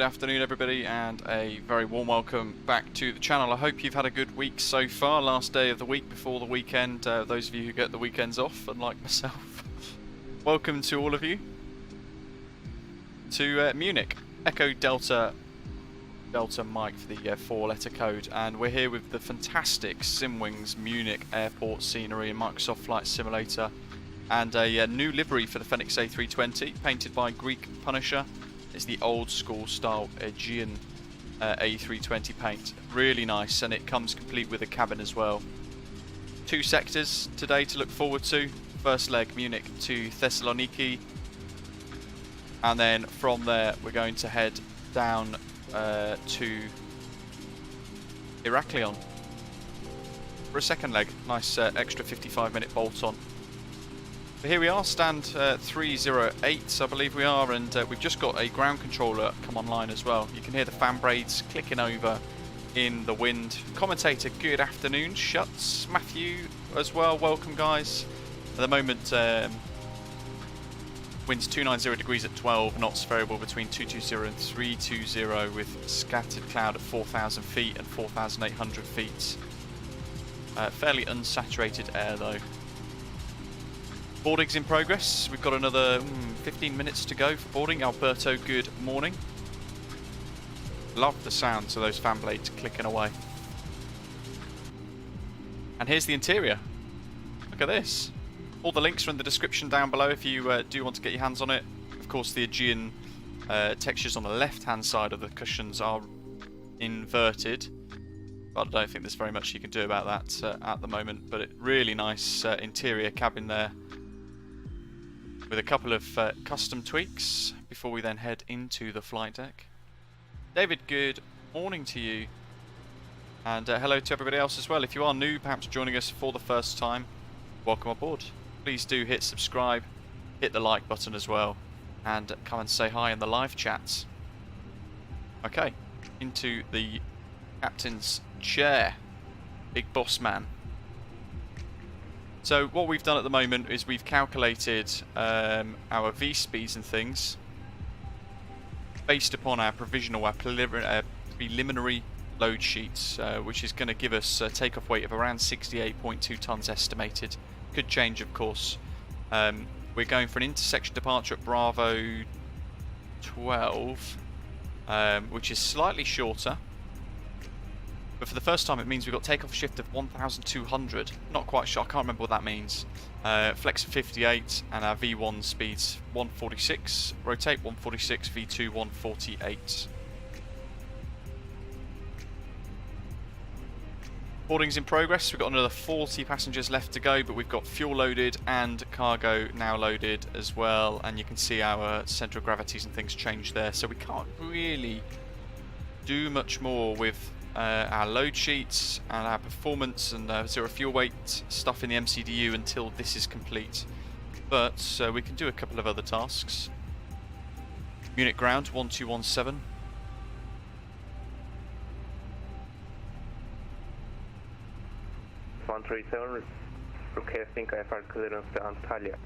Good afternoon everybody, and a very warm welcome back to the channel. I hope you've had a good week so far. Last day of the week before the weekend, those of you who get the weekends off, unlike myself. Welcome to all of you to Munich. Echo Delta Mike for the 4-letter code, and we're here with the fantastic SimWings Munich airport scenery and Microsoft Flight Simulator, and a new livery for the Fenix A320 painted by Greek Punisher. It's the old school style Aegean A320 paint. Really nice, and it comes complete with a cabin as well. 2 sectors today to look forward to. First leg Munich to Thessaloniki, and then from there we're going to head down to Heraklion for a second leg. Nice extra 55-minute bolt on. But here we are, stand 308 I believe we are, and we've just got a ground controller come online as well. You can hear the fan blades clicking over in the wind. Commentator, good afternoon. Shuts, Matthew as well, welcome guys. At the moment winds 290 degrees at 12 knots, variable between 220 and 320 with scattered cloud at 4,000 feet and 4,800 feet. Fairly unsaturated air though. Boarding's in progress. We've got another 15 minutes to go for boarding. Alberto, good morning. Love the sounds of those fan blades clicking away. And here's the interior. Look at this. All the links are in the description down below if you do want to get your hands on it. Of course, the Aegean textures on the left-hand side of the cushions are inverted, but I don't think there's very much you can do about that at the moment. But really nice interior cabin there, with a couple of custom tweaks before we then head into the flight deck. David, good morning to you, and hello to everybody else as well. If you are new, perhaps joining us for the first time, welcome aboard. Please do hit subscribe, hit the like button as well, and come and say hi in the live chats. Okay, into the captain's chair, big boss man. So what we've done at the moment is we've calculated our V speeds and things based upon our provisional, our preliminary load sheets, which is going to give us a takeoff weight of around 68.2 tons estimated. Could change, of course. We're going for an intersection departure at Bravo 12, which is slightly shorter. But for the first time it means we've got takeoff shift of 1,200. Not quite sure, I can't remember what that means. Flex of 58, and our V1 speeds 146. Rotate 146, V2 148. Boarding's in progress. We've got another 40 passengers left to go, but we've got fuel loaded and cargo now loaded as well. And you can see our centre of gravities and things change there. So we can't really do much more with our load sheets and our performance and zero fuel weight stuff in the MCDU until this is complete. But we can do a couple of other tasks. Munich ground 1217. Requesting IFR clearance to Antalya.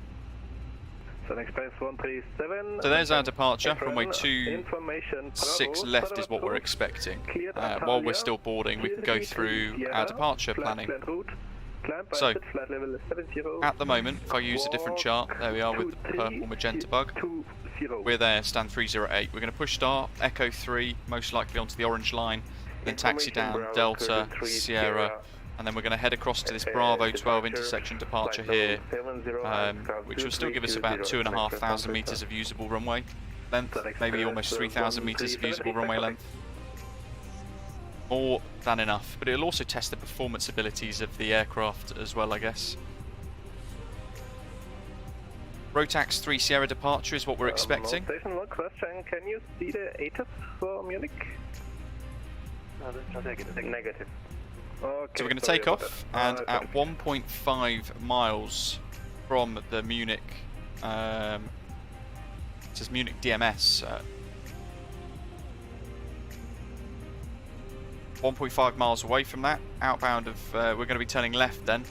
So Express 137. So there's our departure. Runway 26 left is what we're expecting. While we're still boarding, we can go through our departure planning. So at the moment, if I use a different chart, there we are with the purple magenta bug. We're there, stand 308. We're going to push start, Echo 3, most likely onto the orange line, then taxi down, Delta, Sierra, and then we're going to head across to this Bravo 12 intersection departure here, which will still give us about 2,500 metres of usable runway length, maybe almost 3,000 metres of usable runway length. More than enough, but it'll also test the performance abilities of the aircraft as well, I guess. Rotax 3 Sierra departure is what we're expecting. Station 1 question, can you see the ATIS for Munich? No, that's negative. Okay, so we're going to take off, and at 1.5 miles from the Munich, it says Munich DMS, 1.5 miles away from that, outbound of, we're going to be turning left then.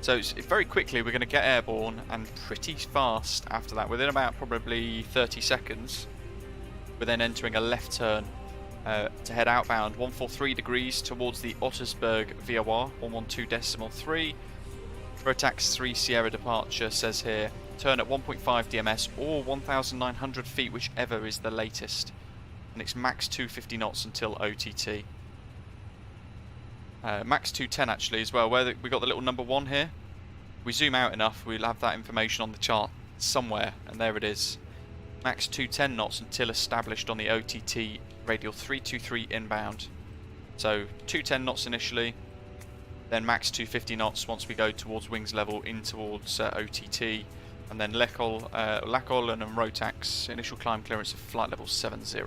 So very quickly we're going to get airborne, and pretty fast after that, within about probably 30 seconds. We're then entering a left turn to head outbound 143 degrees towards the Ottersberg VOR 112.3. Rotax 3 Sierra departure says here, turn at 1.5 DMS or 1,900 feet, whichever is the latest. And it's max 250 knots until OTT. Max 210 actually as well, where we got the little number 1 here. We zoom out enough, we'll have that information on the chart somewhere, and there it is. Max 210 knots until established on the OTT radial 323 inbound. So 210 knots initially, then max 250 knots once we go towards wings level in towards OTT, and then Lacoll and Rotax initial climb clearance of flight level 70.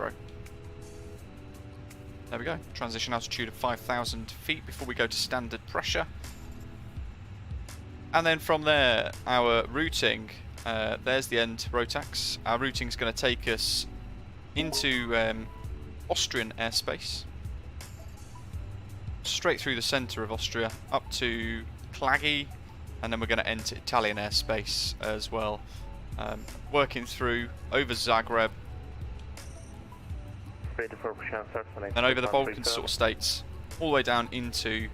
There we go, transition altitude of 5,000 feet before we go to standard pressure. And then from there, our routing, there's the end, Rotax. Our routing is going to take us into Austrian airspace, straight through the centre of Austria, up to Klagi, and then we're going to enter Italian airspace as well. Working through, over Zagreb, and over the Balkan sort of states, all the way down into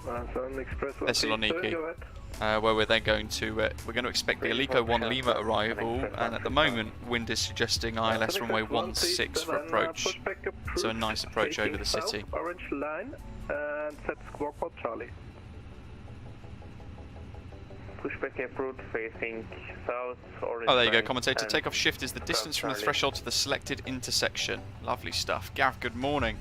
Thessaloniki. Where we're then going to expect the Alico 1 Lima arrival, and at the moment wind is suggesting ILS runway 16 for approach, so a nice approach over the city. Orange line and set squawk on Charlie. Pushback approved facing south. Orange oh, there you go, line commentator. Takeoff shift is the distance from the threshold to the selected intersection. Lovely stuff. Gav, good morning.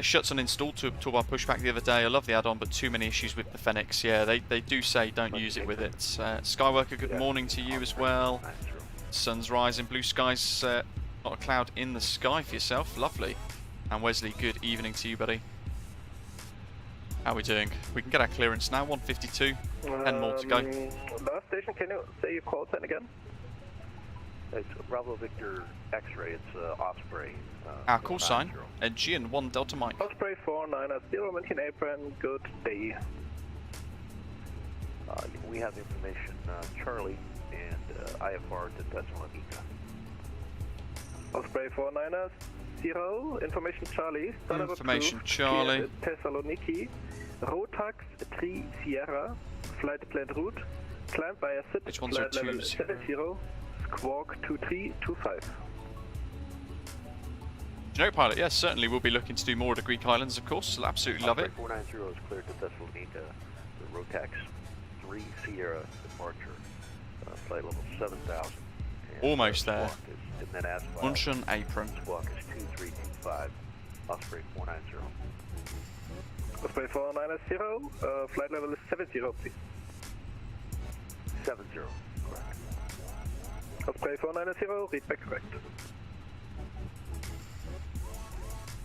Shuts uninstalled toolbar pushback the other day. I love the add-on, but too many issues with the Fenix. Yeah, they do say don't use it with it. Skyworker, good morning to you as well. Sun's rising, blue skies, not a cloud in the sky for yourself. Lovely. And Wesley, good evening to you, buddy. How are we doing? We can get our clearance now, 152, 10 more to go. Last station, can you say your call sign again? It's Bravo Victor X-ray, it's Osprey. Our call sign, Aegean 1 Delta Mike. Osprey 490, Munich apron, good day. We have information, Charlie and IFR to Thessaloniki. Osprey 490, information Charlie. Information Charlie. Thessaloniki, Rotax 3 Sierra, flight plan route, climb via SIT, Which ones flight are level twos? 70, squawk 2325. Generic pilot, yes, certainly we'll be looking to do more of the Greek islands, of course. I'll absolutely love it. 490 is cleared to Thessalonica, the Rotax 3 Sierra departure, flight level 7,000. Almost there. Munchen apron. Squawk is 2325, Osprey 490. Osprey 490, flight level is 70, please. 70, correct. Osprey 490, read back correct.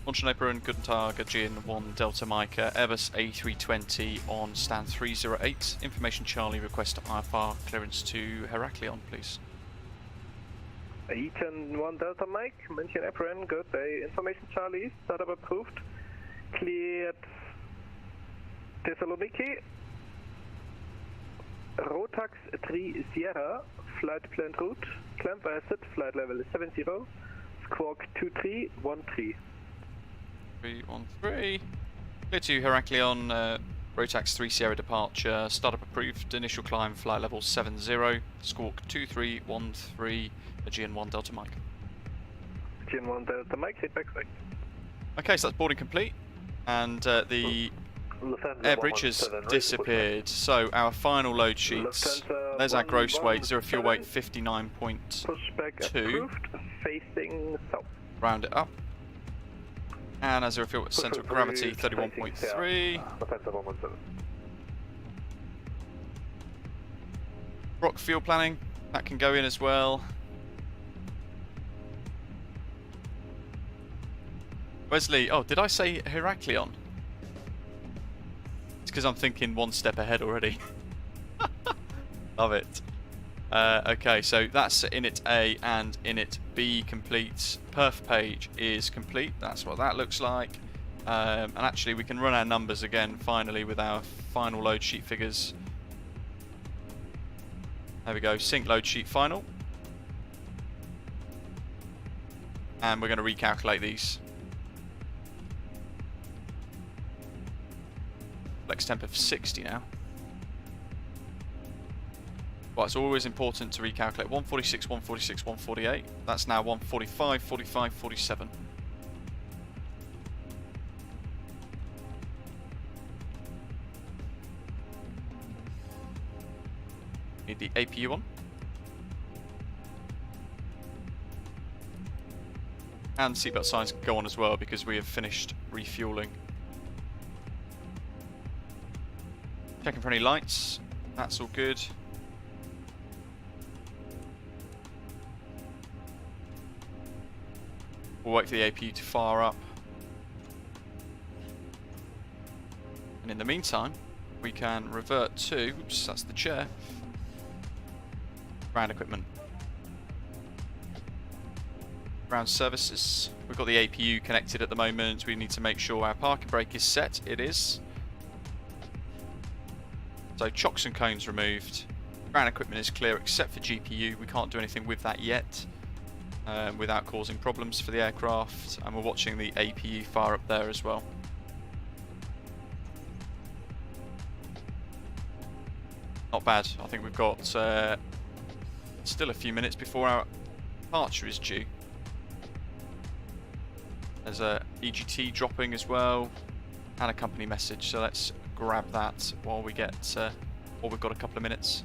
Munchen apron, Guten Tag, Aegean 1 Delta Mike, Airbus A320 on stand 308. Information Charlie, request IFR clearance to Heraklion, please. Aegean 1 Delta Mike, Munchen apron, good day. Information Charlie, startup approved. Cleared Thessaloniki. Rotax 3 Sierra, flight plan route, climb via SIT, flight level is 70, squawk 2313. 313. Clear to Heraklion, Rotax 3 Sierra departure, startup approved, initial climb flight level 70, squawk 2313, Aegean 1 Delta Mike. Aegean 1 Delta Mike, hit back correct. Okay, so that's boarding complete, and the air bridge has disappeared. So our final load sheets, there's our gross weight, zero fuel weight 59.2, Pushback approved, facing south. round it up. And as a fuel centre of gravity, 31.3. Rock fuel planning, that can go in as well. Wesley, oh, did I say Heraklion? It's because I'm thinking one step ahead already. Love it. Okay, so that's init A and init B complete. Perf page is complete. That's what that looks like. And actually, we can run our numbers again finally with our final load sheet figures. There we go. Sync load sheet final. And we're going to recalculate these. Flex temp of 60 now. Right, it's always important to recalculate 146, 146, 148. That's now 145, 45, 47. Need the APU on. And seatbelt signs can go on as well because we have finished refueling. Checking for any lights. That's all good. We'll wait for the APU to fire up. And in the meantime, we can revert to, oops, that's the chair, ground equipment. Ground services. We've got the APU connected at the moment. We need to make sure our parking brake is set. It is. So chocks and cones removed. Ground equipment is clear except for GPU. We can't do anything with that yet without causing problems for the aircraft. And we're watching the APU fire up there as well. Not bad. I think we've got still a few minutes before our departure is due. There's a EGT dropping as well, and a company message. So let's grab that while we get, while we've got a couple of minutes.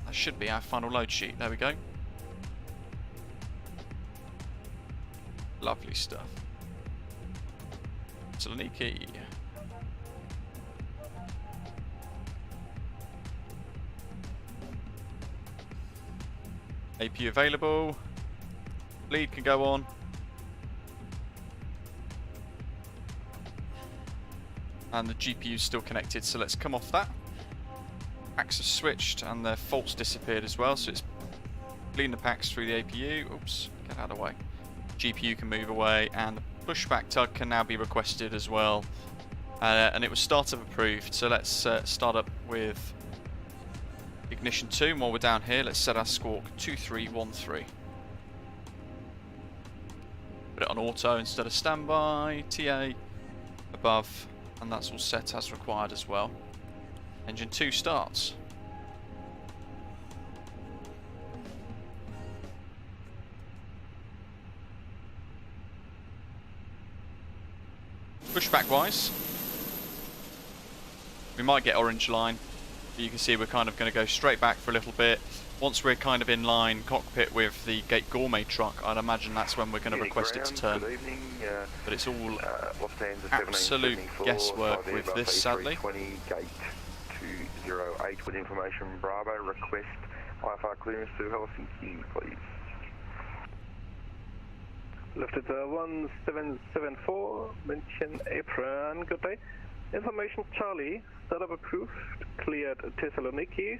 That should be our final load sheet. There we go. Lovely stuff. Thessaloniki. AP available. Lead can go on. And the GPU is still connected, so let's come off that. Packs have switched and their faults disappeared as well, so it's bleeding the packs through the APU. Oops, get out of the way. GPU can move away, and the pushback tug can now be requested as well. And it was startup approved, so let's start up with ignition 2, and while we're down here, let's set our squawk 2313. Put it on auto instead of standby, TA, above, and that's all set as required as well. Engine 2 starts. Pushback wise, we might get orange line, but you can see we're kind of going to go straight back for a little bit. Once we're kind of in line cockpit with the Gate Gourmet truck, I'd imagine that's when we're going to request it to turn. But it's all absolute guesswork with this, sadly. Gate 208 with information Bravo, request IFR clearance to Helsinki, please. Lifted 1774, München, apron, good day. Information Charlie, startup approved, cleared Thessaloniki,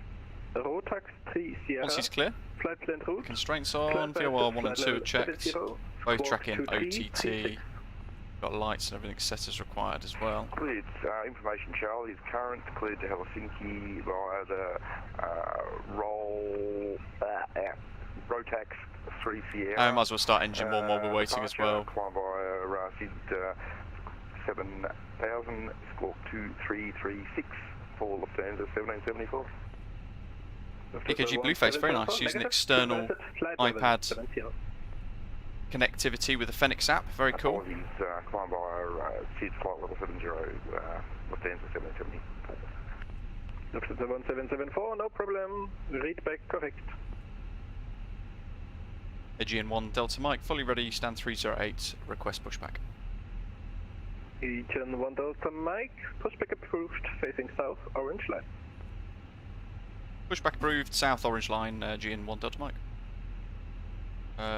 Rotax 3 Sierra. Once he's clear, flight plan route. Constraints on, VOR 1 and 2 are checked, both tracking OTT, got lights and everything set as required as well. Cleared, information Charlie is current, cleared to Helsinki via the Rotax 3 Sierra. I might as well start engine 1 while we're waiting as well. Climb via SID 7000, squawk 2336 for Lufthansa 1774. EKG Blueface, very nice, using external iPad connectivity with the Fenix app, very cool. Apologies, climb via SID flight level 70, Lufthansa 1774. Lufthansa 1774, no problem, read back correct. Aegean 1 Delta Mike, fully ready, stand 308, request pushback. Aegean 1 Delta Mike, pushback approved, facing south, orange line. Pushback approved, south orange line, Aegean 1 Delta Mike.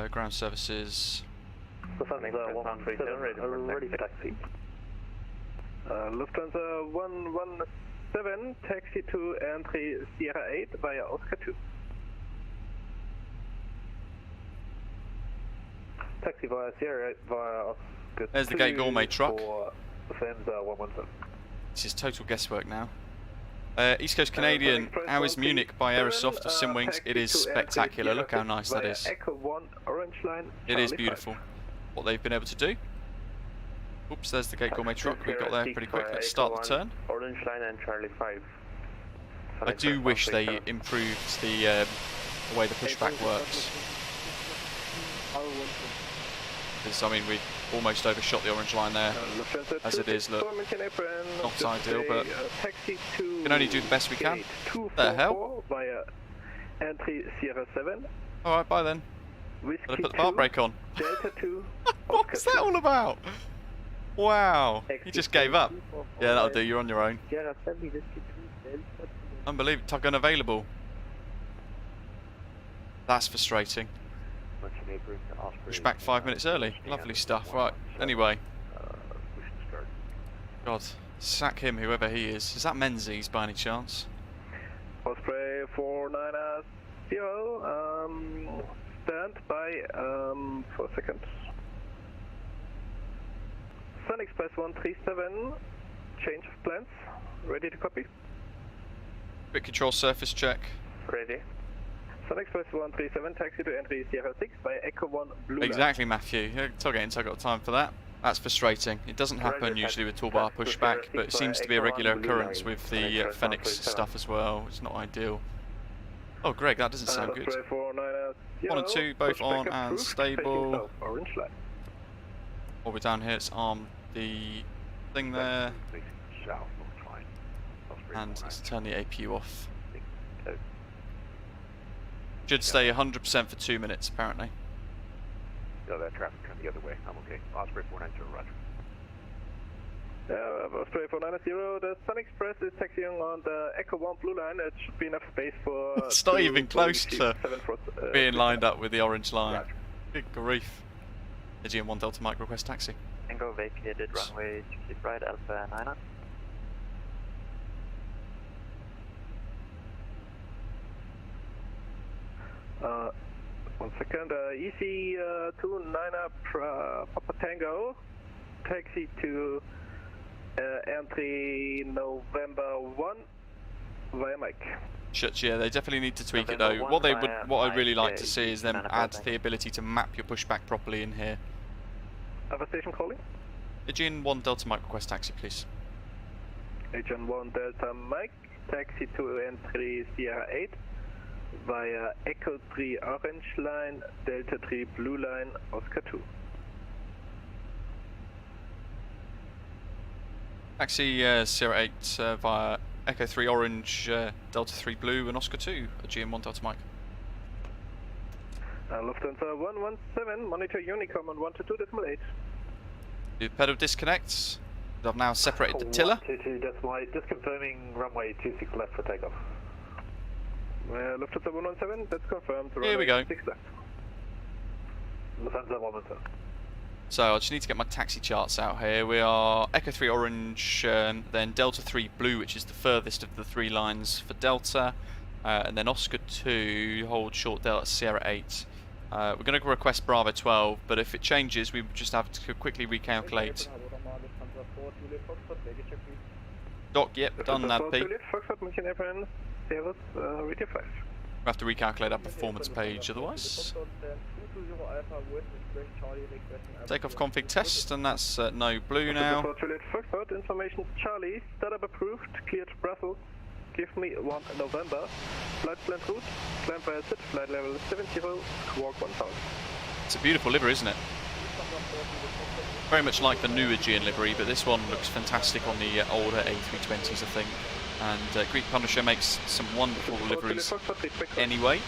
Ground services. Lufthansa 117, ready for taxi. Lufthansa 117, taxi to entry Sierra 8 via Oscar 2. Taxi via Sierra 8 via Oscar 2. There's the Gate Gourmet truck. For Lufthansa 117. This is total guesswork now. East Coast Canadian, how is Munich by Aerosoft or SimWings? It is spectacular. Look how nice that is. Echo 1, Orange Line, It is Charlie beautiful. What they've been able to do. Oops, there's the Gate Gourmet truck. We got there pretty quick. Let's start the turn. Orange Line and Charlie 5. I do wish they improved the way the pushback works. Because, I mean, we almost overshot the orange line there. As it is, look, not ideal, but we can only do the best we can. What the hell? Alright, bye then. Better put the bar brake on. What was that all about? Wow, you just gave up. Yeah, that'll do, you're on your own. Unbelievable, tug unavailable. That's frustrating. Push back 5 minutes early. Lovely stuff. Right, anyway. God, sack him, whoever he is. Is that Menzies by any chance? Osprey 490, stand by for a second. Sun Express 137, change of plans. Ready to copy? Quick control surface check. Ready. Sun Express 137, taxi to entry Sierra 6 by Echo 1 Blue Exactly, Matthew. Tug it in, so I've got time for that. That's frustrating. It doesn't happen usually with toolbar pushback, but it seems to be a regular occurrence with the Fenix stuff as well. It's not ideal. Oh, Greg, that doesn't sound good. 1 and 2, both on and stable. While we're down here, let's arm the thing there. And let's turn the APU off. Should stay 100% for 2 minutes, apparently. No, that traffic turned the other way. I'm okay. Osprey 490, roger. Osprey 490, the Sun Express is taxiing on the Echo 1 Blue Line. It should be enough space for... It's not even close to being lined up with the orange line. Roger. Good grief. Aegean 1 Delta Mike, request taxi. Tango vacated runway 26 right, Alpha 9. 1 second, EC 29 Papa Tango, taxi to entry November 1 via Mike. Shuts, yeah, they definitely need to tweak it though. What I'd really like to see is them add the ability to map your pushback properly in here. Other station calling? Aegean 1 Delta Mike, request taxi, please. Aegean 1 Delta Mike, taxi to entry Sierra 8 via Echo 3 Orange Line, Delta 3 Blue Line, Oscar 2. Taxi Sierra 8 via Echo 3 Orange, Delta 3 Blue and Oscar 2, Aegean 1 Delta Mike. Lufthansa 117, monitor Unicom on 122.8. Do pedal disconnects. I've now separated the tiller. 122.8, just confirming runway 26 left for takeoff. Lufthansa 117, that's confirmed. Here we go. 6 left. Lufthansa 117. So I just need to get my taxi charts out here. We are Echo 3 Orange, then Delta 3 Blue, which is the furthest of the 3 lines for Delta, and then Oscar 2, hold short Delta Sierra 8. We're going to request Bravo 12, but if it changes, we just have to quickly recalculate. Doc, yep, done that, Pete. We'll have to recalculate our performance page otherwise. Takeoff config test, and that's no blue now. Information Charlie, startup approved, cleared Brussels. Give me 1 November. Flight plan route, climb via SIT, flight level 70, squawk 1000. It's a beautiful livery, isn't it? Very much like the new Aegean livery, but this one looks fantastic on the older A320s, I think. And Greek Punisher makes some wonderful liveries anyway.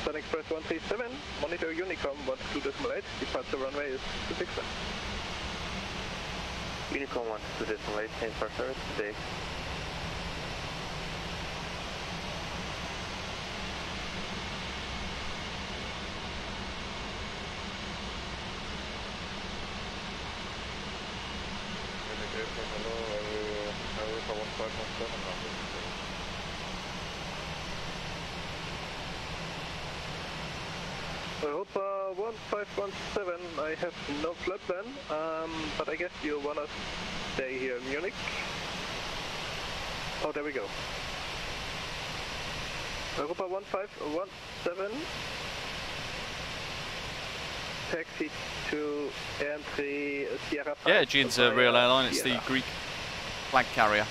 Sun Express 137, monitor Unicom 122.8, departure runway is 26 left. Unicom 122.8, change for service today. Europa 1517, I have no flight plan, but I guess you wanna stay here in Munich. Oh, there we go. Europa 1517. Taxi to entry Sierra 5. Yeah, Aegean's a real airline. It's the Sierra. Greek flag carrier.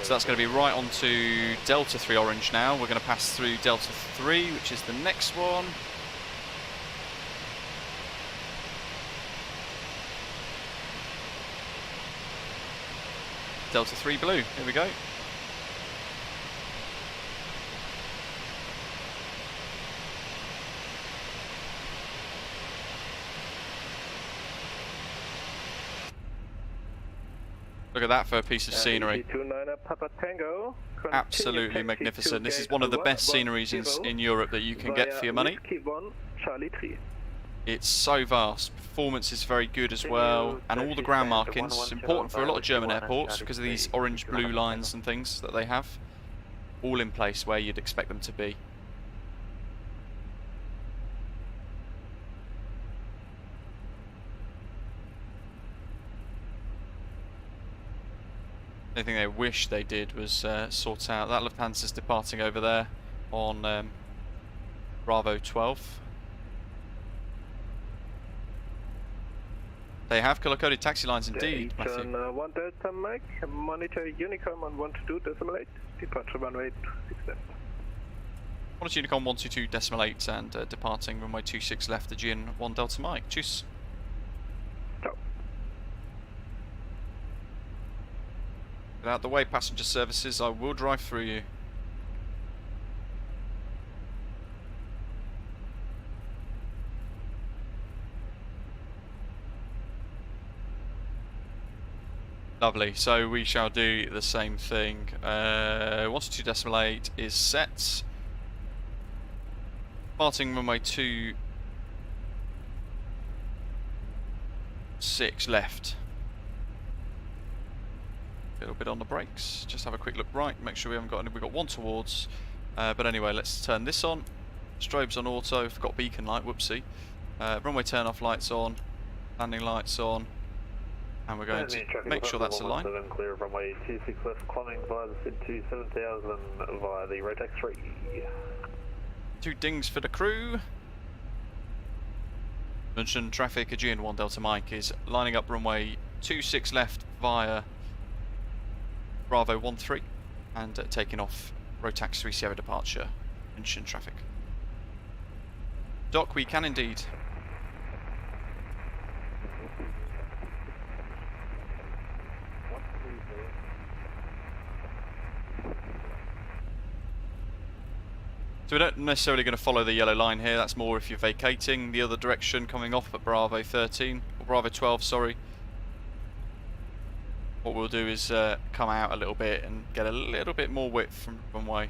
So that's going to be right onto Delta 3 Orange now. We're going to pass through Delta 3, which is the next one. Delta 3 Blue, here we go. Look at that for a piece of scenery. 29er Papa Tango. Absolutely magnificent. This is one of the best sceneries in Europe that you can get for your money. Whiskey 1, Charlie 3. It's so vast. Performance is very good as well, and all the ground markings. It's important for a lot of German airports because of these orange blue lines and things that they have, all in place where you'd expect them to be. The only thing they wish they did was sort out that Lufthansa's departing over there on Bravo 12. They have colour-coded taxi lines indeed, Matthew. 1 Delta Mike, monitor Unicom on 122.8, departure runway 26 left. Monitor Unicom 122.8 and departing runway 26 left, Aegean 1 Delta Mike. Tschüss. Ciao. Get out the way, passenger services, I will drive through you. Lovely, so we shall do the same thing. 122.8 is set. Departing runway 26 left. A little bit on the brakes, just have a quick look right, make sure we haven't got any, we've got one towards. But anyway, let's turn this on. Strobes on auto, forgot beacon light, whoopsie. Runway turn off lights on, landing lights on. And we're going to make sure that's aligned. Clear runway 26 left, climbing via the SID to 7000 via the Rotax 3. 2 dings for the crew. München traffic, Aegean 1 Delta Mike is lining up runway 26 left via Bravo 13 and taking off Rotax 3 Sierra departure, München traffic. Dock, we can indeed. So we're not necessarily going to follow the yellow line here, that's more if you're vacating the other direction, coming off at Bravo 13, or Bravo 12, sorry. What we'll do is come out a little bit and get a little bit more width from the runway.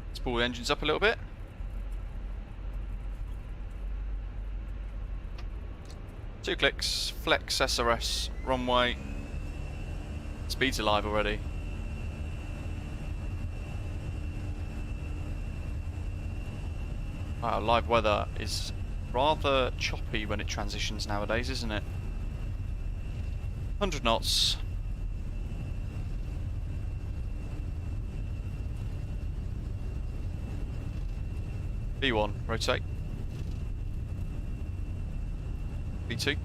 Let's pull the engines up a little bit. Two clicks, flex SRS, runway. Speed's alive already. Wow, live weather is rather choppy when it transitions nowadays, isn't it? 100 knots. B1, rotate. B2.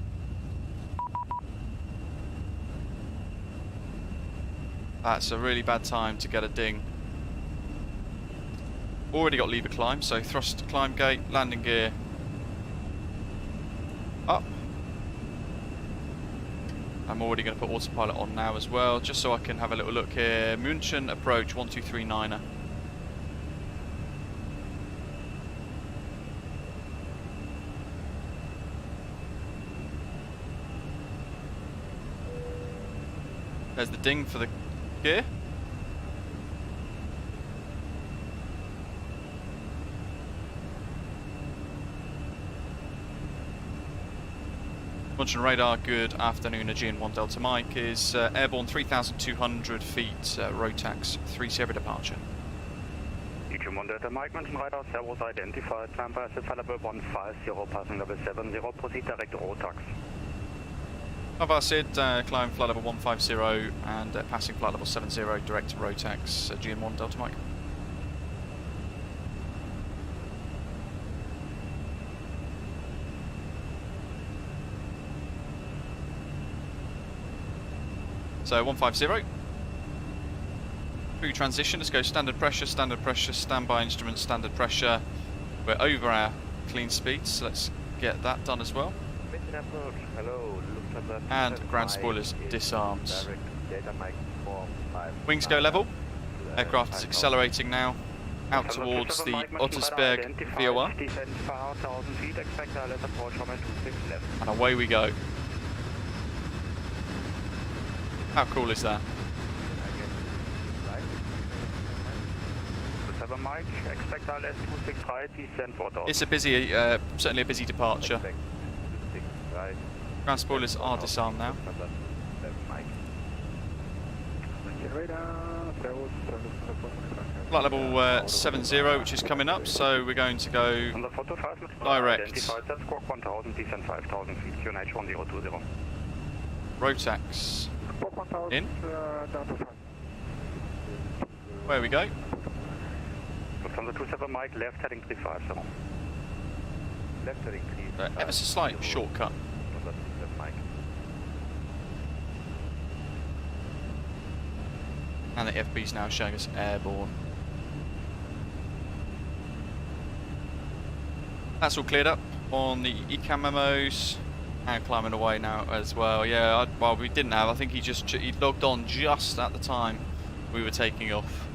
That's a really bad time to get a ding. Already got lever climb, so thrust climb gate, landing gear up. I'm already going to put autopilot on now as well, just so I can have a little look here. München approach 1239er. There's the ding for the gear. Launch and radar, good afternoon, Aegean 1 Delta Mike is airborne 3,200 feet, Rotax 30 departure. Aegean 1 Delta Mike, mention radar, servos identified, climb by flight level 150, passing level 70, proceed direct to Rotax. I've Sid, climb flight level 150 and passing flight level 70, direct to Rotax, Aegean 1 Delta Mike. So 150. Through transition, let's go standard pressure, standby instruments, standard pressure. We're over our clean speeds, so let's get that done as well. Mission approach. Hello. And ground spoilers disarmed. Wings go level. Aircraft is accelerating now. Out towards the Ottersberg VOR. And away we go. How cool is that? It's a busy, certainly a busy departure. Ground spoilers are disarmed now. Flight level 70, which is coming up, so we're going to go direct. Rotax in. Where we go. From the 27 Mike, left heading 350. Left heading 350. Ever so slight shortcut. And the FB's now showing us airborne. That's all cleared up on the ECAM memos. And climbing away now as well. Yeah, well, we didn't have. I think he logged on just at the time we were taking off,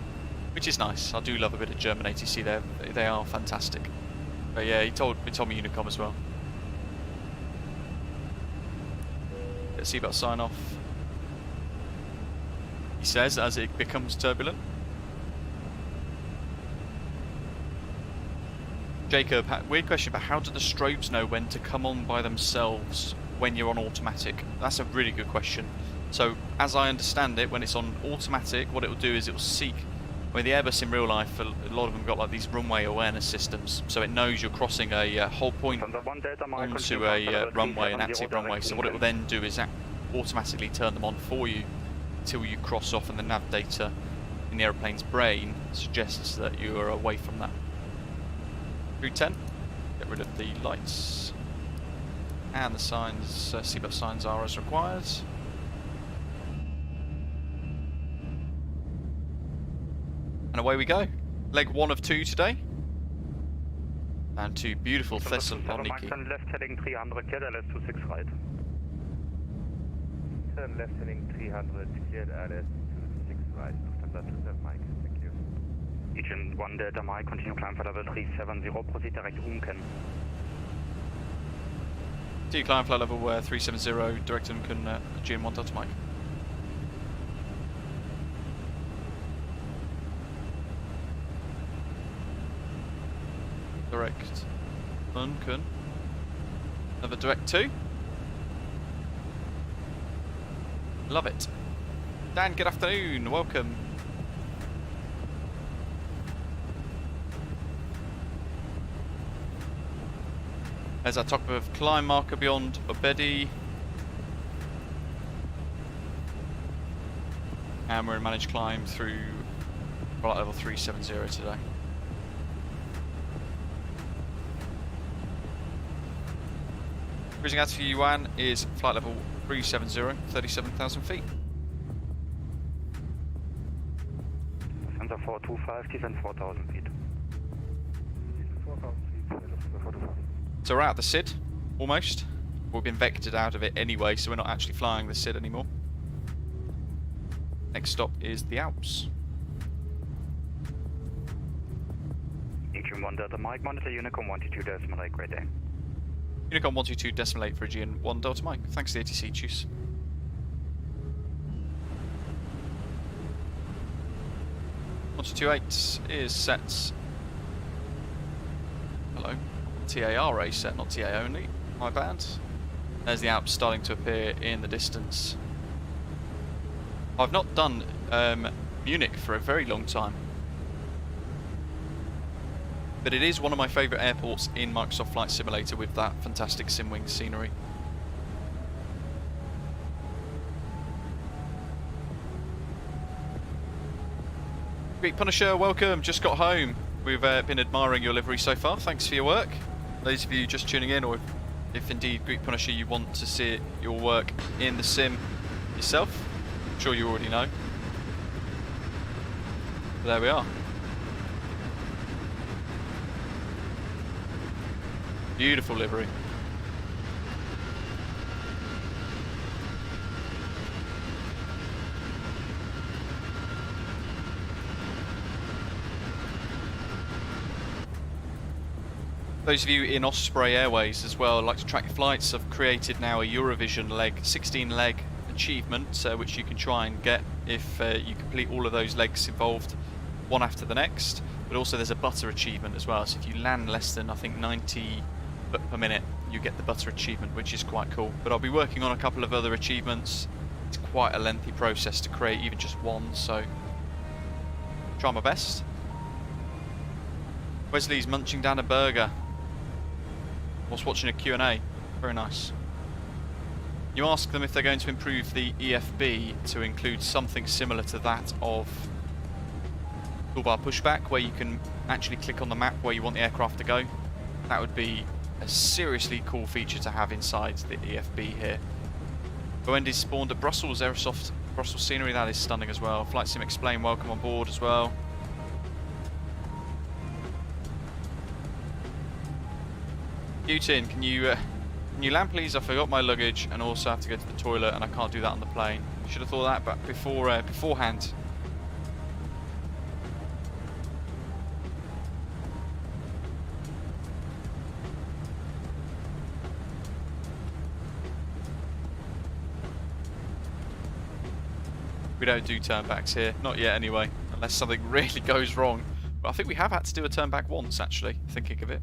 which is nice. I do love a bit of German ATC there. They are fantastic. But yeah, he told me Unicom as well. Get seatbelt sign off. He says as it becomes turbulent. Jacob, weird question, but how do the strobes know when to come on by themselves when you're on automatic? That's a really good question. So, as I understand it, when it's on automatic, what it will do is it will seek. I mean, the Airbus in real life, a lot of them got like these runway awareness systems, so it knows you're crossing a whole point onto a runway, an active runway. So what it will then do is automatically turn them on for you until you cross off, and the nav data in the aeroplane's brain suggests that you are away from that. Route 10, get rid of the lights, and the signs, seatbelt signs are as required. And away we go. Leg 1 of 2 today. And to beautiful Thessaloniki. Turn left heading 300, cleared LS 26 right. Turn left heading 300, cleared LS 26 right. Lufthansa 27 Mike, thank you. Aegean 1 Delta Mike, continue climb for level 370, proceed direct Unken. Do climb flight level 370, direct Unken, Aegean 1 Delta Mike. Direct Unken. Another direct 2. Love it. Dan, good afternoon, welcome. There's our top of climb marker beyond Obedi. And we're in managed climb through flight level 370 today. Cruising altitude Yuan is flight level 370, 37,000 feet. Center 425, descend 4,000 feet. 4,000 feet, 425. So we're out of the SID, almost. We've been vectored out of it anyway, so we're not actually flying the SID anymore. Next stop is the Alps. Aegean 1 Delta Mike, monitor Unicom 122.8, great day. Unicom 122.8 for Aegean 1 Delta Mike. Thanks to the ATC, choose. .128 is set. Hello. TARA set, not TA only. My bad. There's the Alps starting to appear in the distance. I've not done Munich for a very long time, but it is one of my favourite airports in Microsoft Flight Simulator with that fantastic SimWings scenery. Greek Punisher, welcome, just got home. We've been admiring your livery so far, thanks for your work. Those of you just tuning in, or if indeed, Greek Punisher, you want to see your work in the sim yourself, I'm sure you already know. But there we are. Beautiful livery. Those of you in Osprey Airways as well like to track your flights, I've created now a Eurovision leg, 16 leg achievement, which you can try and get if you complete all of those legs involved one after the next. But also there's a butter achievement as well, so if you land less than I think 90 foot per minute you get the butter achievement, which is quite cool. But I'll be working on a couple of other achievements. It's quite a lengthy process to create even just one, so try my best. Wesley's munching down a burger whilst watching a Q&A. Very nice. You ask them if they're going to improve the EFB to include something similar to that of toolbar pushback, where you can actually click on the map where you want the aircraft to go. That would be a seriously cool feature to have inside the EFB here. Wendy's spawned at Brussels, Aerosoft Brussels scenery, that is stunning as well. Flight Sim Explain, welcome on board as well. Putin, can you land please? I forgot my luggage and also have to go to the toilet and I can't do that on the plane. Should have thought that but beforehand. We don't do turnbacks here, not yet anyway, unless something really goes wrong. But I think we have had to do a turnback once actually, thinking of it.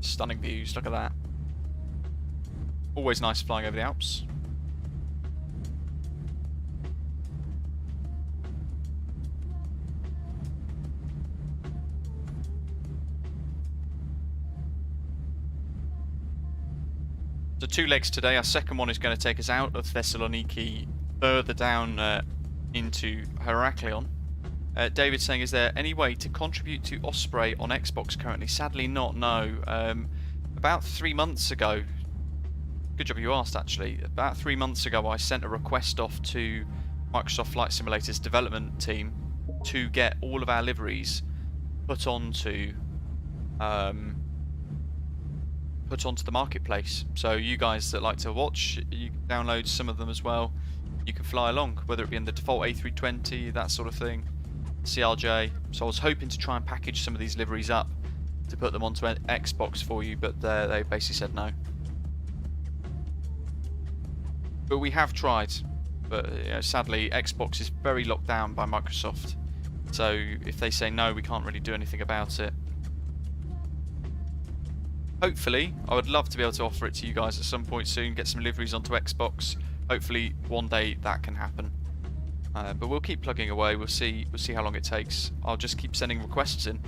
Stunning views, look at that. Always nice flying over the Alps. So 2 legs today. Our second one is going to take us out of Thessaloniki, further down into Heraklion. David saying, is there any way to contribute to Osprey on Xbox currently? Sadly not, no. About 3 months ago, good job you asked actually, about 3 months ago I sent a request off to Microsoft Flight Simulator's development team to get all of our liveries put onto the marketplace. So you guys that like to watch, you can download some of them as well. You can fly along, whether it be in the default A320, that sort of thing. CRJ. So I was hoping to try and package some of these liveries up to put them onto Xbox for you, but they basically said no. But we have tried, but you know, sadly Xbox is very locked down by Microsoft, so if they say no, we can't really do anything about it. Hopefully, I would love to be able to offer it to you guys at some point soon, get some liveries onto Xbox. Hopefully one day that can happen. But we'll keep plugging away. We'll see how long it takes. I'll just keep sending requests in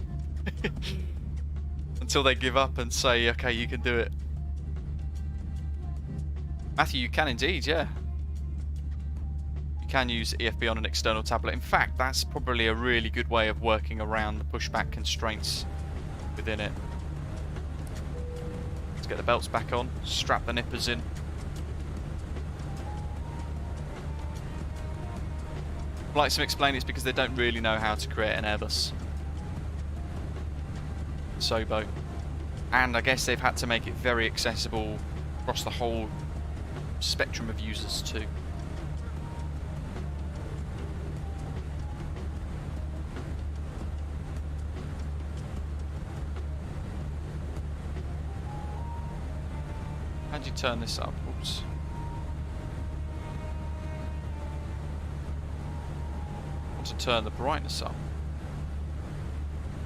until they give up and say, okay, you can do it. Matthew, you can indeed, yeah. You can use EFB on an external tablet. In fact, that's probably a really good way of working around the pushback constraints within it. Let's get the belts back on, strap the nippers in. Flight Sim Explain, it's because they don't really know how to create an Airbus Sobo, and I guess they've had to make it very accessible across the whole spectrum of users too. How do you turn this up? Oops. To turn the brightness up.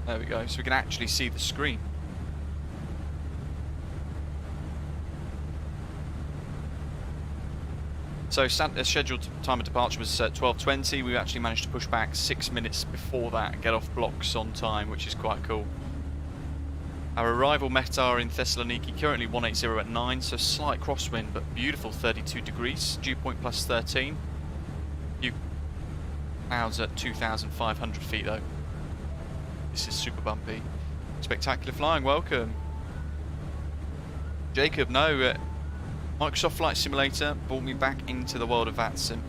There we go, so we can actually see the screen. So scheduled time of departure was 12:20. We actually managed to push back 6 minutes before that and get off blocks on time, which is quite cool. Our arrival METAR in Thessaloniki, currently 180 at 9, so slight crosswind, but beautiful 32 degrees, dew point plus 13. Few clouds at 2,500 feet though. This is super bumpy. Spectacular flying, welcome. Jacob, no, Microsoft Flight Simulator brought me back into the world of Vatsim.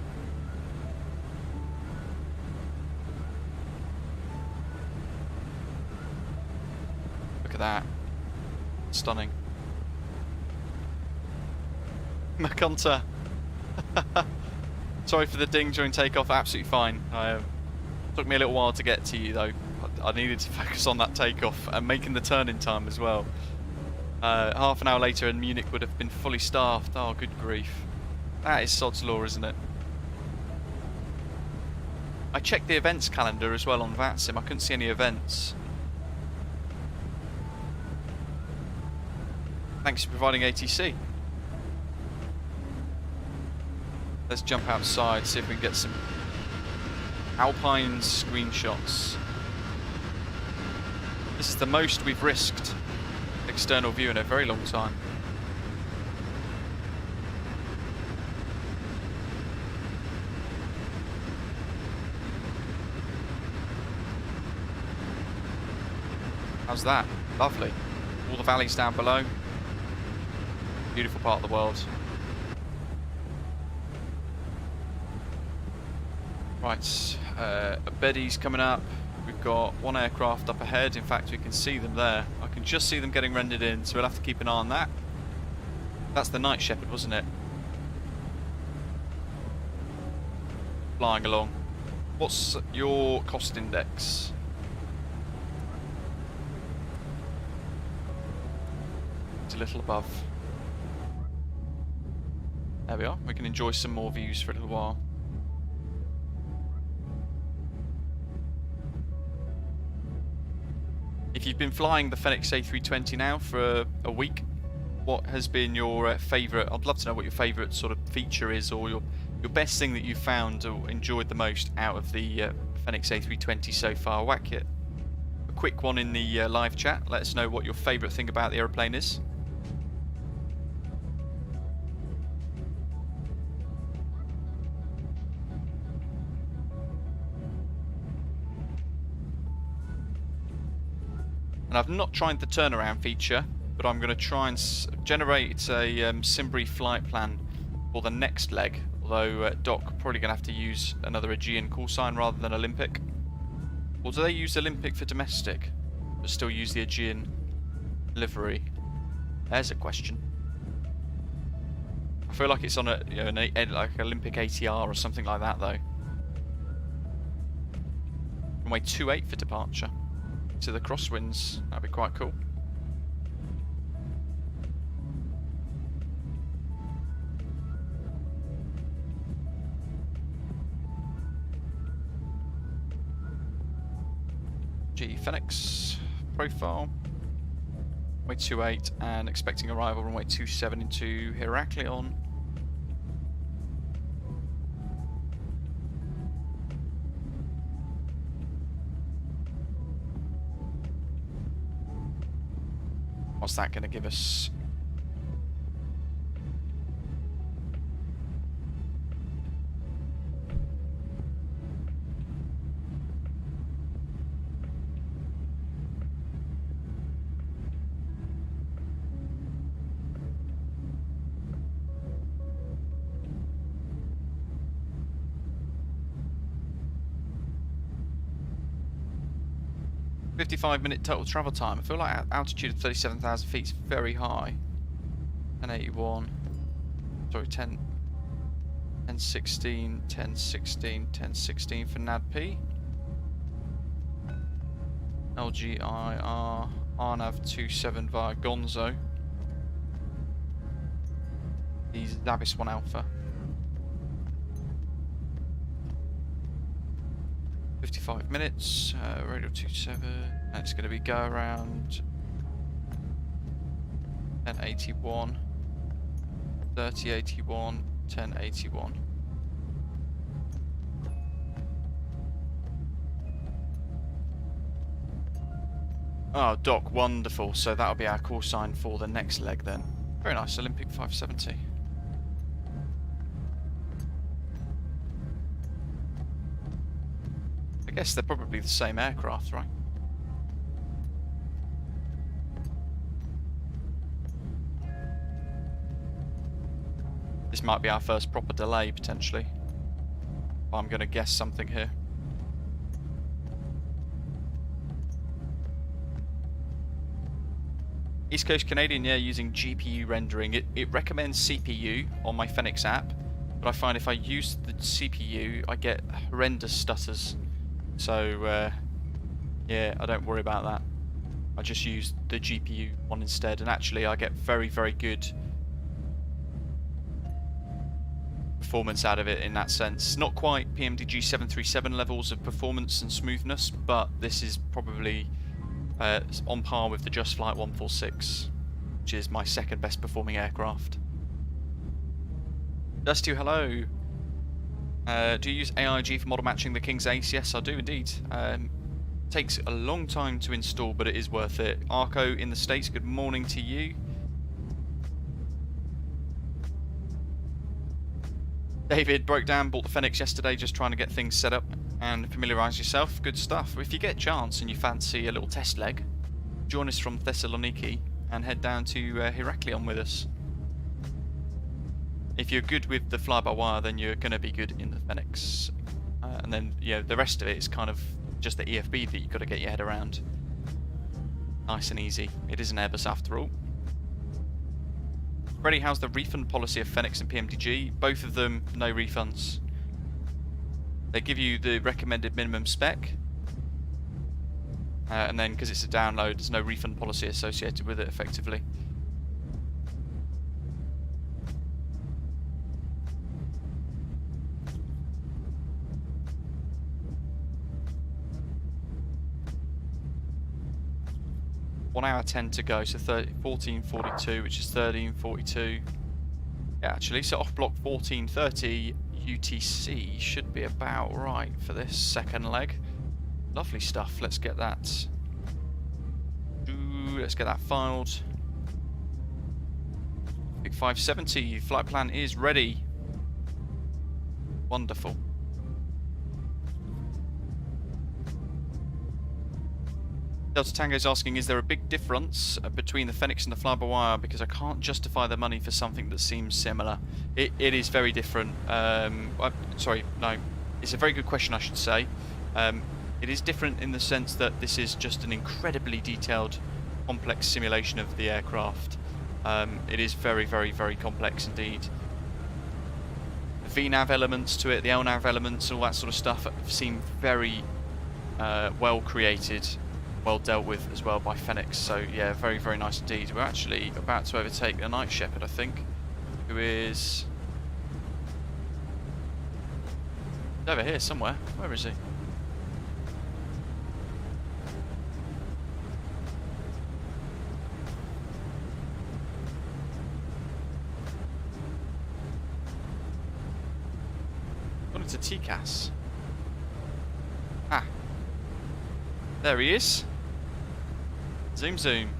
Look at that. Stunning. McHunter. Sorry for the ding during takeoff, absolutely fine. Took me a little while to get to you though. I needed to focus on that takeoff and making the turn in time as well. Half an hour later and Munich would have been fully staffed. Oh, good grief. That is sod's law, isn't it? I checked the events calendar as well on Vatsim. I couldn't see any events. Thanks for providing ATC. Let's jump outside, see if we can get some Alpine screenshots. This is the most we've risked external view in a very long time. How's that? Lovely. All the valleys down below. Beautiful part of the world. Right, Betty's coming up. We've got one aircraft up ahead. In fact, we can see them there. I can just see them getting rendered in, so we'll have to keep an eye on that. That's the Night Shepherd, wasn't it? Flying along. What's your cost index? It's a little above. There we are. We can enjoy some more views for a little while. If you've been flying the Fenix A320 now for a week, what has been your favourite? I'd love to know what your favourite sort of feature is, or your best thing that you've found or enjoyed the most out of the Fenix A320 so far. Whack it. A quick one in the live chat. Let us know what your favourite thing about the aeroplane is. And I've not tried the turnaround feature, but I'm going to try and generate a SimBrief flight plan for the next leg. Although Doc probably going to have to use another Aegean call sign rather than Olympic. Or do they use Olympic for domestic, but still use the Aegean livery? There's a question. I feel like it's on a like Olympic ATR or something like that though. Runway 28 for departure. To the crosswinds, that'd be quite cool. G Fenix profile, runway 28 and expecting arrival runway 27 into Heraklion. What's that going to give us? .5-minute total travel time. I feel like altitude of 37,000 feet is very high. 1081. Sorry, 1016, 1016, 1016 for NADP. LGIR, RNAV 27 via Gonzo. The Zabis 1 Alpha. 5 minutes. Radial 27. And it's going to be go around 1081, 3081, 1081. Oh, dock, wonderful. So that'll be our call sign for the next leg then. Very nice, Olympic 570. I guess they're probably the same aircraft, right? This might be our first proper delay, potentially. I'm going to guess something here. East Coast Canadian, yeah, using GPU rendering. It recommends CPU on my Fenix app, but I find if I use the CPU, I get horrendous stutters. So, yeah, I don't worry about that. I just use the GPU one instead, and actually I get very, very good performance out of it in that sense. Not quite PMDG 737 levels of performance and smoothness, but this is probably on par with the Just Flight 146, which is my second best performing aircraft. Dusty, hello. Do you use AIG for model matching the King's Ace? Yes, I do indeed. Takes a long time to install, but it is worth it. Arco in the States, good morning to you. David broke down, bought the Fenix yesterday, just trying to get things set up and familiarise yourself. Good stuff. If you get a chance and you fancy a little test leg, join us from Thessaloniki and head down to Heraklion with us. If you're good with the fly-by-wire, then you're going to be good in the Fenix. And then, yeah, the rest of it is kind of just the EFB that you've got to get your head around. Nice and easy. It is an Airbus after all. Freddie, how's the refund policy of Fenix and PMDG? Both of them, no refunds. They give you the recommended minimum spec, and then because it's a download, there's no refund policy associated with it effectively. One hour 10 to go, so 14:42, which is 13:42. Yeah, actually, so off block 14:30 UTC should be about right for this second leg. Lovely stuff. Let's get that. Let's get that filed. Big 570 flight plan is ready. Wonderful. Delta Tango is asking, is there a big difference between the Fenix and the fly-by-wire? Because I can't justify the money for something that seems similar. It is very different. Sorry, no. It's a very good question, I should say. It is different in the sense that this is just an incredibly detailed, complex simulation of the aircraft. It is very, very, very complex indeed. The VNAV elements to it, the LNAV elements, all that sort of stuff seem very well created. Well dealt with as well by Fenix, so yeah, very, very nice indeed. We're actually about to overtake the Night Shepherd, I think, who is over here somewhere. Where is he? Gone into TCAS. Ah, there he is. Zoom, zoom.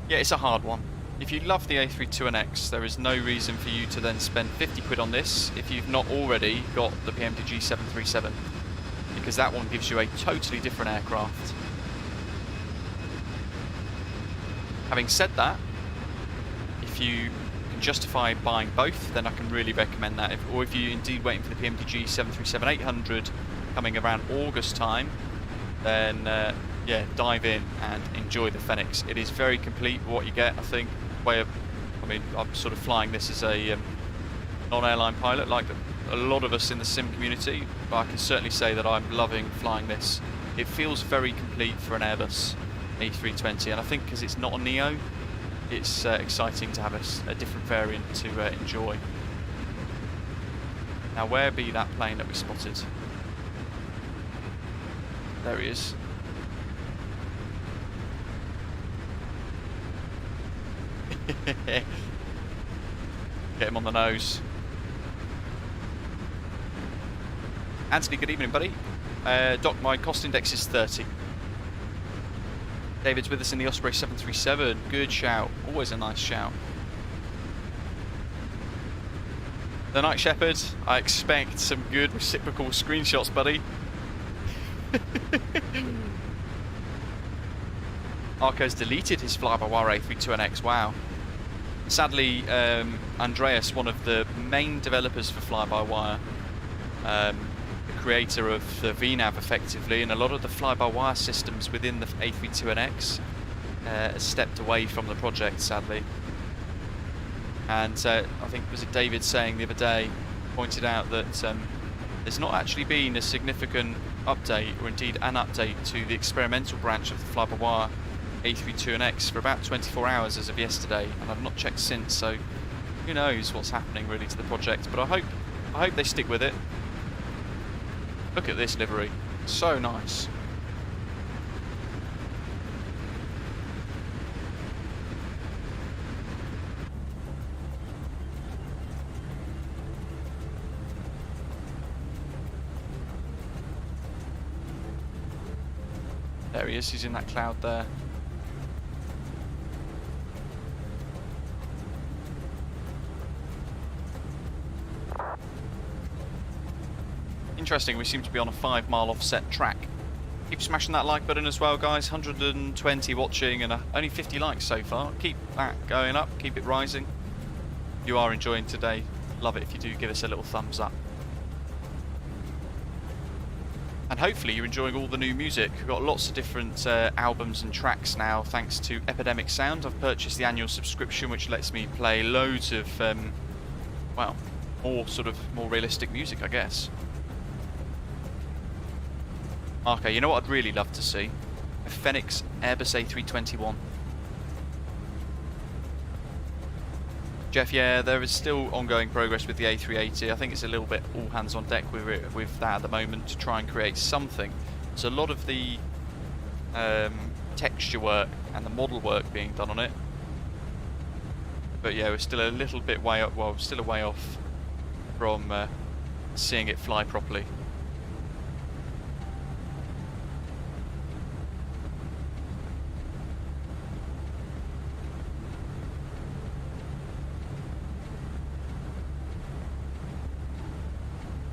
Yeah, it's a hard one. If you love the A320X, there is no reason for you to then spend 50 quid on this if you've not already got the PMDG 737, because that one gives you a totally different aircraft. Having said that, if you can justify buying both, then I can really recommend that. Or if you're indeed waiting for the PMDG 737-800 coming around August time, then yeah, dive in and enjoy the Fenix. It is very complete what you get, I think. I mean, I'm sort of flying this as a non-airline pilot, like a lot of us in the sim community, but I can certainly say that I'm loving flying this. It feels very complete for an Airbus A320, and I think because it's not a Neo, it's exciting to have a different variant to enjoy. Now, where be that plane that we spotted? There he is. Get him on the nose. Anthony, good evening, buddy. Doc, my cost index is 30. David's with us in the Osprey 737. Good shout. Always a nice shout. The Night Shepherd, I expect some good reciprocal screenshots, buddy. Arco's deleted his fly-by-wire A320X. Wow. Sadly, Andreas, one of the main developers for fly-by-wire, the creator of the VNAV effectively, and a lot of the fly-by-wire systems within the A320X, has stepped away from the project, sadly. And I think, was it David saying the other day, pointed out that there's not actually been a significant update, or indeed an update, to the experimental branch of the fly-by-wire A320X for about 24 hours as of yesterday, and I've not checked since, so who knows what's happening really to the project, but I hope they stick with it. Look at this livery, so nice. There he is, he's in that cloud there. Interesting, we seem to be on a 5-mile offset track. Keep smashing that like button as well, guys. 120 watching and only 50 likes so far. Keep that going up, keep it rising. If you are enjoying today, love it if you do give us a little thumbs up. And hopefully you're enjoying all the new music. We've got lots of different albums and tracks now thanks to Epidemic Sound. I've purchased the annual subscription which lets me play loads of, well, more realistic music, I guess. Okay, you know what I'd really love to see? A Fenix Airbus A321. Jeff, yeah, there is still ongoing progress with the A380. I think it's a little bit all hands on deck with that at the moment to try and create something. There's a lot of the texture work and the model work being done on it. But yeah, we're still a little bit way up, well, still a way off from seeing it fly properly.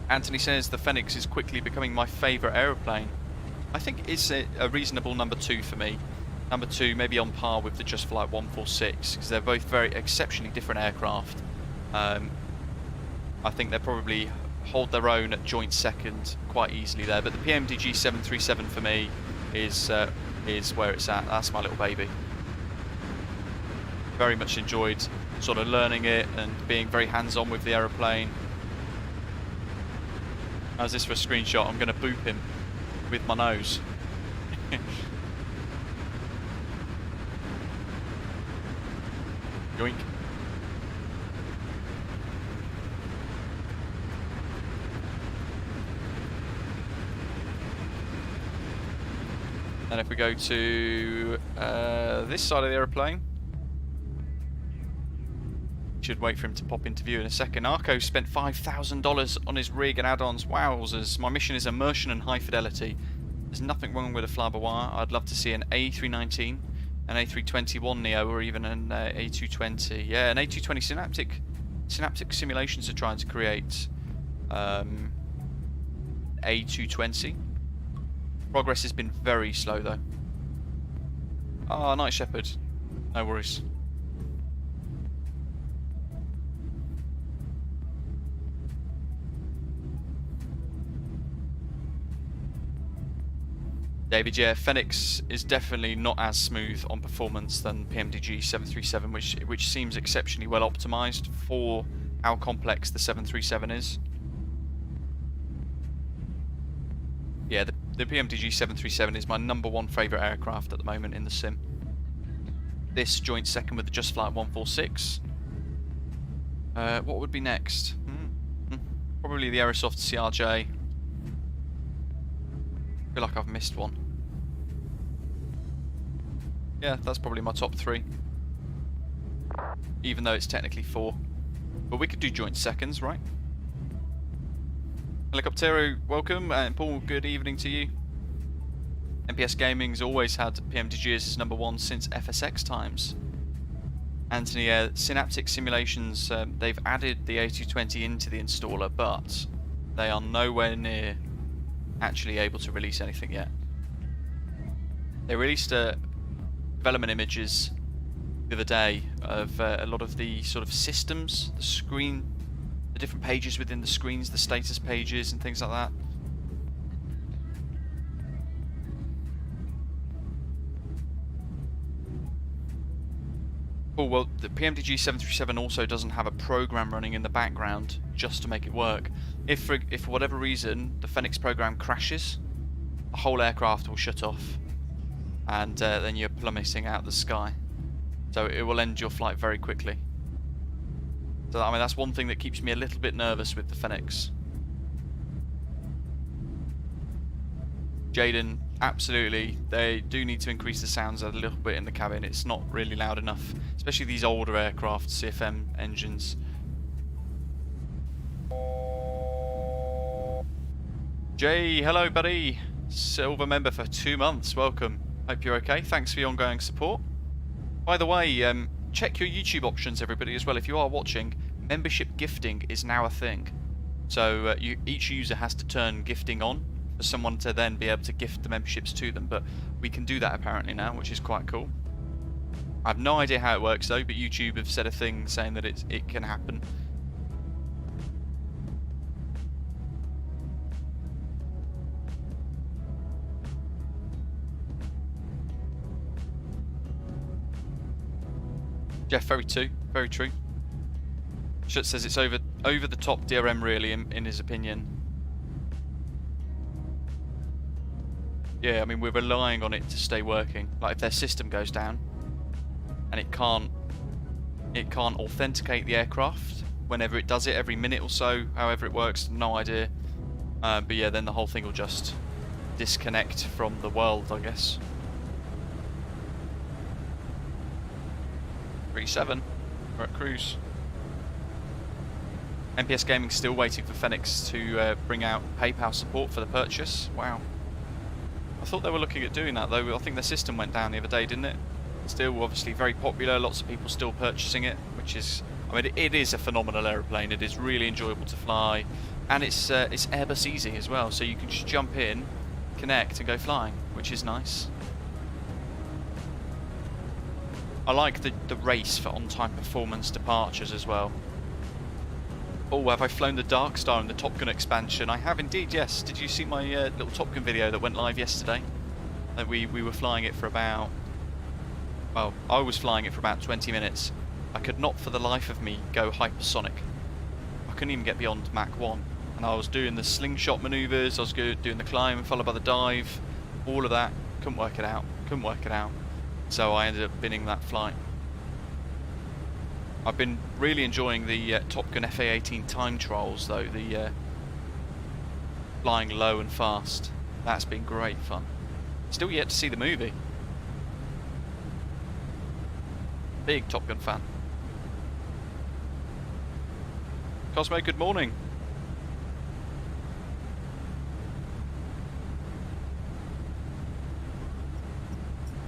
Anthony says the Fenix is quickly becoming my favourite aeroplane. I think it's a reasonable number 2 for me. Number 2 maybe on par with the Just Flight 146 because they're both very exceptionally different aircraft. I think they probably hold their own at joint second quite easily there, but the PMDG 737 for me is where it's at. That's my little baby. Very much enjoyed sort of learning it and being very hands-on with the aeroplane. How's this for a screenshot? I'm going to boop him with my nose. Yoink. And if we go to this side of the aeroplane, should wait for him to pop into view in a second. Arco spent $5,000 on his rig and add-ons. Wowzers. My mission is immersion and high fidelity. There's nothing wrong with a fly-by-wire. I'd love to see an A319, an A321 Neo, or even an A220. Yeah, an A220 Synaptic Simulations are trying to create A220. Progress has been very slow though. Ah, Night Shepherd. No worries. David, yeah, Fenix is definitely not as smooth on performance than PMDG 737, which seems exceptionally well optimized for how complex the 737 is. Yeah, the PMDG 737 is my #1 favourite aircraft at the moment in the sim. This joint second with the Just Flight 146. What would be next? Probably the Aerosoft CRJ. I feel like I've missed one. Yeah, that's probably my top 3. Even though it's technically 4. But we could do joint seconds, right? Helicoptero, welcome, and Paul, good evening to you. MPS Gaming's always had PMDG as number 1 since FSX times. Anthony, Synaptic Simulations, they've added the A320 into the installer, but they are nowhere near actually able to release anything yet. They released development images the other day of a lot of the sort of systems, the screen, the different pages within the screens, the status pages and things like that. Oh, well, the PMDG 737 also doesn't have a program running in the background just to make it work. If for whatever reason the Fenix program crashes, the whole aircraft will shut off, and then you're plummeting out the sky. So it will end your flight very quickly. So I mean, that's one thing that keeps me a little bit nervous with the Fenix. Jaden, absolutely, they do need to increase the sounds a little bit in the cabin. It's not really loud enough, especially these older aircraft, CFM engines. Jay, hello buddy. Silver member for 2 months, welcome. Hope you're okay, thanks for your ongoing support. By the way, check your YouTube options everybody as well. If you are watching, membership gifting is now a thing. So each user has to turn gifting on for someone to then be able to gift the memberships to them, but we can do that apparently now, which is quite cool. I have no idea how it works though, but YouTube have said a thing saying that it can happen. Jeff, very true. Schutz says it's over the top DRM really in his opinion. Yeah, I mean we're relying on it to stay working. Like if their system goes down and it can't authenticate the aircraft whenever it does it, every minute or so, however it works, no idea. But yeah, then the whole thing will just disconnect from the world, I guess. 37, we're at cruise. MPS Gaming still waiting for Fenix to bring out PayPal support for the purchase. Wow. I thought they were looking at doing that though. I think their system went down the other day, didn't it? Still obviously very popular, lots of people still purchasing it, which is, I mean, it is a phenomenal aeroplane. It is really enjoyable to fly, and it's Airbus easy as well, so you can just jump in, connect and go flying, which is nice. I like the race for on-time performance departures as well. Oh, have I flown the Dark Star in the Top Gun expansion? I have indeed, yes. Did you see my little Top Gun video that went live yesterday? That we were flying it for about... Well, I was flying it for about 20 minutes. I could not for the life of me go hypersonic. I couldn't even get beyond Mach 1. And I was doing the slingshot manoeuvres, I was doing the climb followed by the dive, all of that. Couldn't work it out. So I ended up binning that flight. I've been really enjoying the Top Gun FA-18 time trials though, the flying low and fast. That's been great fun. Still yet to see the movie. Big Top Gun fan. Cosmo, good morning.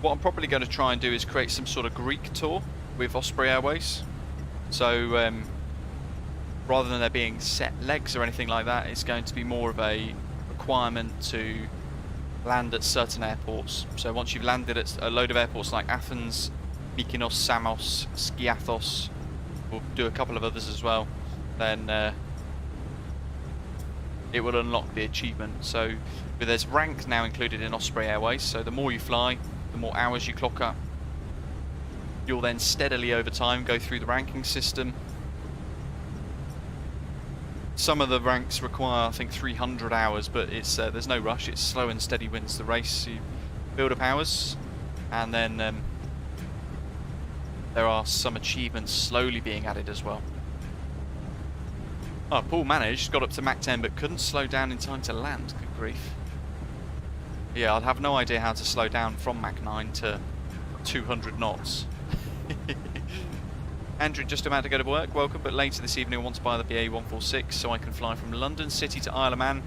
What I'm probably going to try and do is create some sort of Greek tour with Osprey Airways. So rather than there being set legs or anything like that, it's going to be more of a requirement to land at certain airports. So once you've landed at a load of airports like Athens, Mykonos, Samos, Skiathos, we'll do a couple of others as well, then it will unlock the achievement. So there's rank now included in Osprey Airways, so the more you fly, the more hours you clock up. You'll then steadily over time go through the ranking system. Some of the ranks require I think 300 hours, but it's there's no rush, it's slow and steady wins the race. You build up hours and then there are some achievements slowly being added as well. Oh, Paul managed, got up to Mach 10 but couldn't slow down in time to land, good grief. Yeah, I'd have no idea how to slow down from Mach 9 to 200 knots. Andrew, just about to go to work. Welcome, but later this evening I want to buy the BA 146 so I can fly from London City to Isle of Man.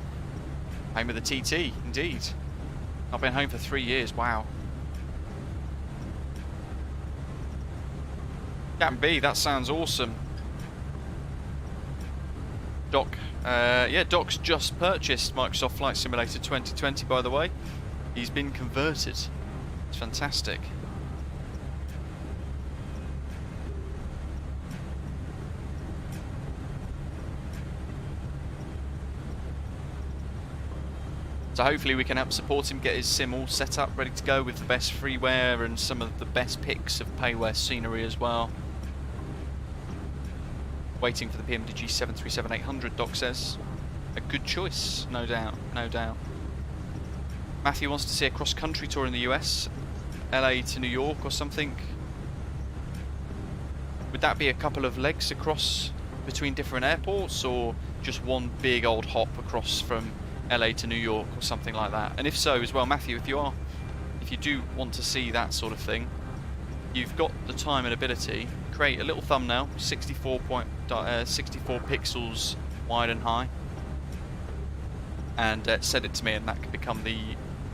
Home of the TT, indeed. I've been home for 3 years, wow. Captain B, that sounds awesome. Doc, yeah, Doc's just purchased Microsoft Flight Simulator 2020, by the way. He's been converted. It's fantastic. So hopefully we can help support him get his sim all set up, ready to go with the best freeware and some of the best pics of payware scenery as well. Waiting for the PMDG 737-800, Doc says. A good choice, no doubt, no doubt. Matthew wants to see a cross-country tour in the US, LA to New York or something. Would that be a couple of legs across between different airports, or just one big old hop across from LA to New York or something like that? And if so as well, Matthew, if you do want to see that sort of thing, you've got the time and ability. Create a little thumbnail, 64 pixels wide and high, and send it to me, and that can become the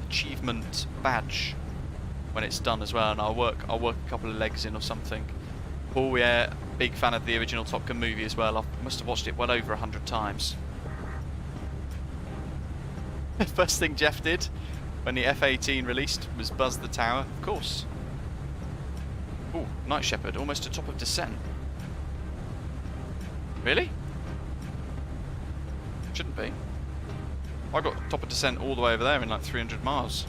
achievement badge when it's done as well. And I'll work a couple of legs in or something. Paul, yeah, big fan of the original Top Gun movie as well. I must have watched it well over 100 times. First thing Jeff did when the F-18 released was buzz the tower, of course. Ooh, Night Shepherd, almost to top of descent. Really? Shouldn't be. I got top of descent all the way over there in like 300 miles.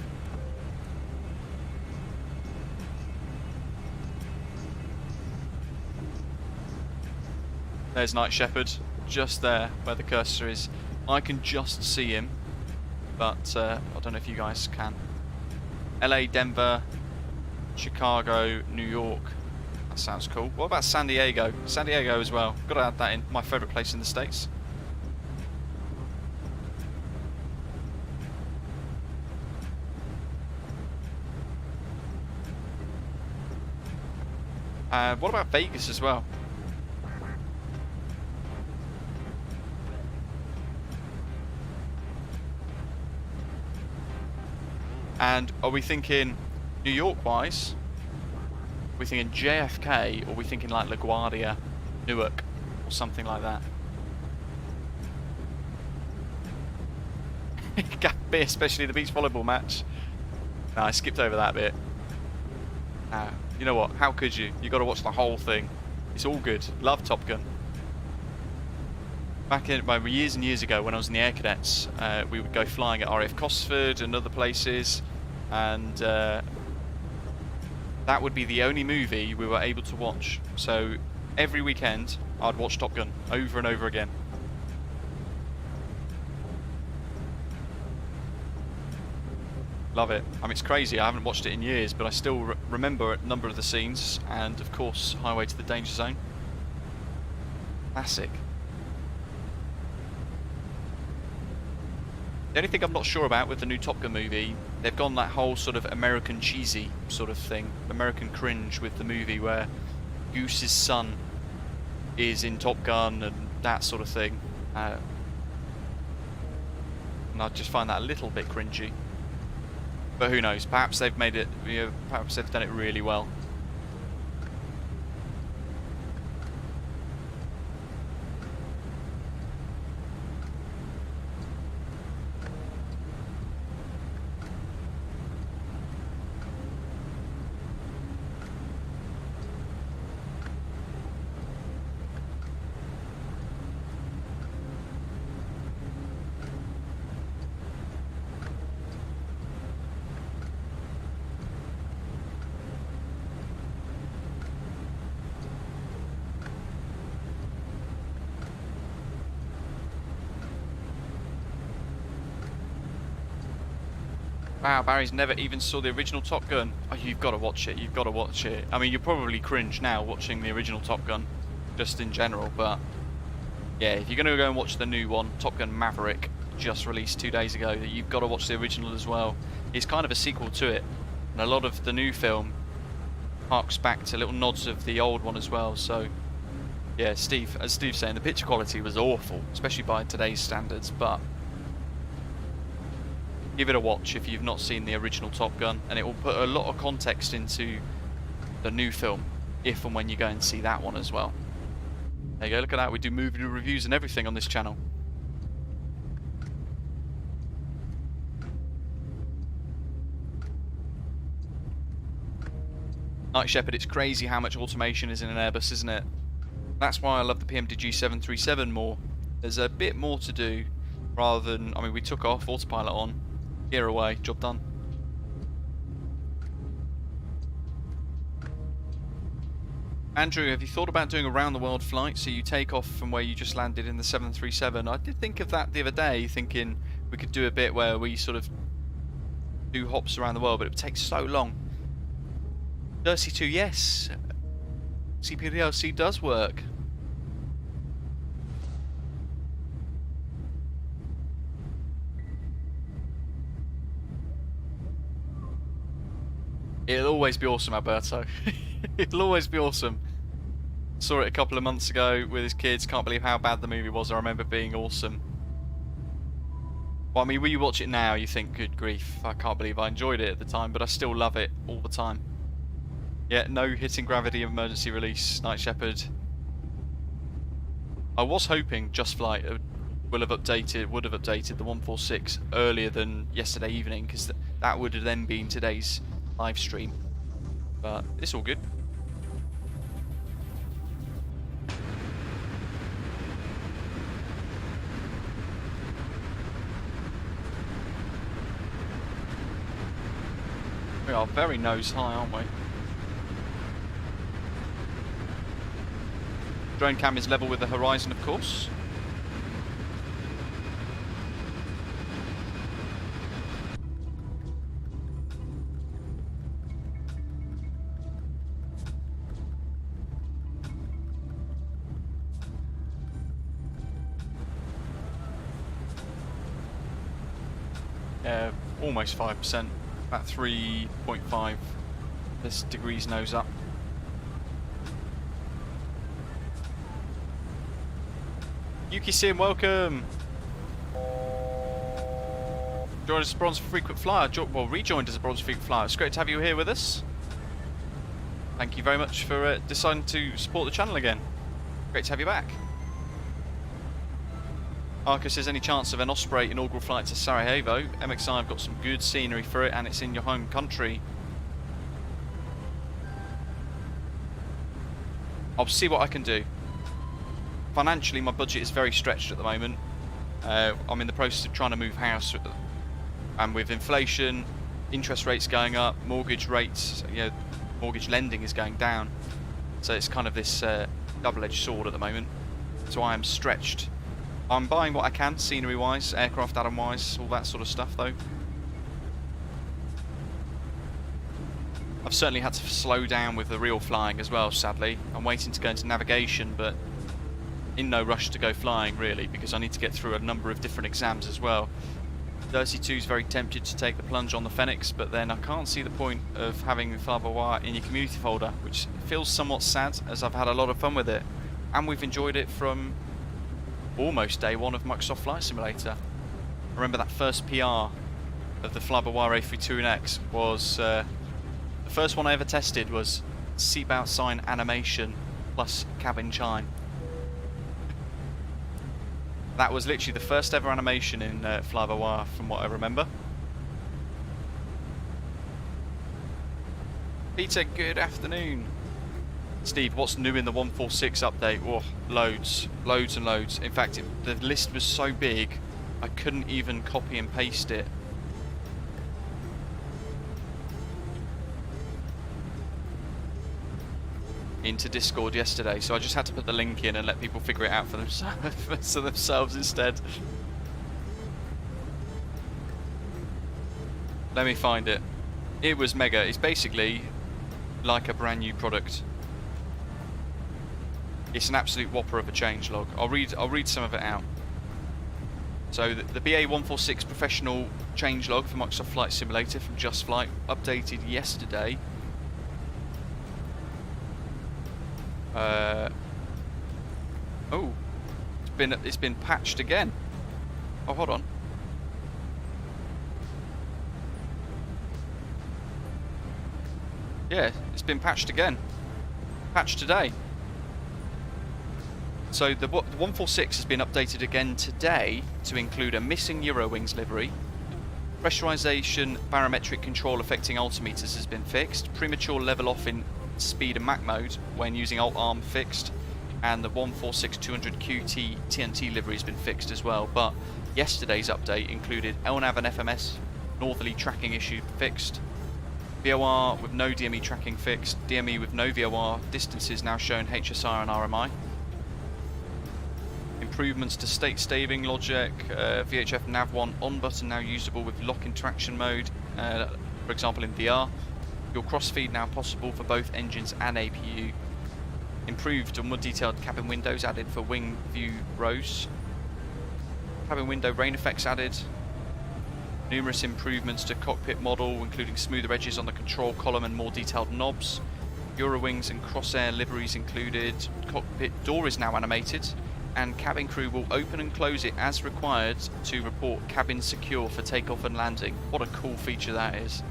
There's Night Shepherd, just there where the cursor is. I can just see him, but I don't know if you guys can. LA, Denver, Chicago, New York. That sounds cool. What about San Diego? San Diego as well. Got to add that in. My favourite place in the States. What about Vegas as well? And are we thinking New York wise? Are we thinking JFK, or are we thinking like LaGuardia, Newark, or something like that? Especially the beach volleyball match. No, I skipped over that bit. You know what? How could you? You got to watch the whole thing. It's all good. Love Top Gun. Back in years and years ago, when I was in the Air Cadets, we would go flying at RAF Cosford and other places, and that would be the only movie we were able to watch. So every weekend, I'd watch Top Gun over and over again. Love it. I mean, it's crazy. I haven't watched it in years, but I still remember a number of the scenes, and of course, Highway to the Danger Zone. Classic. The only thing I'm not sure about with the new Top Gun movie, they've gone that whole sort of American cheesy sort of thing, American cringe with the movie where Goose's son is in Top Gun and that sort of thing. And I just find that a little bit cringy. But who knows? Perhaps they've made it. Perhaps they've done it really well. Wow, Barry's never even saw the original Top Gun. Oh, you've got to watch it. You've got to watch it. I mean, you're probably cringe now watching the original Top Gun, just in general. But yeah, if you're going to go and watch the new one, Top Gun Maverick, just released 2 days ago that you've got to watch the original as well. It's kind of a sequel to it, and a lot of the new film harks back to little nods of the old one as well. So yeah, as Steve's saying, the picture quality was awful, especially by today's standards, but give it a watch if you've not seen the original Top Gun, and it will put a lot of context into the new film if and when you go and see that one as well. There you go, look at that, we do movie reviews and everything on this channel. Night Shepherd, it's crazy how much automation is in an Airbus, isn't it? That's why I love the PMDG 737 more. There's a bit more to do rather than, I mean, we took off, autopilot on, gear away, job done. Andrew, have you thought about doing a round the world flight so you take off from where you just landed in the 737? I did think of that the other day, thinking we could do a bit where we sort of do hops around the world, but it would take so long. Jersey 2, yes. CPDLC does work. It'll always be awesome, Alberto. It'll always be awesome. Saw it a couple of months ago with his kids. Can't believe how bad the movie was. I remember it being awesome. Well, I mean, when you watch it now, you think, good grief, I can't believe I enjoyed it at the time, but I still love it all the time. Yeah, no hitting gravity emergency release, Night Shepherd. I was hoping Just Flight would have updated the 146 earlier than yesterday evening, because that would have then been today's live stream. But it's all good. We are very nose high, aren't we? Drone cam is level with the horizon, of course. Almost 5%, about 3.5 this degrees nose up. Yuki Sim, welcome! Joined as a bronze frequent flyer, well, rejoined as a bronze frequent flyer. It's great to have you here with us. Thank you very much for deciding to support the channel again. Great to have you back. Arco says, any chance of an Osprey inaugural flight to Sarajevo? MXI have got some good scenery for it, and it's in your home country. I'll see what I can do. Financially, my budget is very stretched at the moment. I'm in the process of trying to move house, and with inflation, interest rates going up, mortgage rates, you know, mortgage lending is going down. So it's kind of this double-edged sword at the moment. So I am stretched. I'm buying what I can, scenery-wise, aircraft add-on-wise, all that sort of stuff, though. I've certainly had to slow down with the real flying as well, sadly. I'm waiting to go into navigation, but in no rush to go flying, really, because I need to get through a number of different exams as well. 32 is very tempted to take the plunge on the Fenix, but then I can't see the point of having the fly-by-wire in your community folder, which feels somewhat sad, as I've had a lot of fun with it. And we've enjoyed it from almost day one of Microsoft Flight Simulator. I remember that first PR of the fly-by-wire A320X was the first one I ever tested was seatbelt sign animation plus cabin chime. That was literally the first ever animation in fly-by-wire from what I remember. Peter, good afternoon. Steve, what's new in the 146 update? Oh, loads and loads. In fact, the list was so big, I couldn't even copy and paste it. Into Discord yesterday, so I just had to put the link in and let people figure it out for themselves instead. Let me find it. It was mega. It's basically like a brand new product. It's an absolute whopper of a changelog. I'll read some of it out. So the BA146 professional changelog for Microsoft Flight Simulator from Just Flight updated yesterday. Oh, it's been patched again. Oh, hold on. Yeah, it's been patched again. Patched today. So the 146 has been updated again today to include a missing Eurowings livery. Pressurization barometric control affecting altimeters has been fixed. Premature level off in speed and Mach mode when using alt arm fixed. And the 146-200 QT TNT livery has been fixed as well. But yesterday's update included LNAV and FMS northerly tracking issue fixed. VOR with no DME tracking fixed. DME with no VOR. Distances now shown HSR and RMI. Improvements to state staving logic. VHF nav1 on button now usable with lock interaction mode. For example in VR. Your crossfeed now possible for both engines and APU. Improved and more detailed cabin windows added for wing view rows. Cabin window rain effects added. Numerous improvements to cockpit model, including smoother edges on the control column and more detailed knobs. Eurowings and Crossair liveries included. Cockpit door is now animated, and cabin crew will open and close it as required to report cabin secure for takeoff and landing. What a cool feature that is.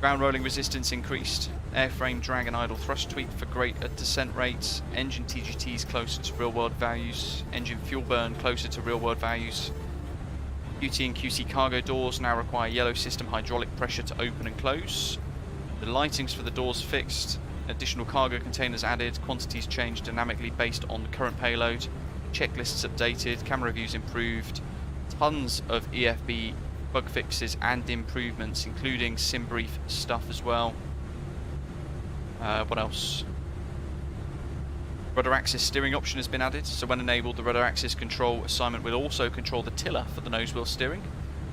Ground rolling resistance increased. Airframe drag and idle thrust tweaked for greater descent rates. Engine TGTs closer to real world values. Engine fuel burn closer to real world values. QT and QC cargo doors now require yellow system hydraulic pressure to open and close. The lightings for the doors fixed. Additional cargo containers added. Quantities changed dynamically based on the current payload. Checklists updated. Camera views improved. Tons of EFB bug fixes and improvements, including SimBrief stuff as well. What else? Rudder axis steering option has been added, so when enabled the rudder axis control assignment will also control the tiller for the nose wheel steering.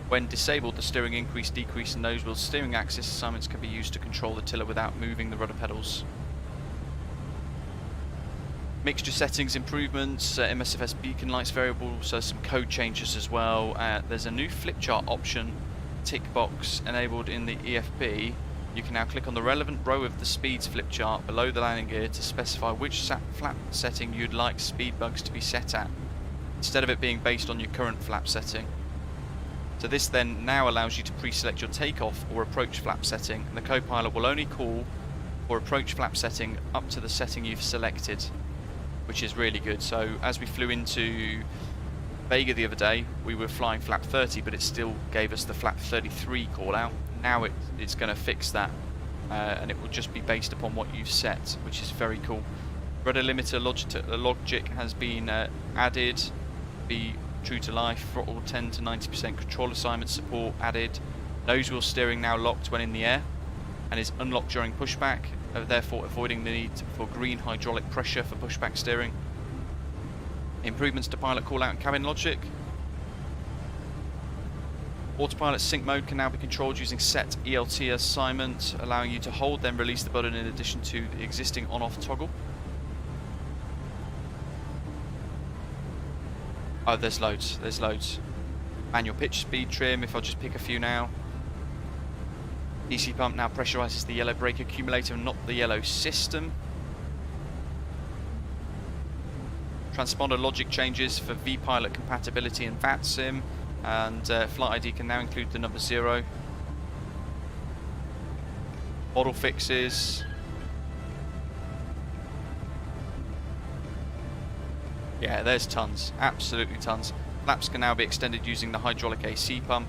When disabled, the steering increase, decrease and nose wheel steering axis assignments can be used to control the tiller without moving the rudder pedals. Mixture settings improvements, MSFS beacon lights variable, so some code changes as well. There's a new flip chart option, tick box enabled in the EFB. You can now click on the relevant row of the speeds flip chart below the landing gear to specify which flap setting you'd like speed bugs to be set at, instead of it being based on your current flap setting. So this then now allows you to pre-select your takeoff or approach flap setting, and the co-pilot will only call for approach flap setting up to the setting you've selected, which is really good. So as we flew into Vega the other day, we were flying flap 30, but it still gave us the flap 33 call out. Now it's going to fix that, and it will just be based upon what you've set, which is very cool. Rudder limiter logic has been added, be true to life. Throttle 10 to 90% control assignment support added. Nose wheel steering now locked when in the air, and is unlocked during pushback, therefore avoiding the need for green hydraulic pressure for pushback steering. Improvements to pilot call out and cabin logic. Autopilot sync mode can now be controlled using set ELT assignment, allowing you to hold then release the button in addition to the existing on-off toggle. Oh, there's loads, there's loads. Manual pitch speed trim, if I'll just pick a few now. DC pump now pressurizes the yellow brake accumulator and not the yellow system. Transponder logic changes for V-Pilot compatibility and Vatsim. And flight ID can now include the number 0. Model fixes. Yeah, there's tons, absolutely tons. Flaps can now be extended using the hydraulic AC pump.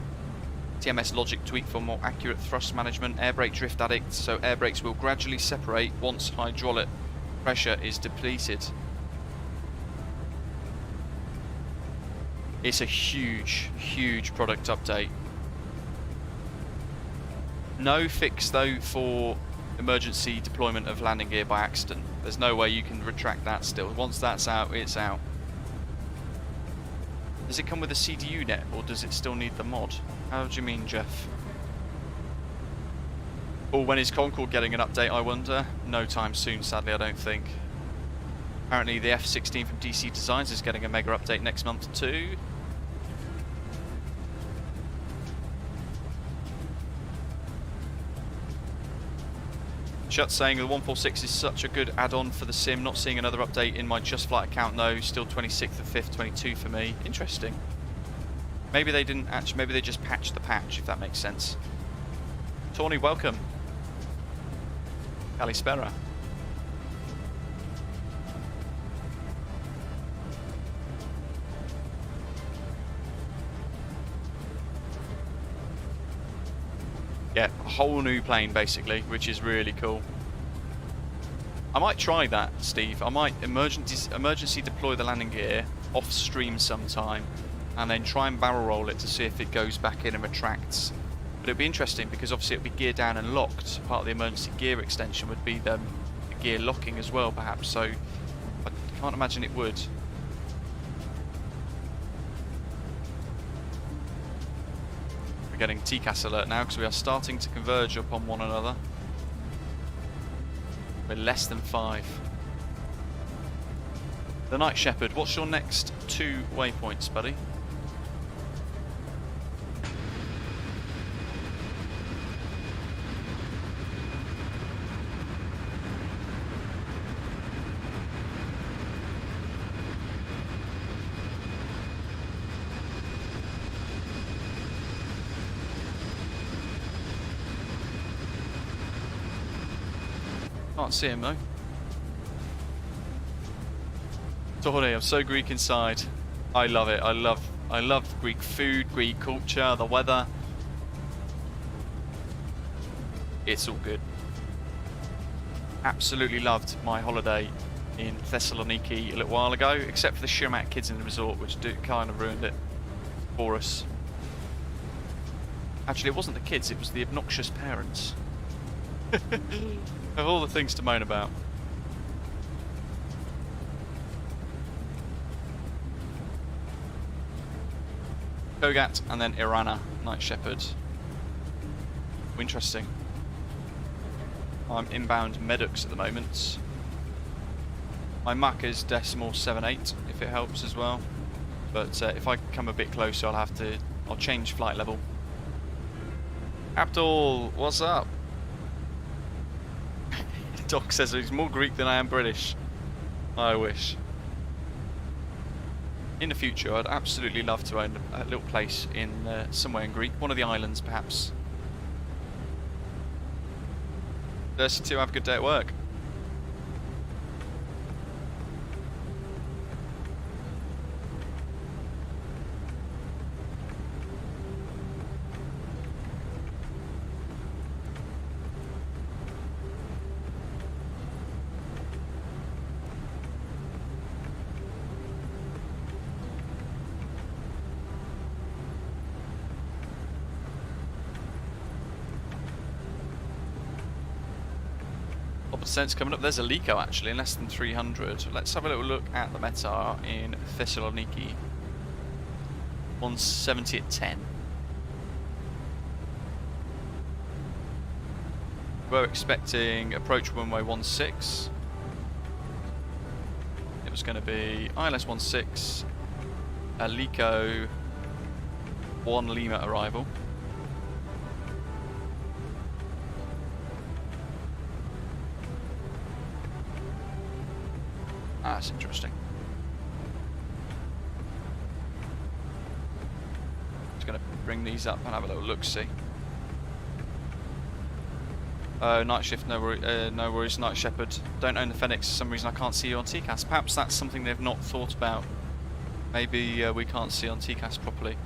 TMS logic tweak for more accurate thrust management. Air brake drift addict, so air brakes will gradually separate once hydraulic pressure is depleted. It's a huge, huge product update. No fix though for emergency deployment of landing gear by accident. There's no way you can retract that still. Once that's out, it's out. Does it come with a CDU net, or does it still need the mod? How do you mean, Jeff? Or when is Concorde getting an update, I wonder? No time soon, sadly, I don't think. Apparently the F-16 from DC Designs is getting a mega update next month too. Chat saying the 146 is such a good add-on for the sim. Not seeing another update in my Just Flight account though. Still 26th of 5th, 22 for me. Interesting. Maybe they didn't actually. Maybe they just patched the patch, if that makes sense. Tawny, welcome. Kalispera. Yeah, a whole new plane basically, which is really cool. I might try that, Steve. I might emergency deploy the landing gear off stream sometime, and then try and barrel roll it to see if it goes back in and retracts. But it'd be interesting because obviously it'd be gear down and locked. Part of the emergency gear extension would be the gear locking as well, perhaps. So I can't imagine it would. We're getting TCAS alert now because we are starting to converge upon one another. We're less than 5. The Night Shepherd, what's your next 2 waypoints, buddy? Can't see him though. Tony, I'm so Greek inside. I love it. I love Greek food, Greek culture, the weather. It's all good. Absolutely loved my holiday in Thessaloniki a little while ago, except for the sheer amount of kids in the resort, which kind of ruined it for us. Actually, it wasn't the kids, it was the obnoxious parents. Of all the things to moan about. Kogat and then Irana, Night Shepherd. Interesting. I'm inbound Medux at the moment. My Mach is decimal 78, if it helps as well. But if I come a bit closer, I'll change flight level. Abdul, what's up? Doc says he's more Greek than I am British. I wish. In the future, I'd absolutely love to own a little place in somewhere in Greece, one of the islands perhaps. 32, have a good day at work. Sense coming up. There's a Lico actually in less than 300. Let's have a little look at the METAR in Thessaloniki. 170 at 10. We're expecting approach runway 16. It was going to be ILS 16, a Lico 1 Lima arrival. That's interesting. Just going to bring these up and have a little look-see. Night shift, no worries, Night Shepherd. Don't own the Fenix for some reason. I can't see you on TCAS. Perhaps that's something they've not thought about. Maybe we can't see on TCAS properly.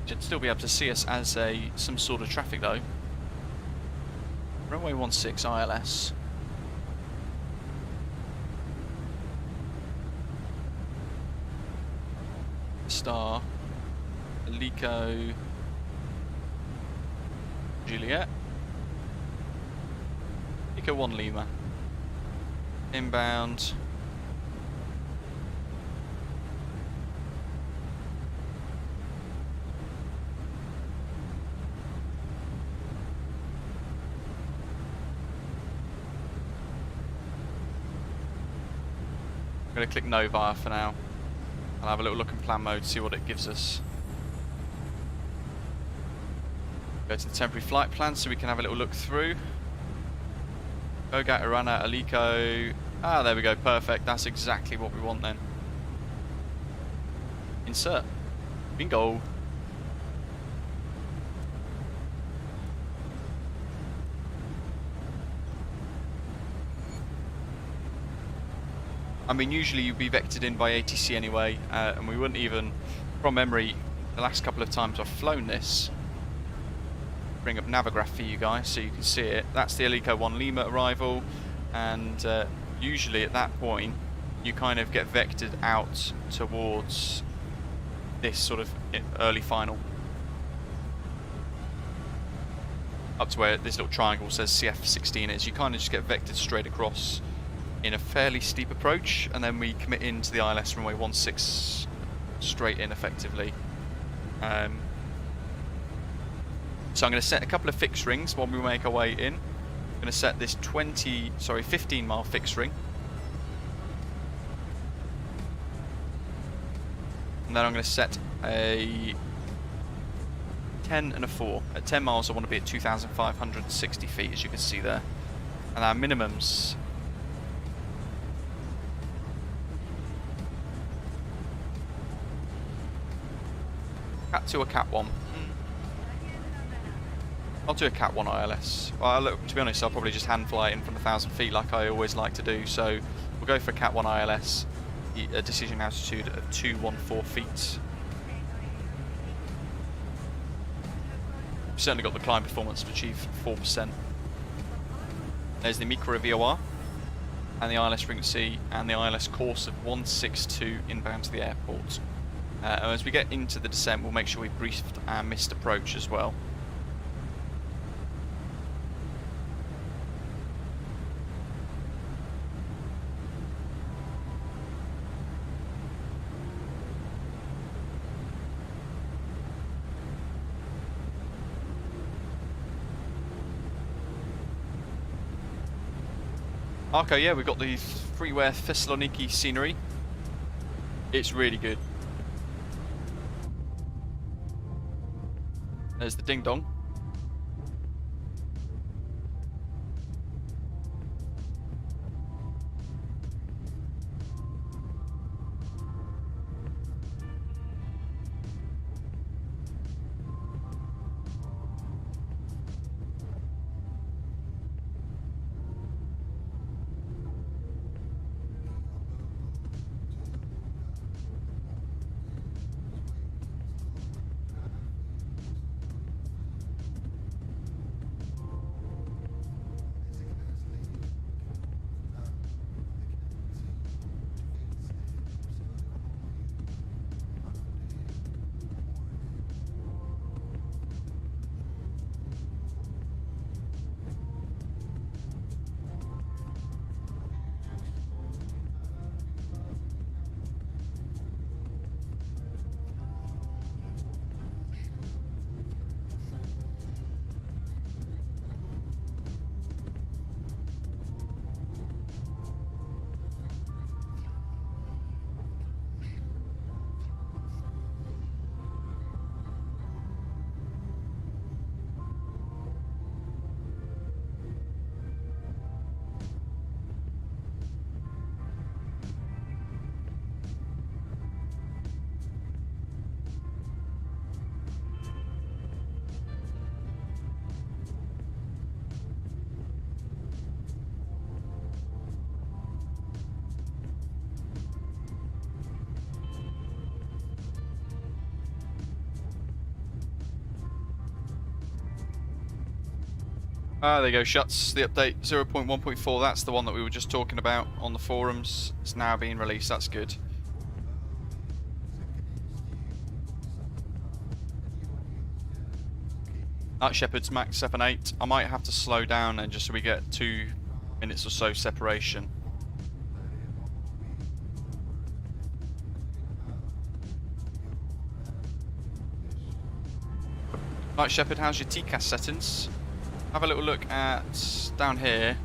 Should still be able to see us as some sort of traffic though. Runway 16 ILS. Star. Lico. Juliet. Lico 1 Lima. Inbound. I'm going to click no via for now. I'll have a little look in plan mode, see what it gives us. Go to the temporary flight plan so we can have a little look through. Gogat, Irana, Alico. Ah, there we go. Perfect. That's exactly what we want then. Insert. Bingo. I mean, usually you'd be vectored in by ATC anyway, and we wouldn't even, from memory, the last couple of times I've flown this, bring up Navigraph for you guys so you can see it. That's the Alico 1 Lima arrival, and usually at that point you kind of get vectored out towards this sort of early final. Up to where this little triangle says CF16 is, you kind of just get vectored straight across in a fairly steep approach, and then we commit into the ILS runway 16 straight in effectively. So I'm going to set a couple of fixed rings while we make our way in. I'm going to set this 15 mile fixed ring. And then I'm going to set a 10 and a 4. At 10 miles I want to be at 2,560 feet, as you can see there. And our minimums, Cat 2 or Cat 1? I'll do a Cat 1 ILS. Well, look, to be honest, I'll probably just hand fly it in from 1,000 feet like I always like to do. So we'll go for a Cat 1 ILS, a decision altitude of 214 feet. We've certainly got the climb performance to achieve 4%. There's the Micro VOR, and the ILS frequency, and the ILS course of 162 inbound to the airport. As we get into the descent, we'll make sure we briefed our missed approach as well. Okay, yeah, we've got the freeware Thessaloniki scenery. It's really good. There's the ding dong. Ah, there you go, Shuts. The update 0.1.4, that's the one that we were just talking about on the forums. It's now being released, that's good. Night Shepherd's Max 7.8. I might have to slow down then just so we get 2 minutes or so separation. Night Shepherd, how's your TCAS settings? Have a little look at down here,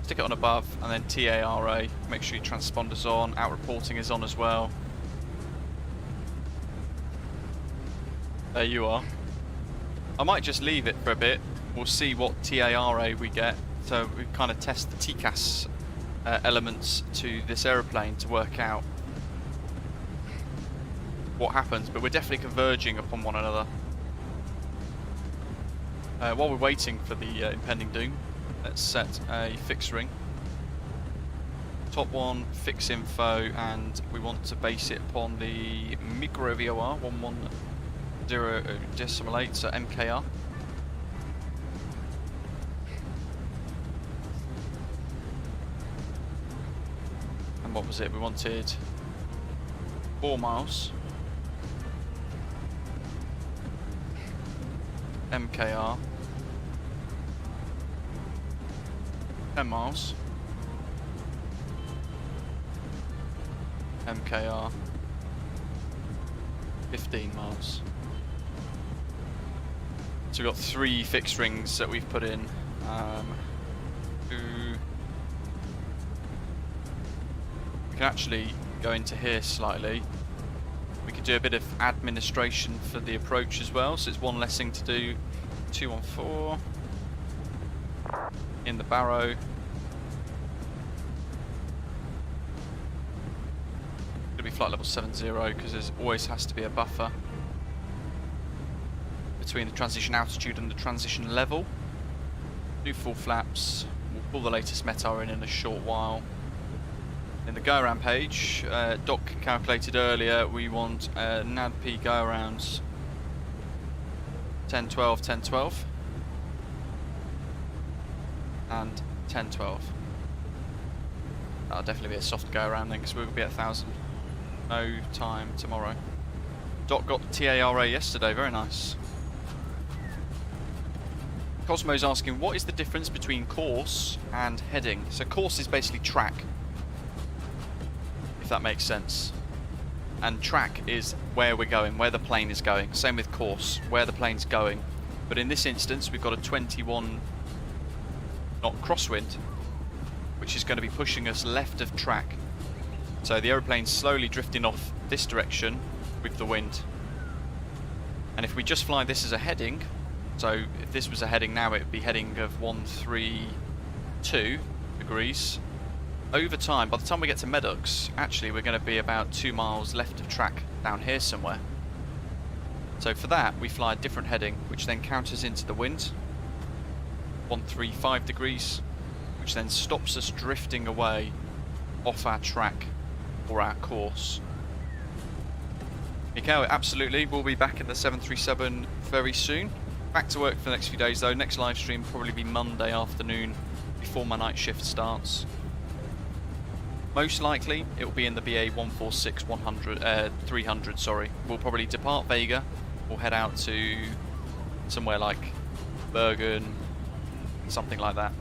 stick it on above, and then TARA. Make sure your transponder's on, out reporting is on as well. There you are. I might just leave it for a bit. We'll see what TARA we get. So we kind of test the TCAS elements to this aeroplane to work out what happens. But we're definitely converging upon one another. While we're waiting for the impending doom, let's set a fix ring. Top one, fix info, and we want to base it upon the micro VOR 110.8, so MKR. And what was it? We wanted 4 miles. MKR. 10 miles. MKR. 15 miles. So we've got 3 fixed rings that we've put in. We can actually go into here slightly. We could do a bit of administration for the approach as well, so it's one less thing to do. 214 in the barrow. It'll be flight level 70 because there always has to be a buffer between the transition altitude and the transition level. Do full flaps. We'll pull the latest METAR in a short while. In the go around page, Doc calculated earlier, we want NADP go arounds 10-12, 10-12 and 10-12. That'll definitely be a soft go around then because we'll be at 1000. No time tomorrow. Doc got TARA yesterday, very nice. Cosmo's asking, what is the difference between course and heading? So course is basically track, if that makes sense. And track is where we're going, where the plane is going. Same with course, where the plane's going. But in this instance, we've got a 21 knot crosswind, which is going to be pushing us left of track. So the aeroplane's slowly drifting off this direction with the wind. And if we just fly this as a heading, so if this was a heading now, it would be heading of 132 degrees. Over time, by the time we get to Medox, actually we're going to be about 2 miles left of track down here somewhere. So for that, we fly a different heading, which then counters into the wind, 135 degrees, which then stops us drifting away off our track or our course. Mikhail, absolutely, we'll be back in the 737 very soon. Back to work for the next few days though. Next live stream will probably be Monday afternoon before my night shift starts. Most likely it will be in the BA 300. Sorry. We'll probably depart Vega. We'll head out to somewhere like Bergen, something like that.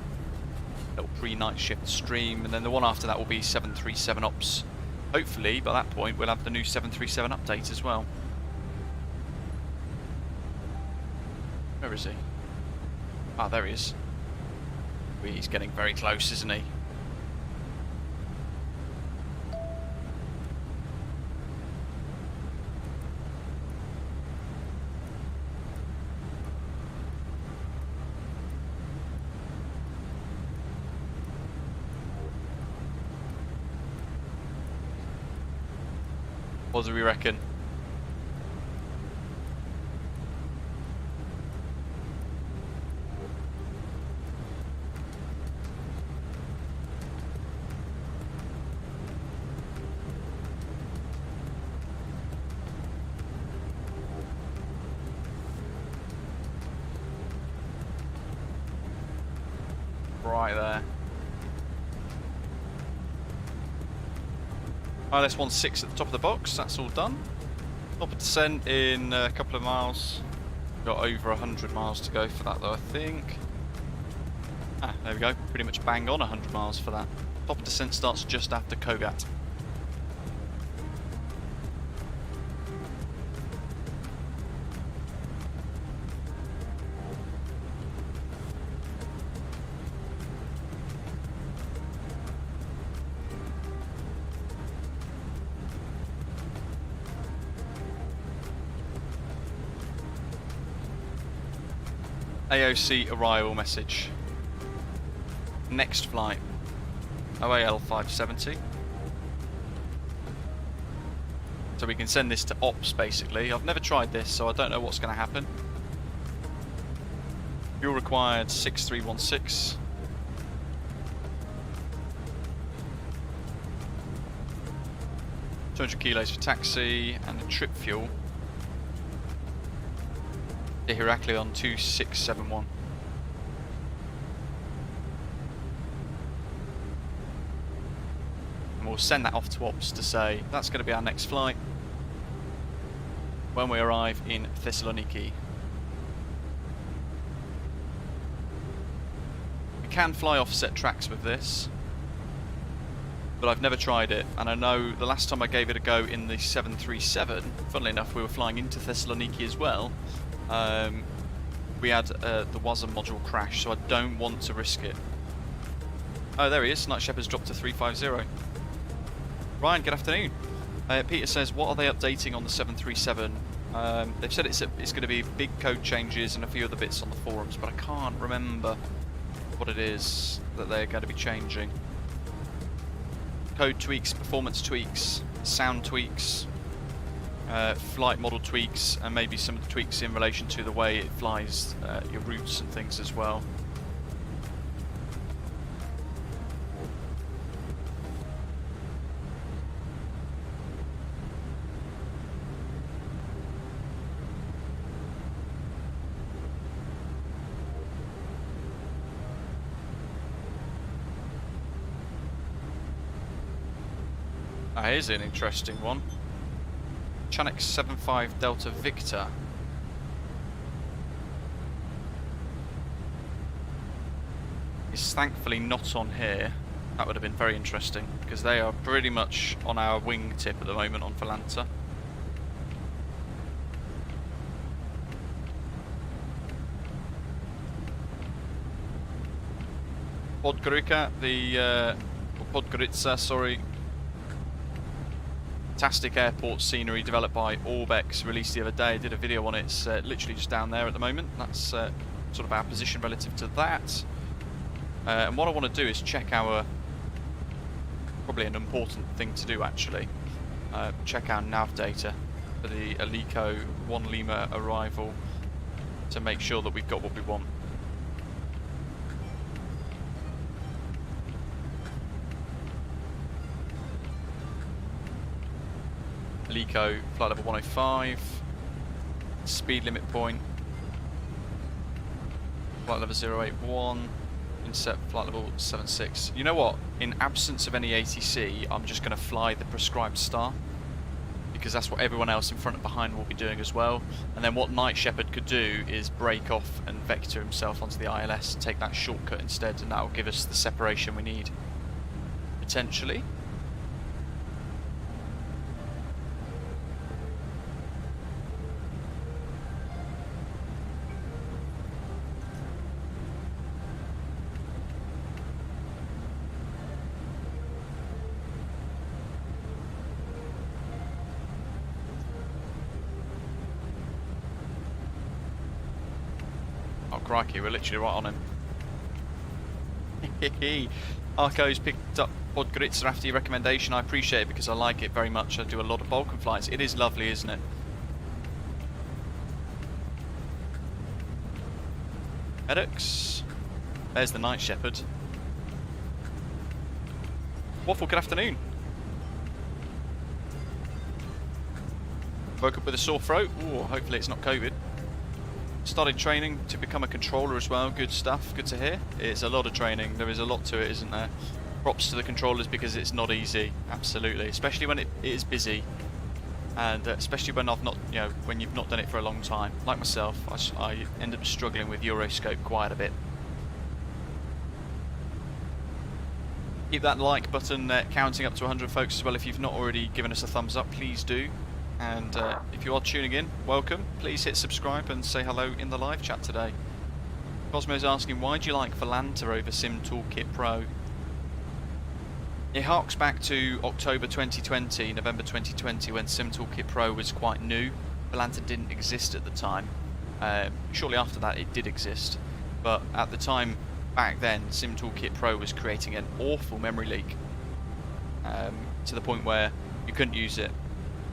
Little pre-night shift stream, and then the one after that will be 737 Ops. Hopefully by that point we'll have the new 737 update as well. Where is he? Ah, there he is. He's getting very close, isn't he? What do we reckon? Right there. ILS 16 at the top of the box, that's all done. Top of descent in a couple of miles. Got over 100 miles to go for that though, I think. Ah, there we go, pretty much bang on 100 miles for that. Top of descent starts just after Kogat. AOC arrival message. Next flight. OAL 570. So we can send this to ops basically. I've never tried this, so I don't know what's going to happen. Fuel required 6316. $200 kilos for taxi and the trip fuel. The Heraklion 2671. And we'll send that off to ops to say that's going to be our next flight when we arrive in Thessaloniki. We can fly offset tracks with this, but I've never tried it, and I know the last time I gave it a go in the 737, funnily enough we were flying into Thessaloniki as well, we had the Vatsim module crash, so I don't want to risk it. Oh, there he is, Night Shepherd's dropped to 350. Ryan, good afternoon. Peter says, what are they updating on the 737? They've said it's going to be big code changes and a few other bits on the forums, but I can't remember what it is that they're going to be changing. Code tweaks, performance tweaks, sound tweaks, flight model tweaks, and maybe some of the tweaks in relation to the way it flies your routes and things as well. Here's an interesting one. Chanex 75 Delta Victor. Is thankfully not on here. That would have been very interesting, because they are pretty much on our wing tip at the moment on Volanta. Podgorica, sorry. Fantastic airport scenery developed by Orbex, released the other day. I did a video on it. It's literally just down there at the moment. That's sort of our position relative to that. And what I want to do is check our, probably an important thing to do actually, check our nav data for the Alico 1 Lima arrival to make sure that we've got what we want. Alico, flight level 105, speed limit point, flight level 081, inset flight level 76. You know what, in absence of any ATC, I'm just going to fly the prescribed star, because that's what everyone else in front and behind will be doing as well. And then what Night Shepherd could do is break off and vector himself onto the ILS and take that shortcut instead, and that will give us the separation we need, potentially. Crikey, we're literally right on him. Arco's picked up Podgorica after your recommendation. I appreciate it because I like it very much. I do a lot of Balkan flights. It is lovely, isn't it? Medics. There's the Night Shepherd. Waffle, good afternoon. Woke up with a sore throat. Ooh, hopefully it's not COVID. Started training to become a controller as well. Good stuff, good to hear. It's a lot of training. There is a lot to it, isn't there? Props to the controllers because it's not easy. Absolutely, especially when it is busy, and especially when when you've not done it for a long time. Like myself, I end up struggling with Euroscope quite a bit. Keep that like button counting up to 100 folks as well. If you've not already given us a thumbs up, please do. And if you are tuning in, welcome. Please hit subscribe and say hello in the live chat today. Cosmo's asking, why do you like Volanta over Sim Toolkit Pro? It harks back to October 2020, November 2020, when Sim Toolkit Pro was quite new. Volanta didn't exist at the time. Shortly after that it did exist, but at the time back then Sim Toolkit Pro was creating an awful memory leak, to the point where you couldn't use it.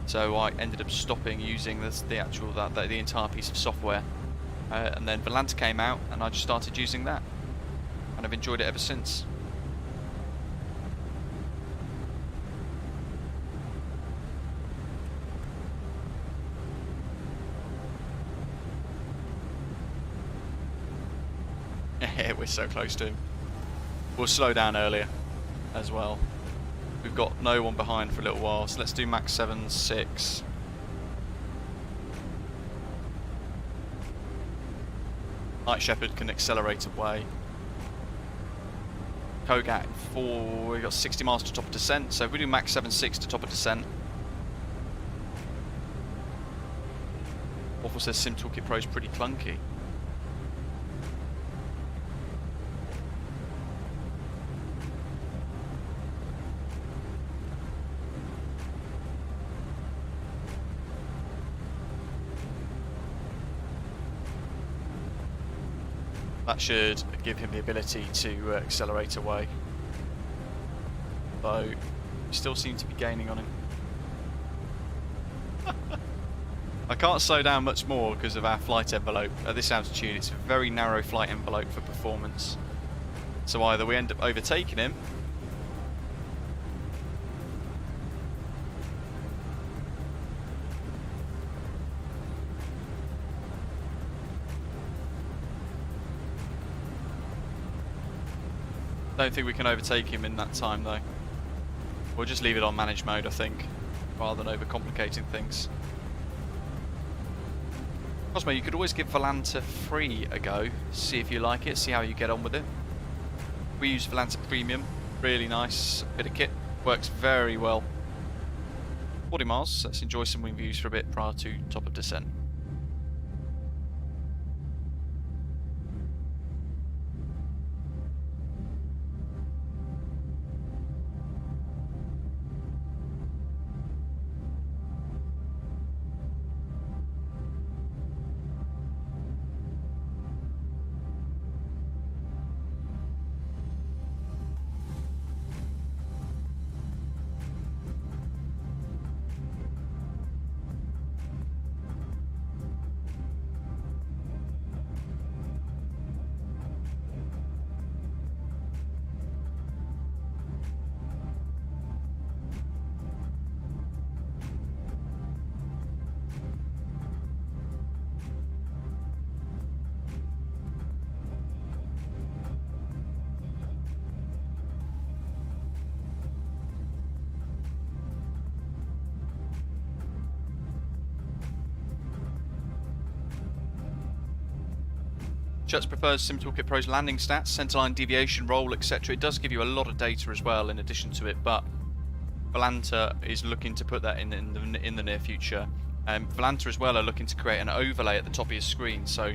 So I ended up stopping using the entire piece of software, and then Volanta came out and I just started using that, and I've enjoyed it ever since. We're so close to him. We'll slow down earlier as well. We've got no one behind for a little while, so let's do max 7.6. Night Shepherd can accelerate away. Kogat 4, we've got 60 miles to top of descent, so if we do max 7.6 to top of descent. Waffle says Sim Toolkit Pro is pretty clunky. That should give him the ability to accelerate away, though we still seem to be gaining on him. I can't slow down much more because of our flight envelope. At this altitude it's a very narrow flight envelope for performance, so either we end up overtaking him I don't think we can overtake him in that time though. We'll just leave it on manage mode, I think, rather than overcomplicating things. Cosmo, you could always give Volanta free a go, see if you like it, see how you get on with it. We use Volanta Premium, really nice bit of kit, works very well. 40 miles, let's enjoy some wing views for a bit prior to top of descent. Chuts prefers Sim Toolkit Pro's landing stats, centerline deviation, roll, etc. It does give you a lot of data as well in addition to it, but Volanta is looking to put that in the near future. Volanta as well are looking to create an overlay at the top of your screen, so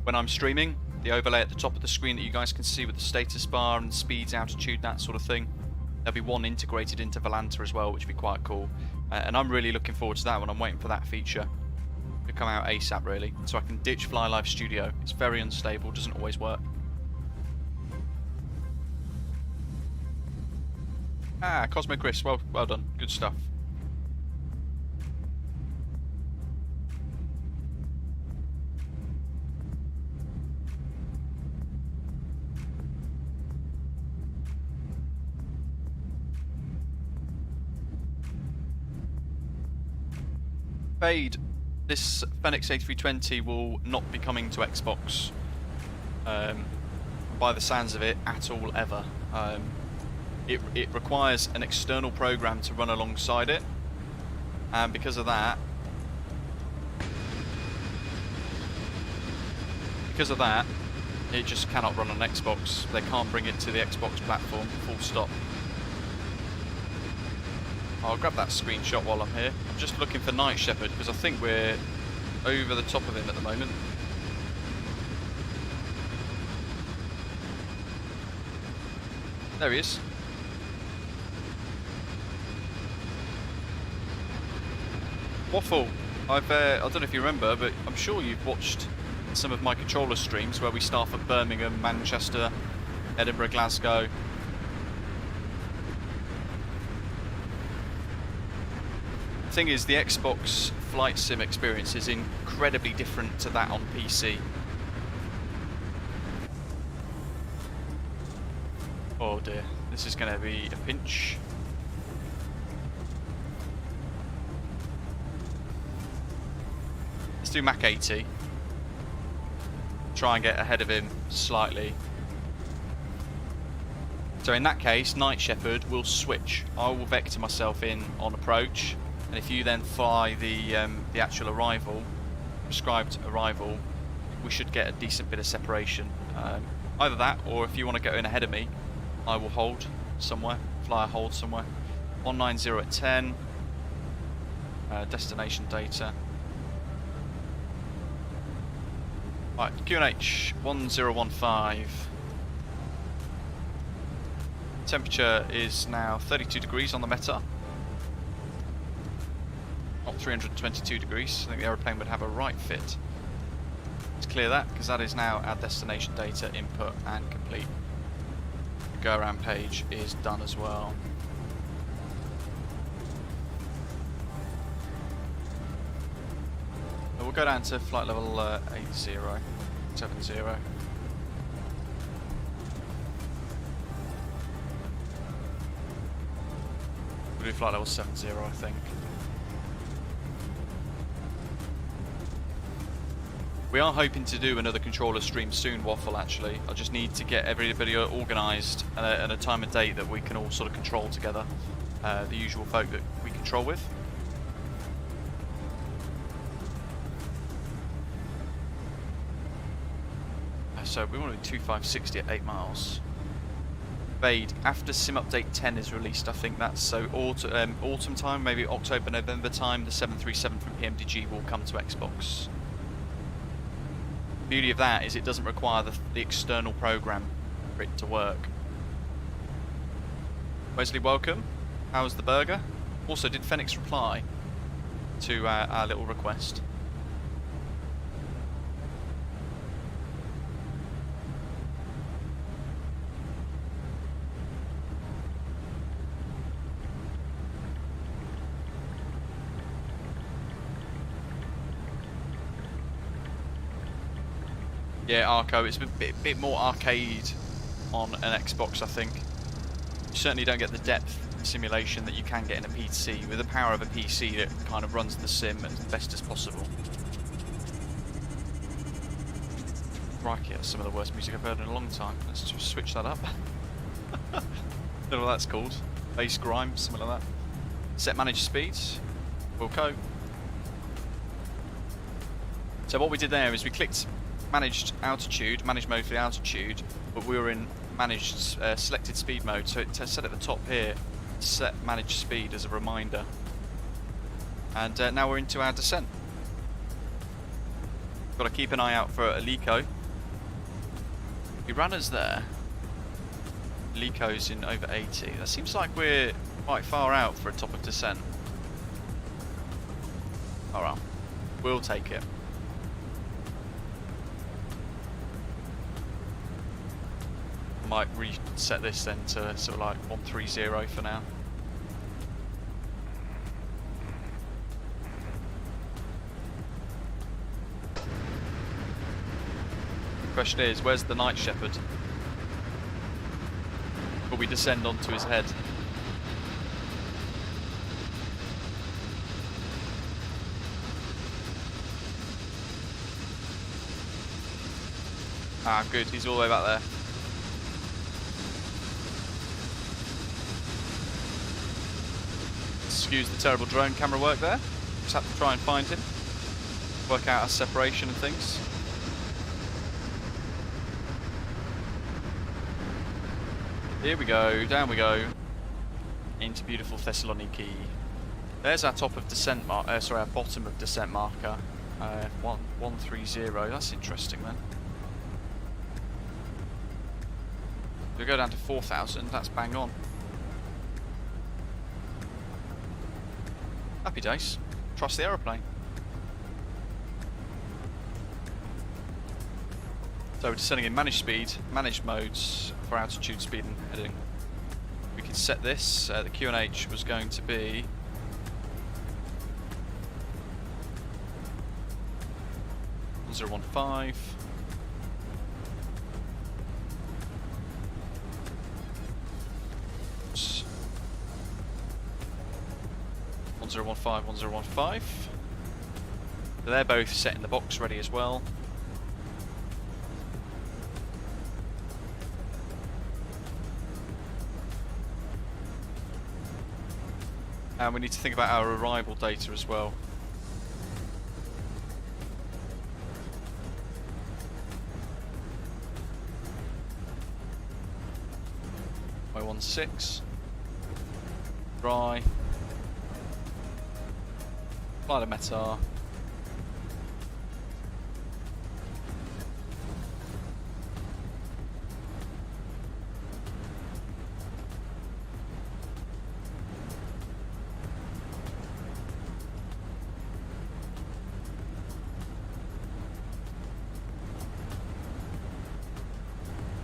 when I'm streaming, the overlay at the top of the screen that you guys can see with the status bar and speeds, altitude, that sort of thing, there'll be one integrated into Volanta as well, which would be quite cool. And I'm really looking forward to that one. I'm waiting for that feature to come out ASAP really, so I can ditch Fly Live Studio. It's very unstable, doesn't always work. Ah, Cosmo Chris, well done, good stuff. Fade. This Fenix A320 will not be coming to Xbox, by the sounds of it, at all ever. It requires an external program to run alongside it, and because of that, it just cannot run on Xbox. They can't bring it to the Xbox platform, full stop. I'll grab that screenshot while I'm here. I'm just looking for Night Shepherd because I think we're over the top of him at the moment. There he is. Waffle, I don't know if you remember, but I'm sure you've watched some of my controller streams where we start at Birmingham, Manchester, Edinburgh, Glasgow. The thing is, the Xbox flight sim experience is incredibly different to that on PC. Oh dear, this is going to be a pinch. Let's do Mach 80. Try and get ahead of him slightly. So in that case, Night Shepherd will switch. I will vector myself in on approach, and if you then fly the actual arrival, prescribed arrival, we should get a decent bit of separation. Either that, or if you want to go in ahead of me, I will hold somewhere, fly a hold somewhere. 190 at 10. Destination data. Right, QNH 1015. Temperature is now 32 degrees on the Meta. Not 322 degrees. I think the aeroplane would have a right fit. Let's clear that, because that is now our destination data input and complete. The go around page is done as well. We'll go down to flight level 70. We'll do flight level 70, I think. We are hoping to do another controller stream soon, Waffle, actually. I just need to get everybody organised and a time and date that we can all sort of control together. The usual folk that we control with. So we want to do 2560 at 8 miles. Fade, after Sim Update 10 is released, I think that's so autumn time, maybe October, November time, the 737 from PMDG will come to Xbox. The beauty of that is it doesn't require the external program for it to work. Wesley, welcome. How's the burger? Also, did Fenix reply to our little request? Yeah, Arco, it's a bit more arcade on an Xbox, I think. You certainly don't get the depth simulation that you can get in a PC, with the power of a PC that kind of runs the sim as best as possible. Crikey, that's some of the worst music I've heard in a long time. Let's just switch that up. Don't know what that's called. Bass grime, something like that. Set manage speeds. Wilco. So what we did there is we clicked managed altitude, managed mode for the altitude, but we were in managed selected speed mode, so it said at the top here, set managed speed as a reminder. And now we're into our descent. Got to keep an eye out for a Lico. The runner's there. Lico's in over 80. That seems like we're quite far out for a top of descent. Oh well, we'll take it. Might reset this then to sort of like 130 for now. The question is, where's the Night Shepherd? Will we descend onto his head? Ah, good, he's all the way back there. Excuse the terrible drone camera work there. Just have to try and find him. Work out our separation and things. Here we go, down we go. Into beautiful Thessaloniki. There's our top of descent mark, sorry, our bottom of descent marker. 130, that's interesting then. If we go down to 4,000, that's bang on. Happy days. Trust the aeroplane. So we're descending in managed speed, managed modes for altitude, speed and heading. We can set this, the QNH was going to be 1015. Oops. 1015, 1015. So they're both set in the box ready as well. And we need to think about our arrival data as well. Y16. Dry. Fly to METAR.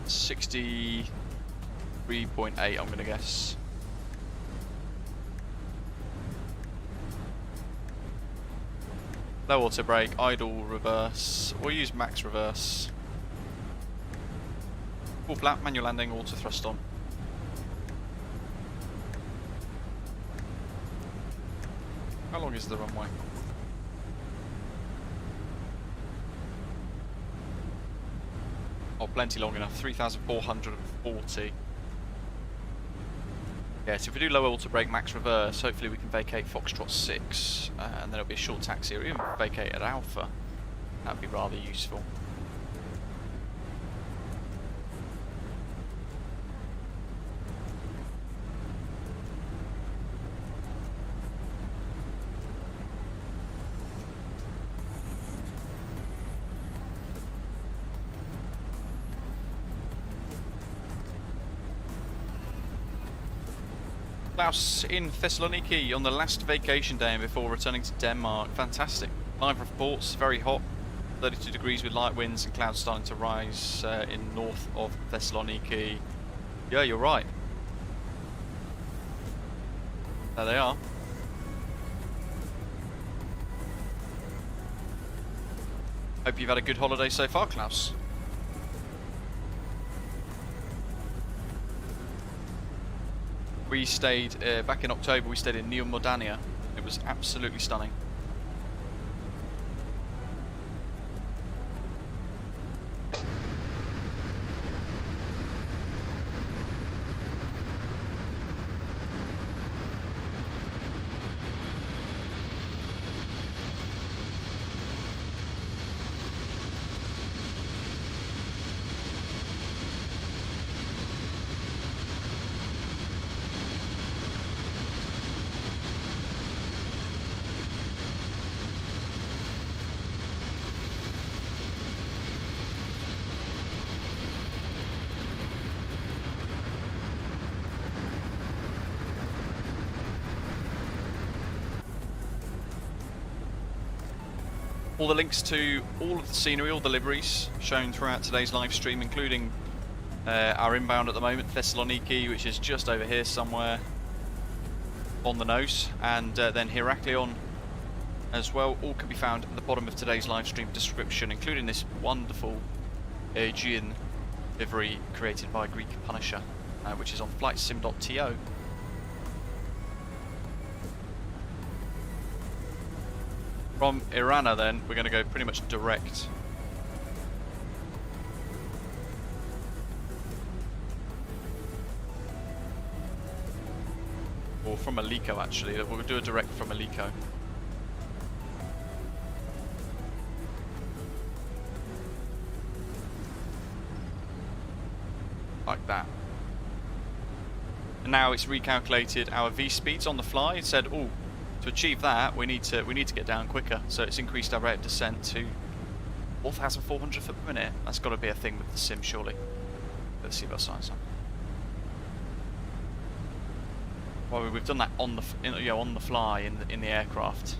$63.8, I'm going to guess. Low auto brake, idle reverse. We'll use max reverse. Full flap, manual landing, auto thrust on. How long is the runway? Oh, plenty long enough. 3,440. Yeah, so if we do low auto brake, max reverse, hopefully we can vacate Foxtrot 6, and then it'll be a short taxi, or even vacate at Alpha. That'd be rather useful. Klaus in Thessaloniki on the last vacation day and before returning to Denmark. Fantastic. Live reports, very hot, 32 degrees with light winds and clouds starting to rise in north of Thessaloniki. Yeah, you're right. There they are. Hope you've had a good holiday so far, Klaus. We stayed, back in October, we stayed in Neomodania. It was absolutely stunning. All the links to all of the scenery, all the liveries shown throughout today's live stream, including our inbound at the moment, Thessaloniki, which is just over here somewhere on the nose, and then Heraklion as well, all can be found at the bottom of today's live stream description, including this wonderful Aegean livery created by Greek Punisher, which is on flightsim.to. From Irana then, we're going to go pretty much direct. Or from Aliko actually, we'll do a direct from Aliko. Like that. And now it's recalculated our V speeds on the fly. It said, oh, to achieve that, we need to get down quicker. So it's increased our rate of descent to 4,400 foot per minute. That's got to be a thing with the sim, surely. Let's see if our signs on. Well, we've done that on the on the fly in the aircraft.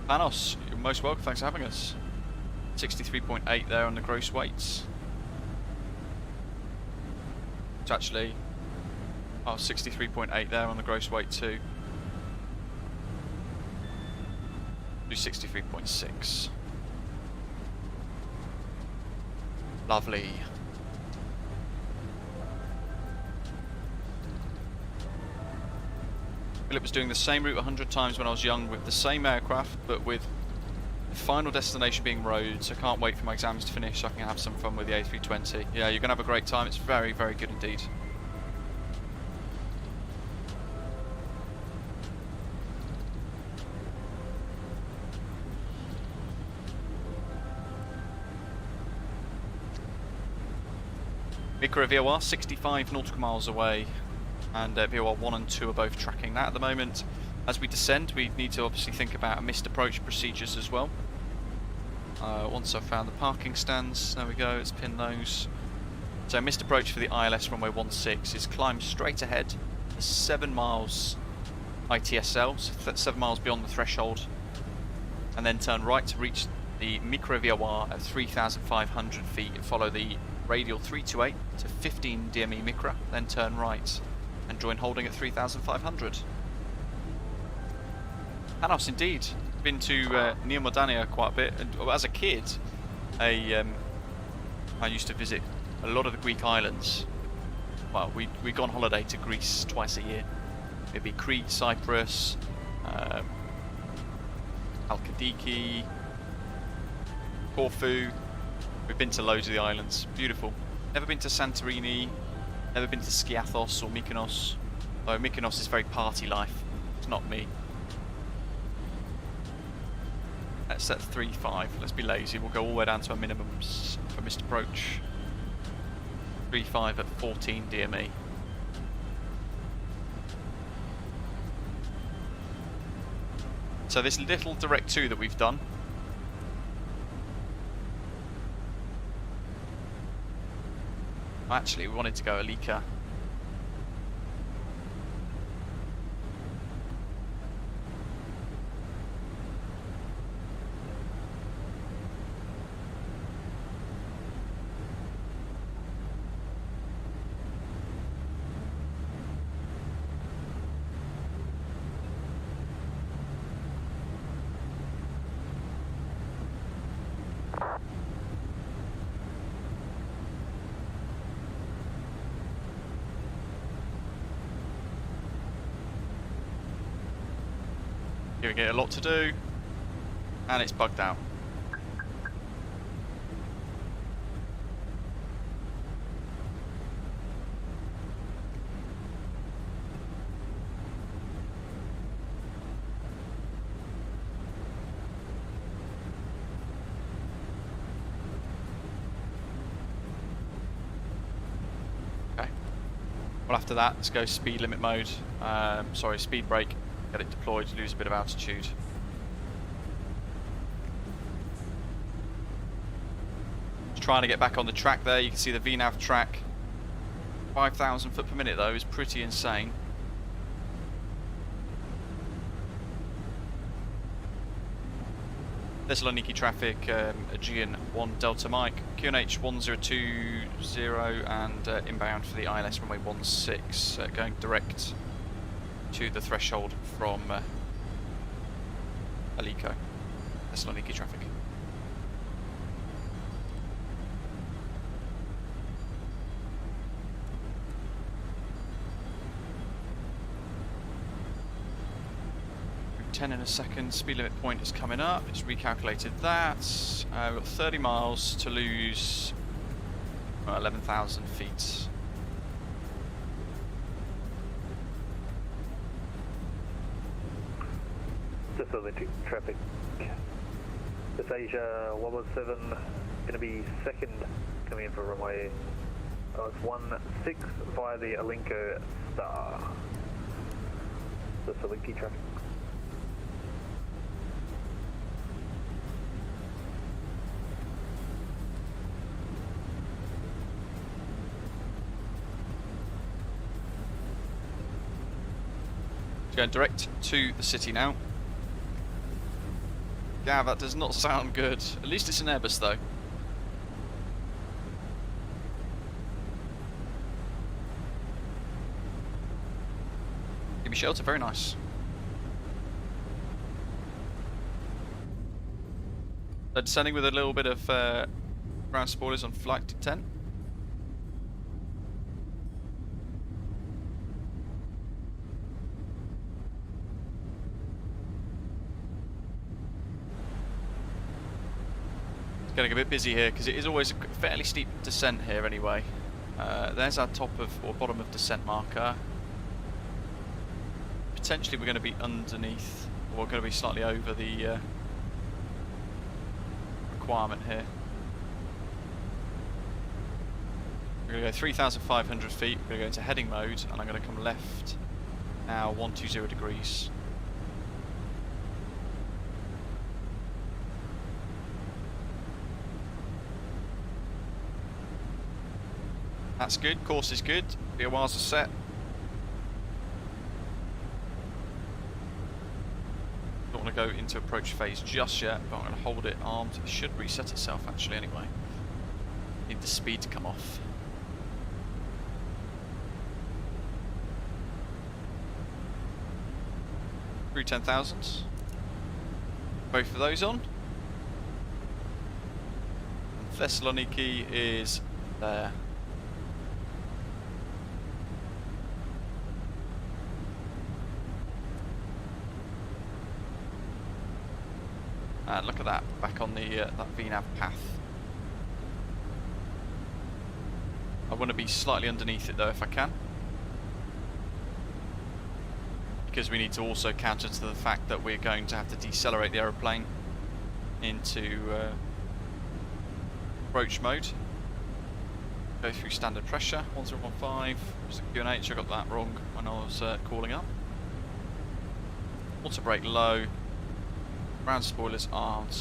Panos, you're most welcome. Thanks for having us. 63.8 there on the gross weights. It's actually 63.8 there on the gross weight too. Do 63.6. Lovely. Philip was doing the same route 100 times when I was young with the same aircraft, but with the final destination being Rhodes. I can't wait for my exams to finish so I can have some fun with the A320. Yeah, you're going to have a great time. It's very, very good indeed. Micra VOR 65 nautical miles away, and VOR 1 and 2 are both tracking that at the moment. As we descend, we need to obviously think about missed approach procedures as well. Once I've found the parking stands, there we go, let's pin those. So missed approach for the ILS runway 16 is climb straight ahead, 7 miles ITSL, so that's 7 miles beyond the threshold, and then turn right to reach the Micra VOR at 3,500 feet and follow the radial 328 to 15 DME Micra, then turn right and join holding at 3,500. Panos, indeed. Been to Neo Modania quite a bit, and as a kid I used to visit a lot of the Greek islands. Well, we go on holiday to Greece twice a year. It'd be Crete, Cyprus, Halkidiki, Corfu. We've been to loads of the islands. Beautiful. Never been to Santorini, never been to Skiathos or Mykonos. Though Mykonos is very party life. It's not me. Let's set 3.5. Let's be lazy. We'll go all the way down to our minimums for missed approach. 3.5 at 14 DME. So this little direct 2 that we've done, actually we wanted to go Alika. Here we get a lot to do, and it's bugged out. Okay. Well, after that, let's go speed limit mode. Sorry, speed brake. Get it deployed to lose a bit of altitude. Just trying to get back on the track there. You can see the VNAV track. 5,000 foot per minute though is pretty insane. Thessaloniki traffic, Aegean 1 Delta Mike, QNH 1020 and inbound for the ILS runway 16, going direct to the threshold from Aliko, Thessaloniki traffic. Route 10 in a second, speed limit point is coming up, it's recalculated that. We've got 30 miles to lose 11,000 feet. Thessaloniki traffic. This Asia 117 going to be second coming in for runway 16 via the Alinko Star. Thessaloniki traffic. Going direct to the city now. Gav, that does not sound good. At least it's an Airbus though. Give me shelter, very nice. So descending with a little bit of ground spoilers on flight to 10. Getting a bit busy here because it is always a fairly steep descent here anyway. There's our top of or bottom of descent marker. Potentially we're going to be underneath, or we're going to be slightly over the requirement here. We're going to go 3,500 feet, we're going to go into heading mode, and I'm going to come left now 120 degrees. That's good, course is good, VORs are set. Don't want to go into approach phase just yet, but I'm going to hold it armed. It should reset itself actually anyway. Need the speed to come off. Through 10,000. Both of those on. And Thessaloniki is there. And look at that, back on the that VNAV path. I want to be slightly underneath it though if I can, because we need to also counter to the fact that we're going to have to decelerate the aeroplane into approach mode. Go through standard pressure, 1015, was the QNH, I got that wrong when I was calling up. Auto brake low. Ground spoilers armed.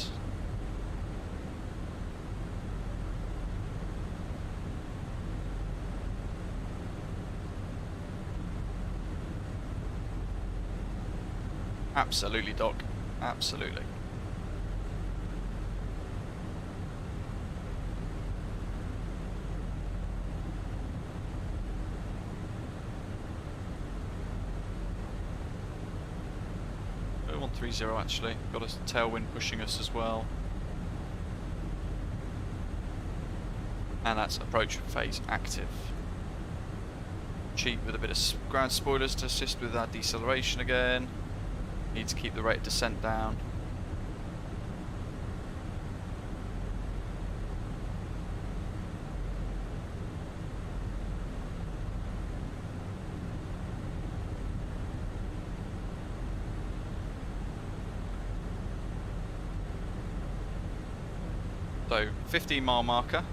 Absolutely, Doc. Absolutely. Oh, 130 actually. Got a tailwind pushing us as well. And that's approach phase active. Cheat with a bit of ground spoilers to assist with that deceleration again. Need to keep the rate of descent down. So 15-mile marker.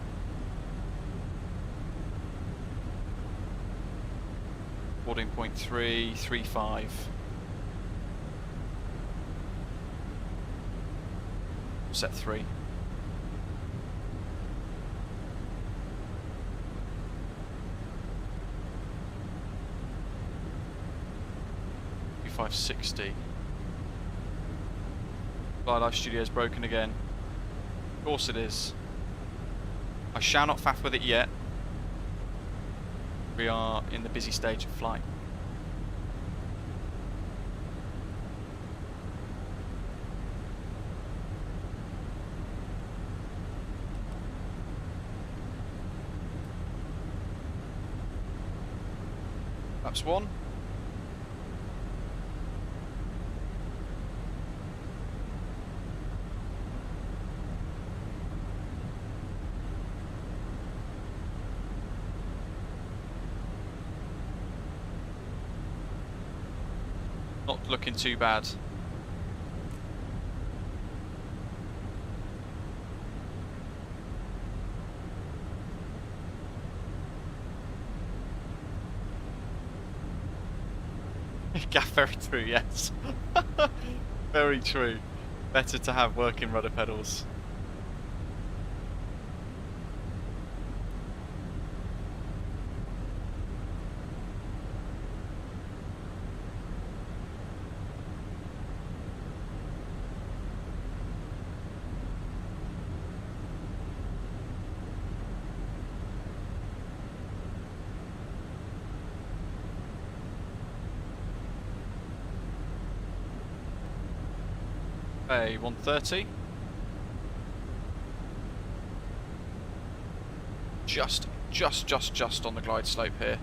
Boarding point 335. Set 3. $560. Fly Life Studio's broken again. Of course it is. I shall not faff with it yet. We are in the busy stage of flight. That's one. Not looking too bad. Gaff very true, yes. Very true. Better to have working rudder pedals. Hey, 130. Just on the glide slope here.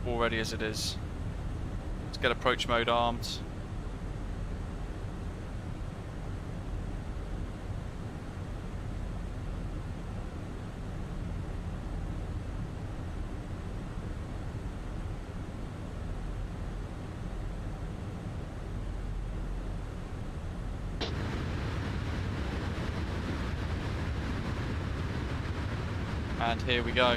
Already as it is. Let's get approach mode armed. And here we go.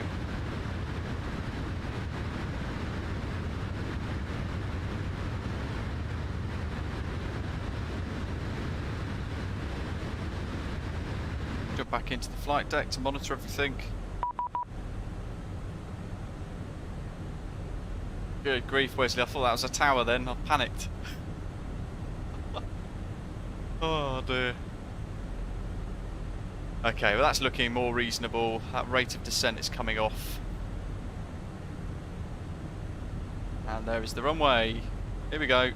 Jump back into the flight deck to monitor everything. Good grief, Wesley, I thought that was a tower then, I panicked. Oh dear. Okay, well that's looking more reasonable. That rate of descent is coming off. And there is the runway. Here we go.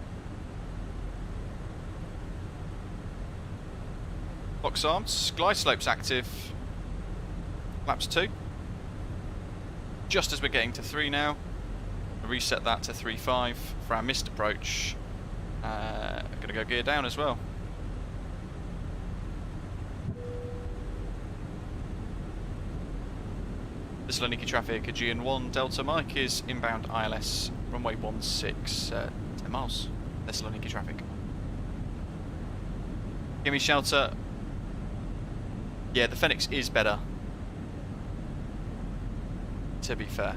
Box arms, glide slopes active. Flaps 2. Just as we're getting to 3 now. I'll reset that to 3.5 for our missed approach. I'm going to go gear down as well. Thessaloniki traffic, Aegean 1, Delta Mike is inbound ILS, runway 16, 10 miles, Thessaloniki traffic. Give me shelter. Yeah, the Fenix is better, to be fair.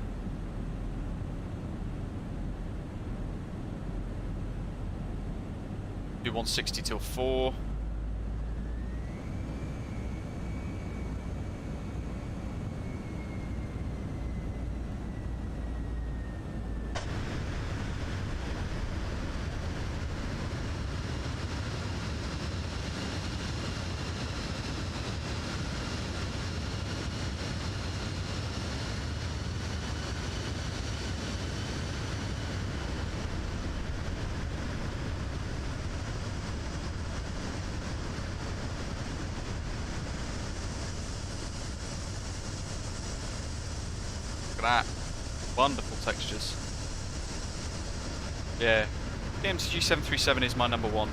Do 160 till 4. Look at that. Wonderful textures. Yeah. DMCG 737 is my number 1.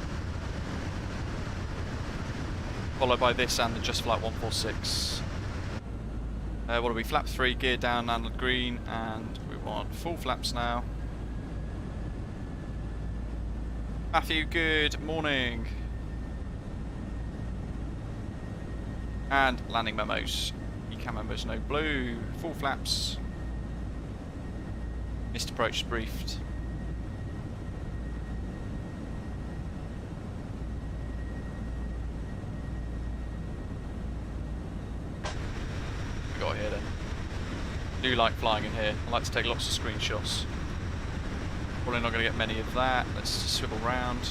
Followed by this and the Just Flight 146. What are we? Flap 3, gear down, landed green, and we want full flaps now. Matthew, good morning. And landing memos. ECAM memos, no blue. Full flaps. Missed approach briefed. We got here then. Do like flying in here. I like to take lots of screenshots. Probably not going to get many of that. Let's just swivel round.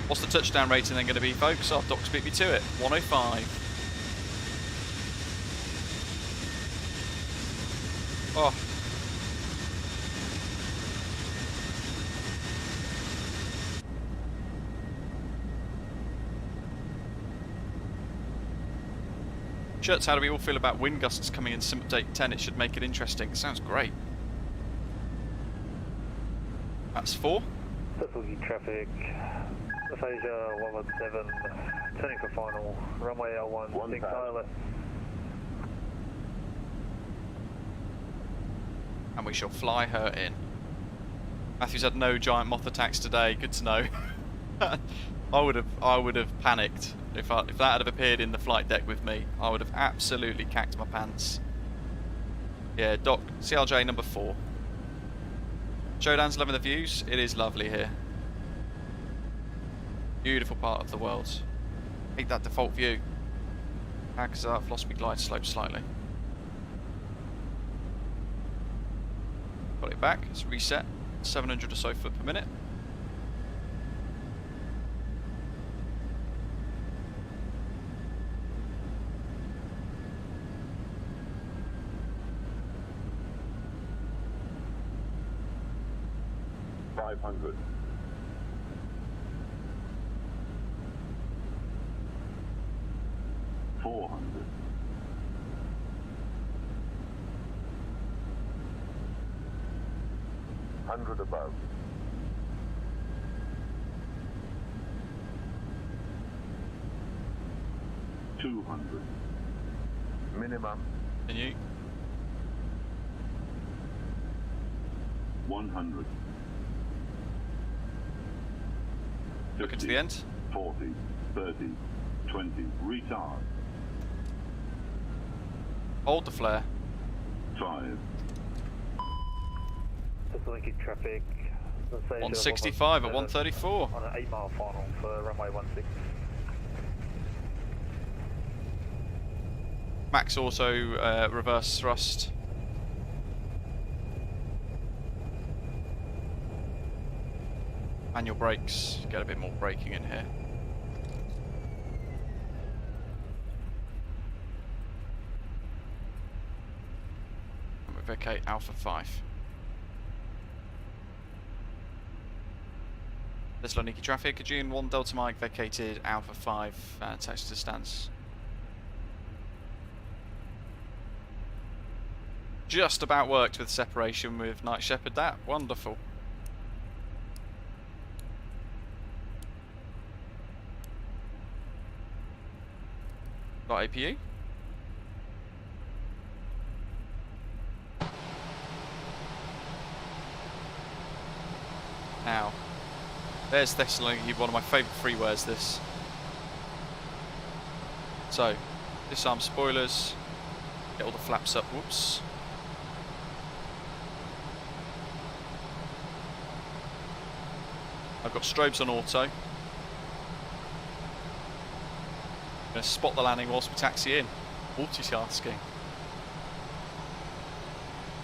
What's the touchdown rating then going to be, folks? Oh, Doc's beat me to it. 105. Oh. Shirts, how do we all feel about wind gusts coming in Sim Update 10? It should make it interesting. It sounds great. That's 4. Thessaloniki traffic, Asia 117, turning for final, runway L16 ILS. And we shall fly her in. Matthew's had no giant moth attacks today. Good to know. I would have panicked if that had appeared in the flight deck with me. I would have absolutely cacked my pants. Yeah, Doc, CLJ number 4. Showdown's loving the views. It is lovely here. Beautiful part of the world. Hate that default view. Because I've lost my glide slope slightly. Got it back. Let's reset. 700 or so foot per minute. 400. 100 above. 200. Minimum. Continue. 100. Looking to the end. 40, 30, 20. Retard. Hold the flare. 5. Thessaloniki traffic. 165 at 134. On an 8-mile final for runway 16. Max auto reverse thrust. Manual brakes. Get a bit more braking in here. And we vacate Alpha 5. Thessaloniki traffic, Aegean 1 Delta Mike vacated Alpha 5, taxi to stance. Just about worked with separation with Night Shepherd, that, wonderful. Got APU? Now, there's Thessaloniki, one of my favourite freewares, this. So, disarm spoilers, get all the flaps up, whoops. I've got strobes on auto. Going to spot the landing whilst we taxi in. Multitasking.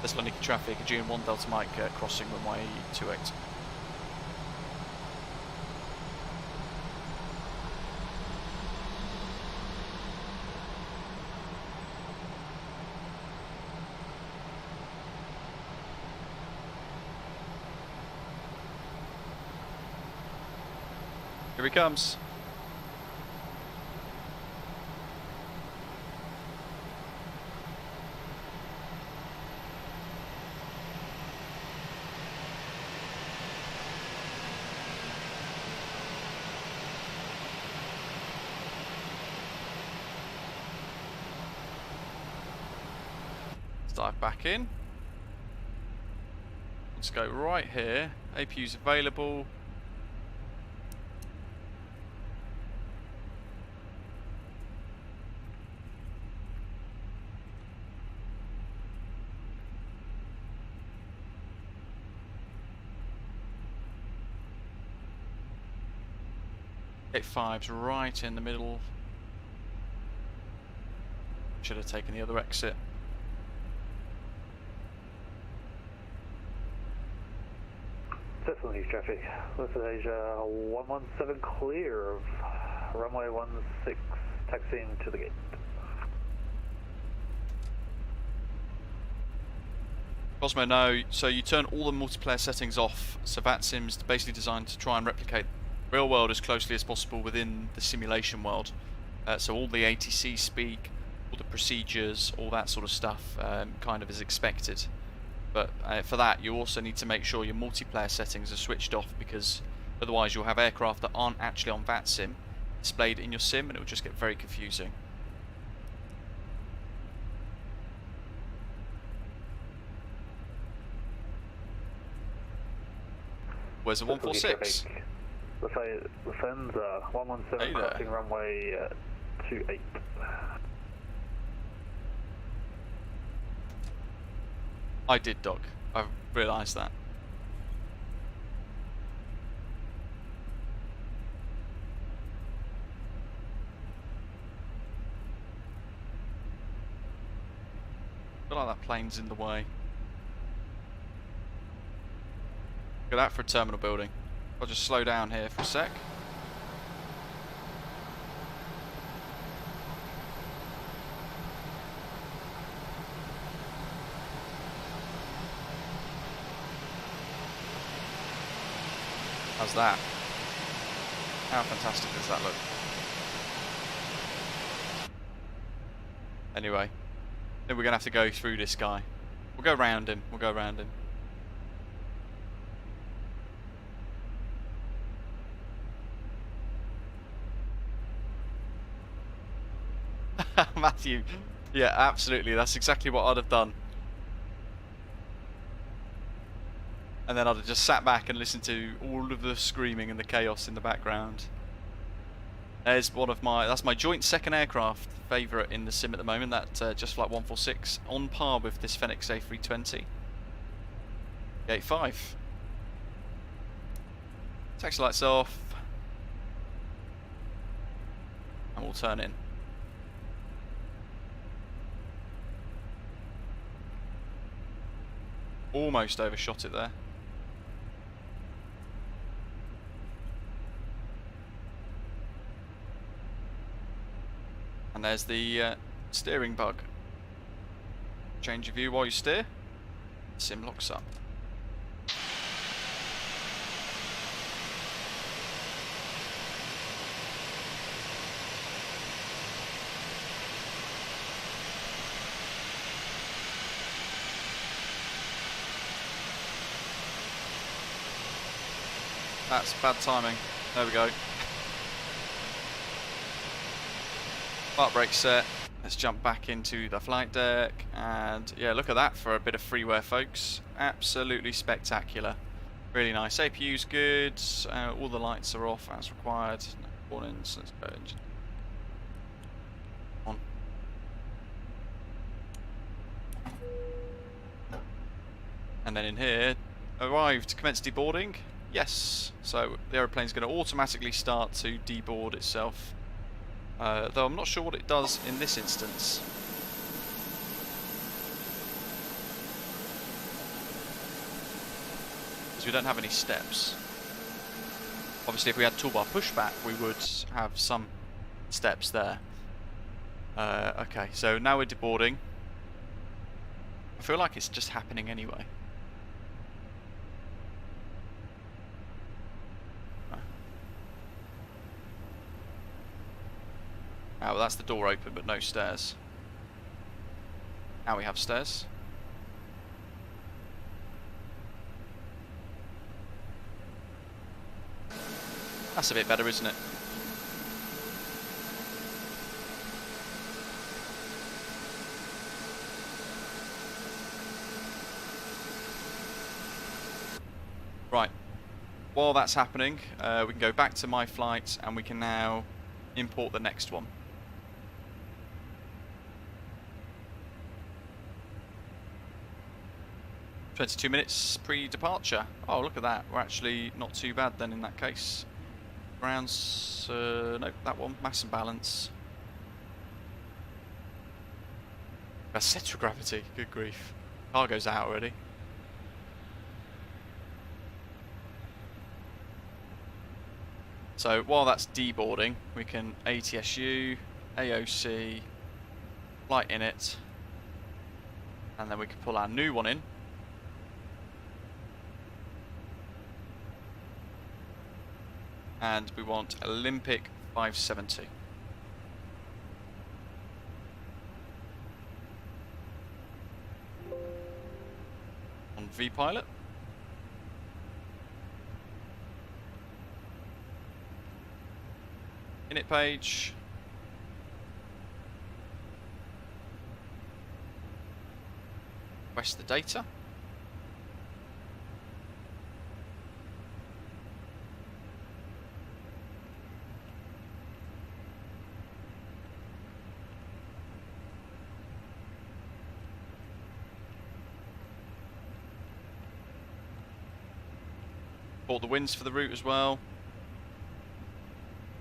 Thessaloniki traffic, Aegean 1 Delta Mike crossing runway 28. Here he comes. Let's dive back in. Let's go right here. APU's available. Gate 5's right in the middle. Should have taken the other exit. Thessaloniki traffic. This is Asia 117 clear of runway 16, taxiing to the gate. Cosmo, no. So you turn all the multiplayer settings off. So Vatsim's basically designed to try and replicate real world as closely as possible within the simulation world. So all the ATC speak, all the procedures, all that sort of stuff kind of is expected. But for that you also need to make sure your multiplayer settings are switched off, because otherwise you'll have aircraft that aren't actually on Vatsim displayed in your sim and it will just get very confusing. Where's the 146? Lufthansa 117 crossing runway 28. I did, Doc. I've realised that. I feel like that plane's in the way. Look at that for a terminal building. I'll just slow down here for a sec. How's that? How fantastic does that look? Anyway, then we're going to have to go through this guy. We'll go round him. We'll go round him. Matthew. Yeah, absolutely. That's exactly what I'd have done. And then I'd have just sat back and listened to all of the screaming and the chaos in the background. There's one of my, that's my joint second aircraft favourite in the sim at the moment, that Just Flight 146, on par with this Fenix A320. Gate 5. Taxi lights off. And we'll turn in. Almost overshot it there. And there's the steering bug. Change your view while you steer. Sim locks up. That's bad timing. There we go. Park brake set. Let's jump back into the flight deck, and yeah, look at that for a bit of freeware, folks. Absolutely spectacular. Really nice. APU's good. All the lights are off as required. No warnings. Let's go engine on. And then in here, arrived. Commence deboarding. Yes. So the aeroplane's going to automatically start to deboard itself. Though I'm not sure what it does in this instance. Because we don't have any steps. Obviously if we had toolbar pushback we would have some steps there. Okay, so now we're deboarding. I feel like it's just happening anyway. Oh, well, that's the door open, but no stairs. Now we have stairs. That's a bit better, isn't it? Right. While that's happening, we can go back to my flight and we can now import the next one. 22 minutes pre-departure. Oh, look at that. We're actually not too bad then in that case. Grounds, nope, that one. Mass and balance. That's central gravity. Good grief. Cargo's out already. So while that's deboarding, we can ATSU, AOC, flight in it, and then we can pull our new one in. And we want Olympic 570. On V-Pilot. Init page. Request the data. The winds for the route as well.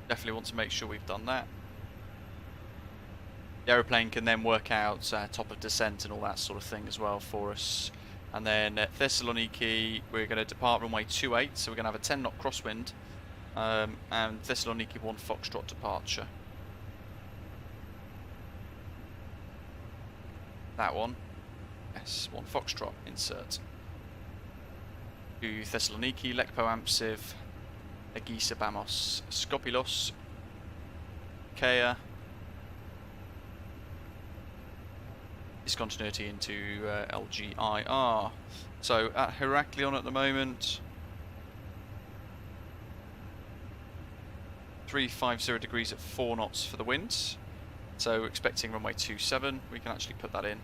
Definitely want to make sure we've done that. The aeroplane can then work out top of descent and all that sort of thing as well for us. And then at Thessaloniki we're going to depart runway 28, so we're going to have a 10 knot crosswind, and Thessaloniki 1 Foxtrot departure. That one, yes, 1 Foxtrot insert. To Thessaloniki, Lekpo Ampsiv, Agisa Bamos, Skopilos, Kea, discontinuity into LGIR. So at Heraklion at the moment, 350 degrees at 4 knots for the winds. So expecting runway 27, we can actually put that in.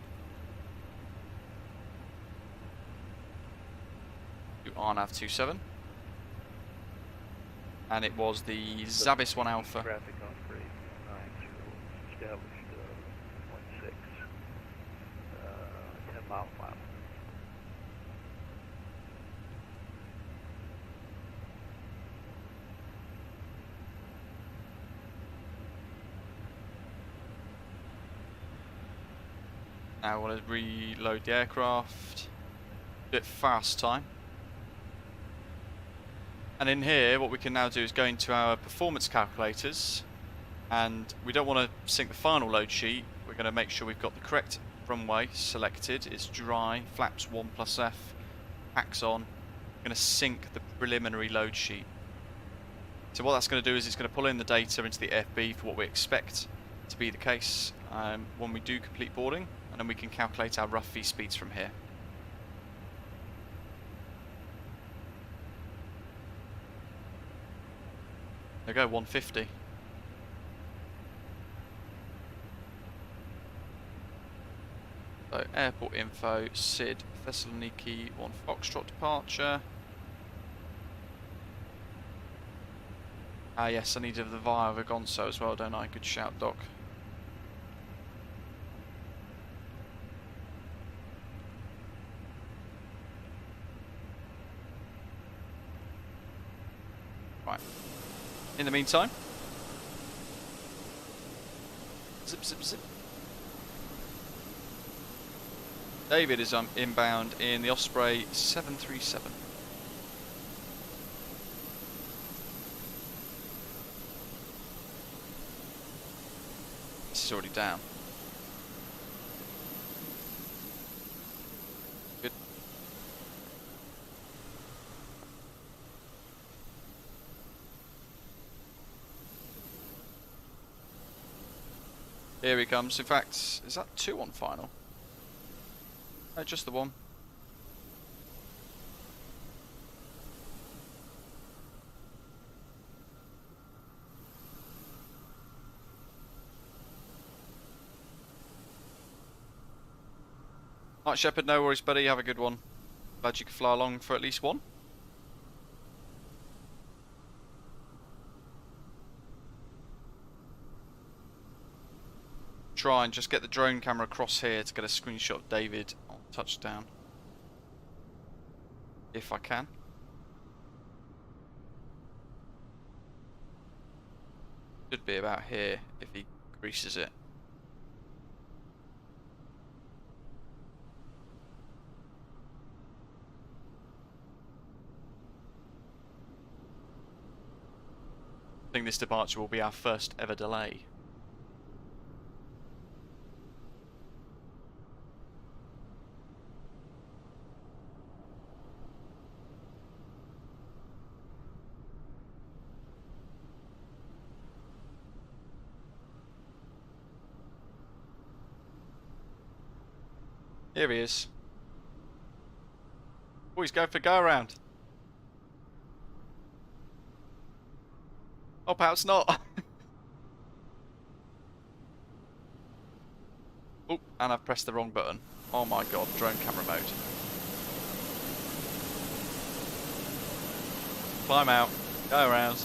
To RNAV 27. And it was the Zabis 1 Alpha. Traffic on Crete, 90, established 0.6, 10 mile file. Now I want to reload the aircraft. Bit fast time. And in here, what we can now do is go into our performance calculators, and we don't want to sync the final load sheet. We're going to make sure we've got the correct runway selected. It's dry, flaps 1+F, packs on. We're going to sync the preliminary load sheet. So what that's going to do is it's going to pull in the data into the FB for what we expect to be the case when we do complete boarding, and then we can calculate our rough V speeds from here. There we go, 150. So airport info, SID, Thessaloniki, 1 Foxtrot departure. Ah yes, I needed the via Vagonso as well, don't I? Good shout, Doc. Right. In the meantime, zip, zip, zip. David is inbound in the Osprey 737. This is already down. Good. Here he comes. In fact, is that 2 on final? No, just the 1. Right, Shepard, no worries, buddy. Have a good one. Glad you could fly along for at least 1. Try and just get the drone camera across here to get a screenshot of David on touchdown. If I can. Should be about here if he greases it. I think this departure will be our first ever delay. Here he is. Oh, he's going for go around. Oh, perhaps not. Oh, and I've pressed the wrong button. Oh my god, drone camera mode. Climb out, go around.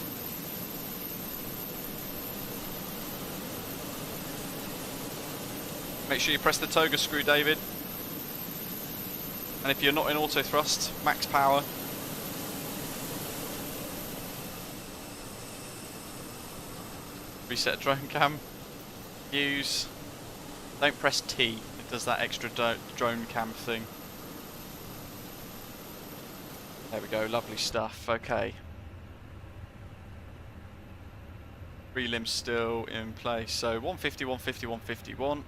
Make sure you press the toga screw, David. And if you're not in auto thrust, max power. Reset drone cam. Use. Don't press T. It does that extra drone cam thing. There we go. Lovely stuff. Okay. 3 limbs still in place. So 150, 150, 151.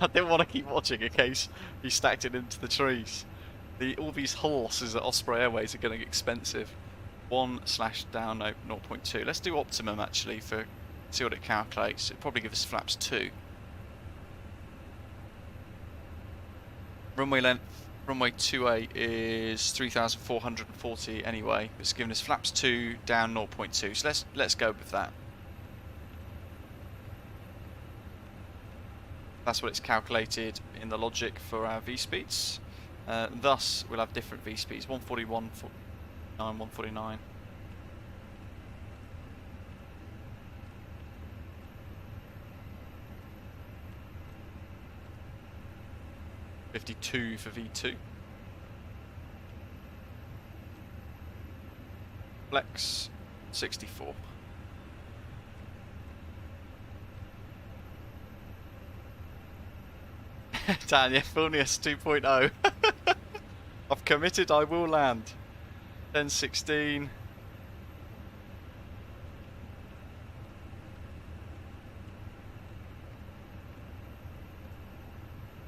I didn't want to keep watching in case he stacked it into the trees. All these hull losses at Osprey Airways are getting expensive. 1/down 0.2. Let's do optimum actually for see what it calculates. It'll probably give us flaps 2. Runway length, runway 28 is 3,440 anyway. It's giving us flaps 2 down 0.2. So let's go with that. That's what it's calculated in the logic for our V-speeds. Thus, we'll have different V-speeds, 141, 149, 149. $52 for V2. Flex, 64. Tanya, Fulnius 2.0. I've committed, I will land. 10:16.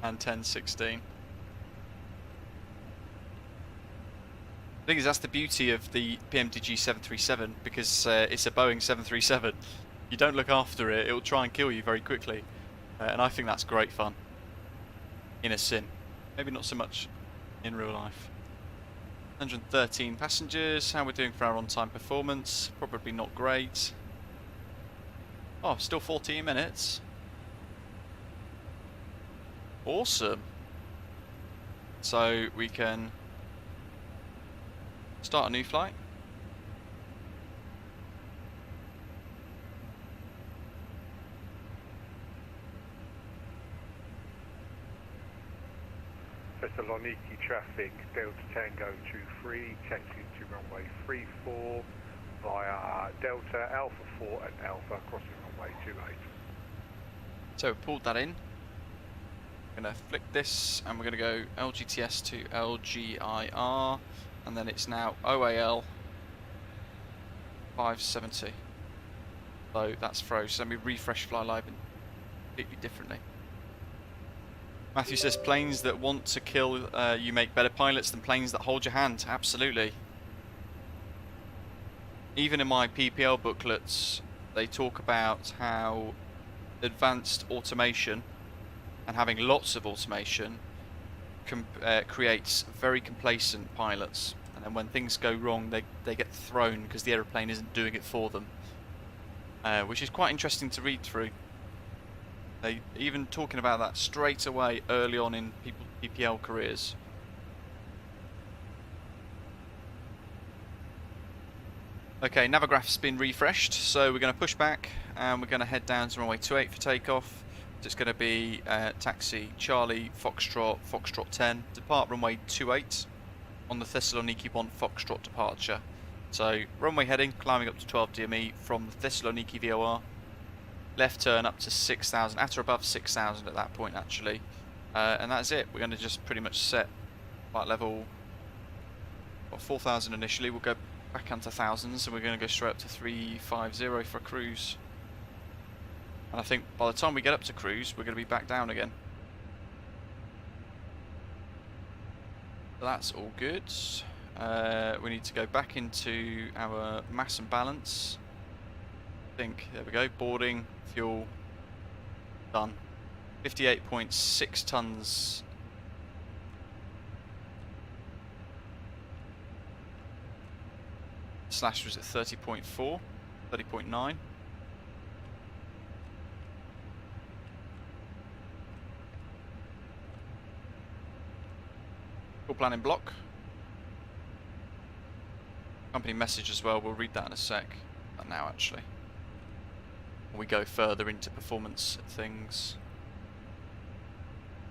And 10:16. The thing is, that's the beauty of the PMDG 737 because it's a Boeing 737. You don't look after it, it will try and kill you very quickly. And I think that's great fun. In a sim. Maybe not so much in real life. 113 passengers. How we're doing for our on-time performance? Probably not great. Oh, still 14 minutes. Awesome. So we can start a new flight. Thessaloniki traffic, Delta Tango 23, taxi to runway 34 via Delta, Alpha 4 and Alpha, crossing runway 28. So we pulled that in. We're going to flick this and we're going to go LGTS to LGIR and then it's now OAL 570. So that's froze. So let me refresh Fly Live completely differently. Matthew says planes that want to kill you make better pilots than planes that hold your hand. Absolutely. Even in my PPL booklets, they talk about how advanced automation and having lots of automation creates very complacent pilots. And then when things go wrong, they get thrown because the aeroplane isn't doing it for them. Which is quite interesting to read through. They even talking about that straight away early on in people's PPL careers. Okay, Navigraph's been refreshed, so we're going to push back and we're going to head down to runway 28 for takeoff. So it's going to be taxi Charlie Foxtrot Foxtrot 10, depart runway 28 on the Thessaloniki 1 Foxtrot departure. So runway heading, climbing up to 12 DME from the Thessaloniki VOR. Left turn up to 6,000, at or above 6,000 at that point actually. And that's it. We're going to just pretty much set flight level 4,000 initially. We'll go back into thousands and we're going to go straight up to 350 for a cruise. And I think by the time we get up to cruise, we're going to be back down again. So that's all good. We need to go back into our mass and balance. I think, there we go, boarding, fuel, done. 58.6 tons. Slash was at 30.4, 30.9. Full planning block. Company message as well, we'll read that in a sec. Not now actually. We go further into performance things.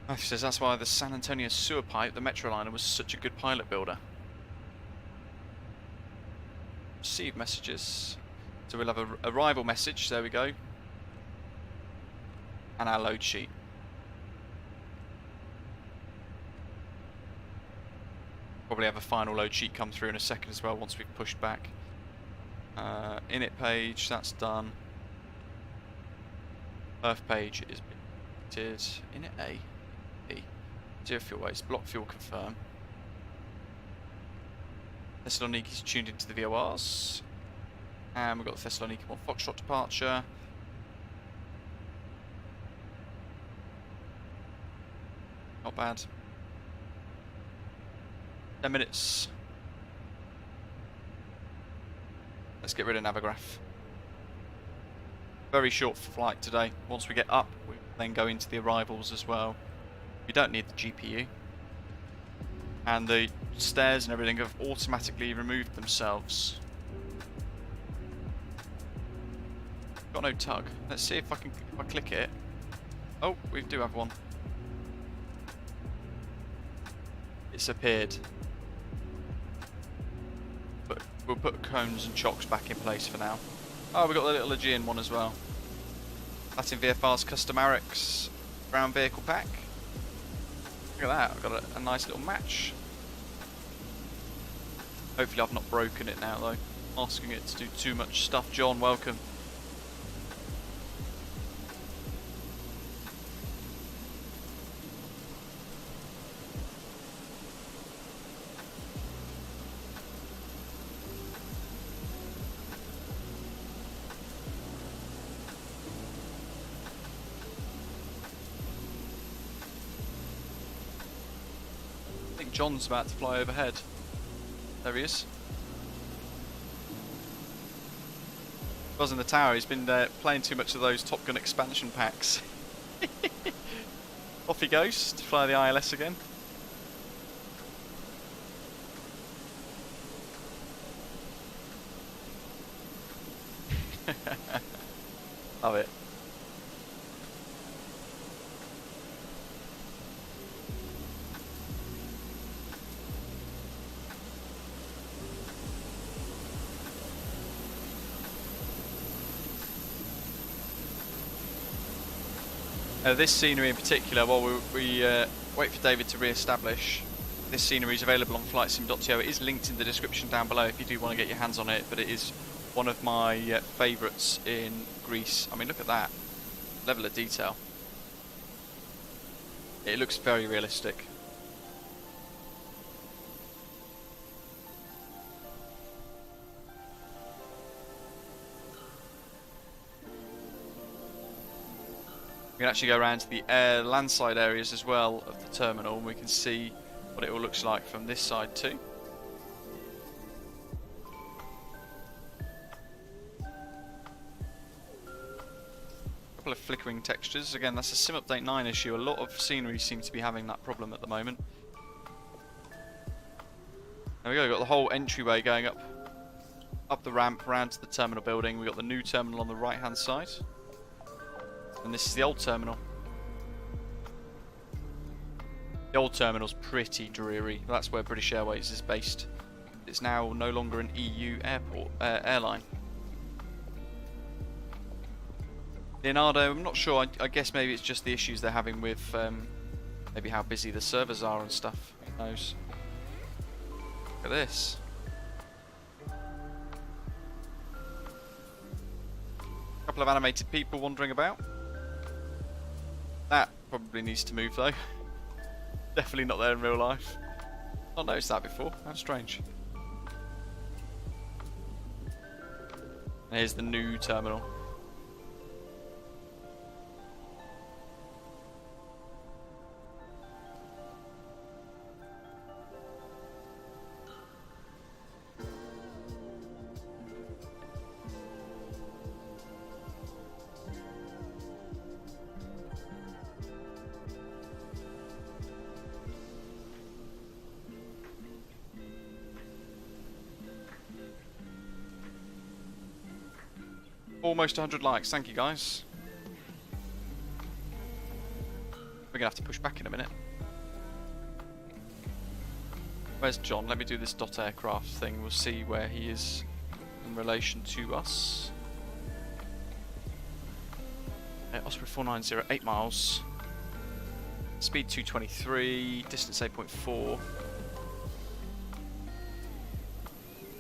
Matthew says that's why the San Antonio sewer pipe, the Metroliner, was such a good pilot builder. Receive messages. So we'll have a arrival message, there we go. And our load sheet. Probably have a final load sheet come through in a second as well once we've pushed back. Init page, that's done. Earth page is init A, E. Zero fuel waste, block fuel confirm. Thessaloniki's tuned into the VORs. And we've got the Thessaloniki 1 Foxtrot departure. Not bad. 10 minutes. Let's get rid of Navigraph. Very short flight today. Once we get up, we then go into the arrivals as well. We don't need the GPU. And the stairs and everything have automatically removed themselves. Got no tug. Let's see if I click it. Oh, we do have one. It's appeared. But we'll put cones and chocks back in place for now. Oh, we've got the little Aegean one as well. That's in VFR's custom Arix ground vehicle pack. Look at that, I've got a nice little match. Hopefully I've not broken it now though. Asking it to do too much stuff. John, welcome. I think John's about to fly overhead. There he is. Was in the tower. He's been playing too much of those Top Gun expansion packs. Off he goes to fly the ILS again. Love it. This scenery in particular, while we wait for David to re-establish, this scenery is available on flightsim.to. It is linked in the description down below if you do want to get your hands on it, but it is one of my favourites in Greece. I mean, look at that level of detail. It looks very realistic. We can actually go around to the landside areas as well of the terminal, and we can see what it all looks like from this side too. A couple of flickering textures. Again, that's a Sim Update 9 issue. A lot of scenery seems to be having that problem at the moment. There we go, we've got the whole entryway going up the ramp, round to the terminal building. We've got the new terminal on the right hand side. And this is the old terminal. The old terminal's pretty dreary. That's where British Airways is based. It's now no longer an EU airline. Leonardo, I'm not sure. I guess maybe it's just the issues they're having with maybe how busy the servers are and stuff. Who knows? Look at this. A couple of animated people wandering about. That probably needs to move though. Definitely not there in real life. Not noticed that before. How strange. And here's the new terminal. Almost 100 likes, thank you guys. We're gonna have to push back in a minute. Where's John? Let me do this dot aircraft thing. We'll see where he is in relation to us. Osprey 490, 8 miles. Speed 223, distance 8.4.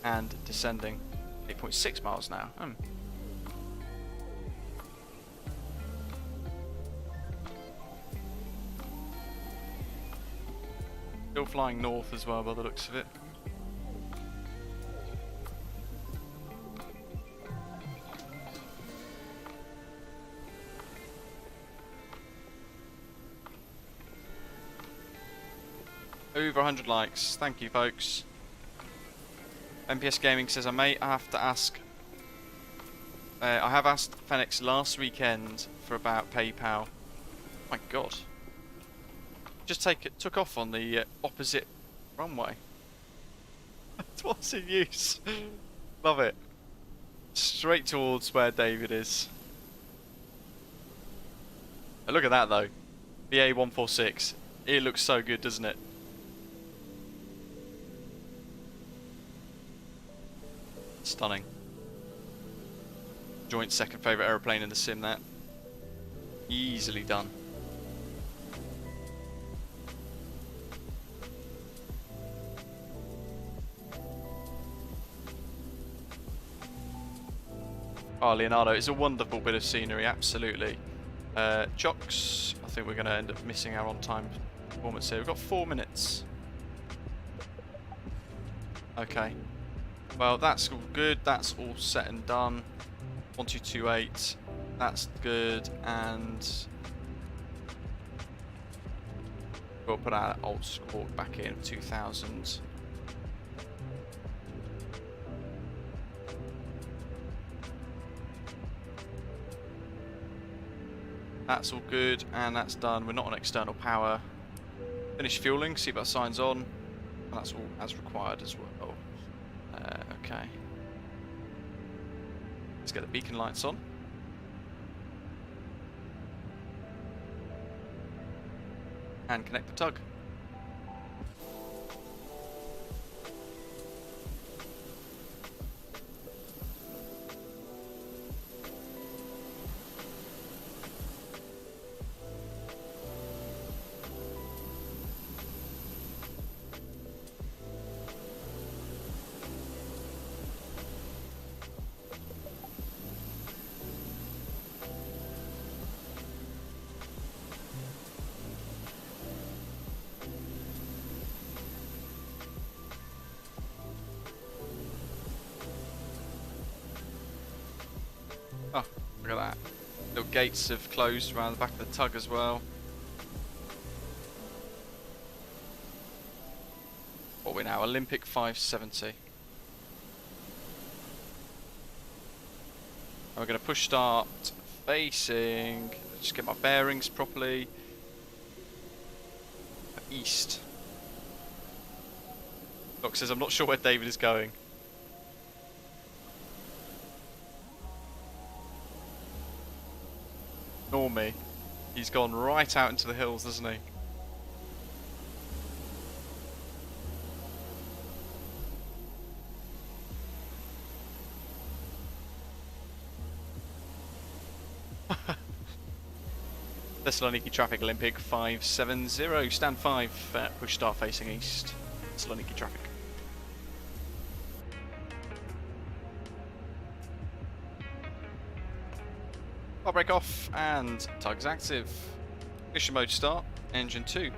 And descending 8.6 miles now. Still flying north as well by the looks of it. Over 100 likes. Thank you, folks. MPS Gaming says, I may have to ask... I have asked Fenix last weekend for about PayPal. Oh my god. Just took off on the opposite runway. What's in use? Love it. Straight towards where David is. Oh, look at that though. The A146. It looks so good, doesn't it? Stunning. Joint second favourite aeroplane in the sim, that. Easily done. Oh, Leonardo, it's a wonderful bit of scenery, absolutely. Chocks, I think we're going to end up missing our on-time performance here. We've got 4 minutes. Okay. Well, that's all good. That's all set and done. 1228. That's good. And we'll put our old score back in 2000. That's all good, and that's done. We're not on external power. Finish fueling, seatbelt signs on, and that's all as required as well. Okay. Let's get the beacon lights on. And connect the tug. Oh, look at that. Little gates have closed around the back of the tug as well. What are we now? Olympic 570. And we're going to push start facing, just get my bearings properly, east. Doc says, I'm not sure where David is going. Nor me. He's gone right out into the hills, doesn't he? Thessaloniki traffic, Olympic 570, stand 5, push start facing east. Thessaloniki traffic. Bar brake off and tug's active. Ignition mode start, engine 2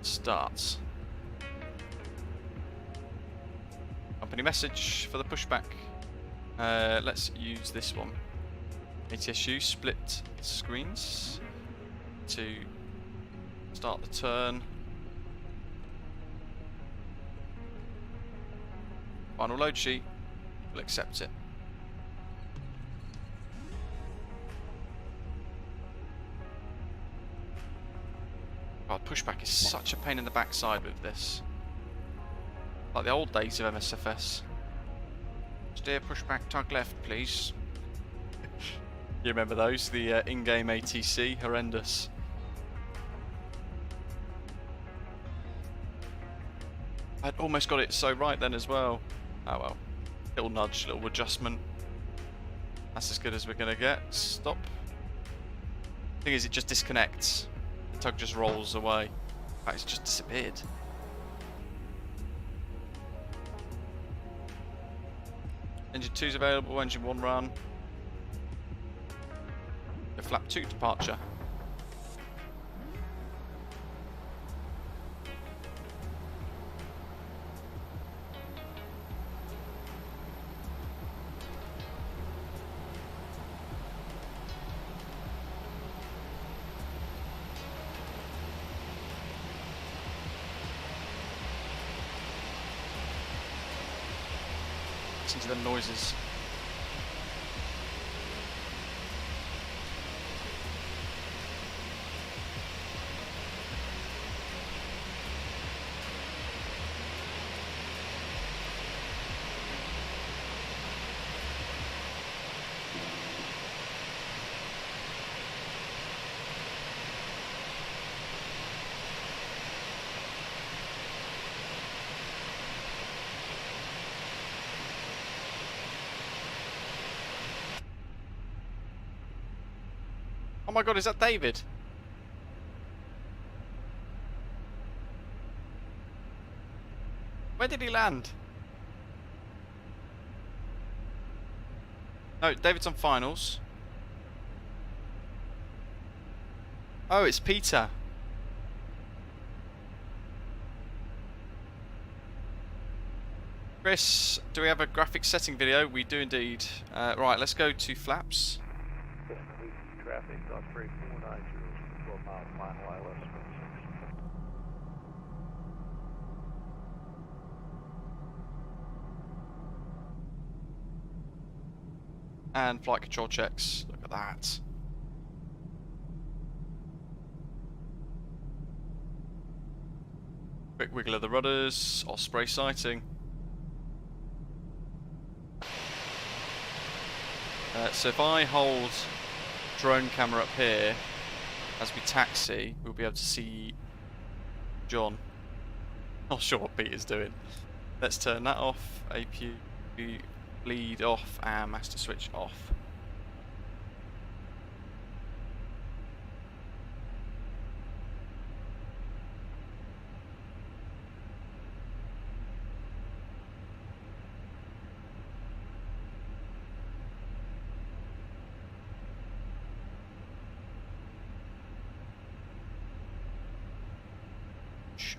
starts. Company message for the pushback. Let's use this one. ATSU split screens to start the turn. Final load sheet, we'll accept it. God, pushback is such a pain in the backside with this. Like the old days of MSFS. Steer pushback, tug left, please. You remember those? The in-game ATC, horrendous. I'd almost got it so right then as well. Oh well. Little nudge, little adjustment. That's as good as we're gonna get. Stop. Thing is, it just disconnects. The tug just rolls away. In fact, it's just disappeared. Engine 2's available, engine 1 run. The flap 2 departure. listen to them noises. Oh my god, is that David? Where did he land? No, David's on finals. Oh, it's Peter. Chris, do we have a graphics setting video? We do indeed. Right, let's go to flaps. Traffic on 3490, 12 miles, mile ILS 26. And flight control checks. Look at that. Quick wiggle of the rudders. Osprey sighting. So if I hold drone camera up here as we taxi, we'll be able to see John. Not sure what Peter's doing. Let's turn that off. APU bleed off and master switch off.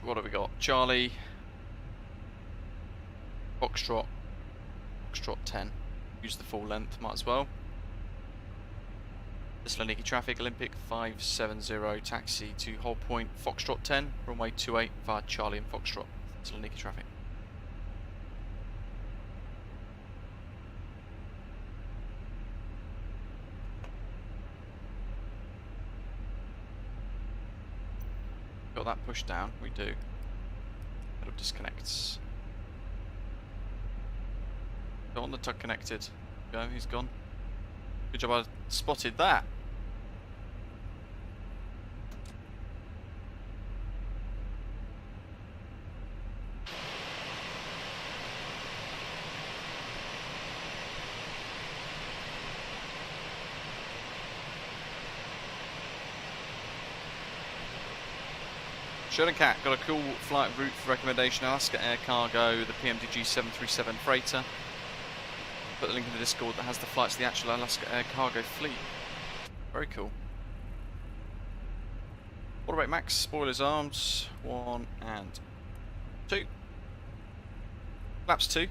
What have we got? Charlie, Foxtrot, Foxtrot 10. Use the full length, might as well. Thessaloniki traffic, Olympic 570, taxi to hold point, Foxtrot 10, runway 28 via Charlie and Foxtrot, Thessaloniki traffic. Got that push down, we do. Pedal disconnects. Got on the tug connected. Go, he's gone. Good job I spotted that. Sherman Cat got a cool flight route recommendation. Alaska Air Cargo, the PMDG 737 freighter. Put the link in the Discord that has the flights of the actual Alaska Air Cargo fleet. Very cool. Water rate max, spoilers arms, 1 and 2. Flaps 2.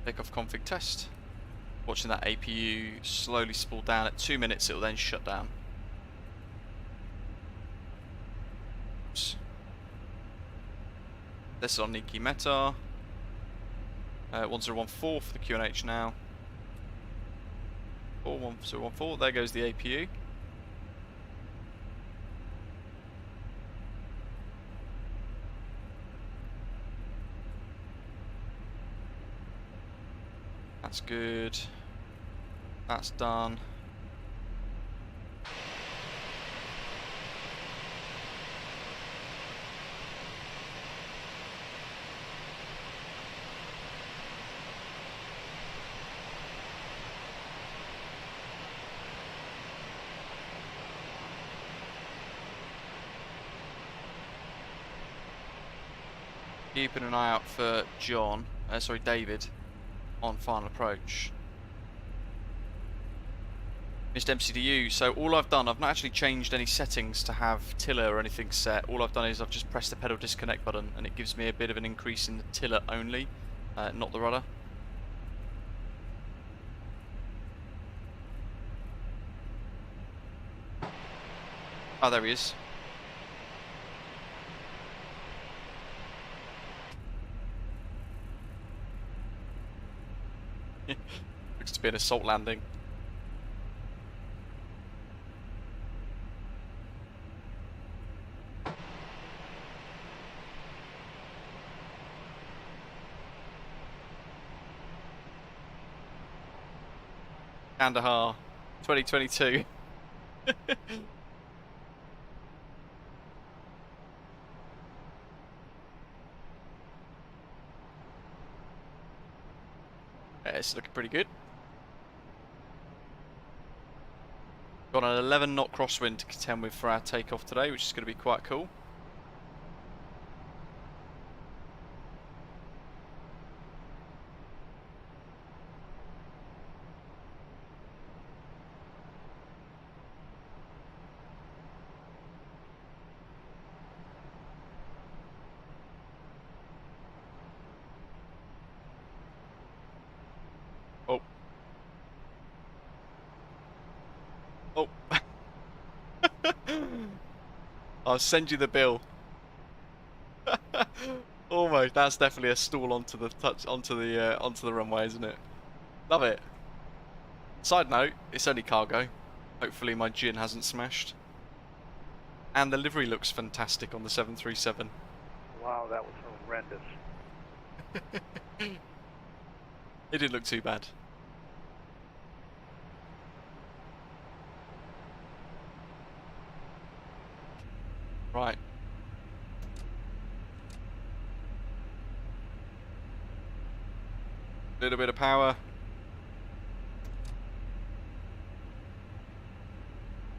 Takeoff config test. Watching that APU slowly spool down. At 2 minutes it will then shut down. Thessaloniki Meta. 1014 for the QNH now. 41014, there goes the APU. That's good. That's done. Keeping an eye out for David, on final approach. Missed MCDU, so all I've done, I've not actually changed any settings to have tiller or anything set. All I've done is I've just pressed the pedal disconnect button and it gives me a bit of an increase in the tiller only, not the rudder. Oh, there he is. Looks to be an assault landing. Kandahar 2022. Yeah, it's looking pretty good. Got an 11 knot crosswind to contend with for our takeoff today, which is going to be quite cool. Oh. Oh. I'll send you the bill. Almost. That's definitely a stall onto the runway, isn't it? Love it. Side note, it's only cargo. Hopefully my gin hasn't smashed. And the livery looks fantastic on the 737. Wow, that was horrendous. It didn't look too bad. Right. Little bit of power.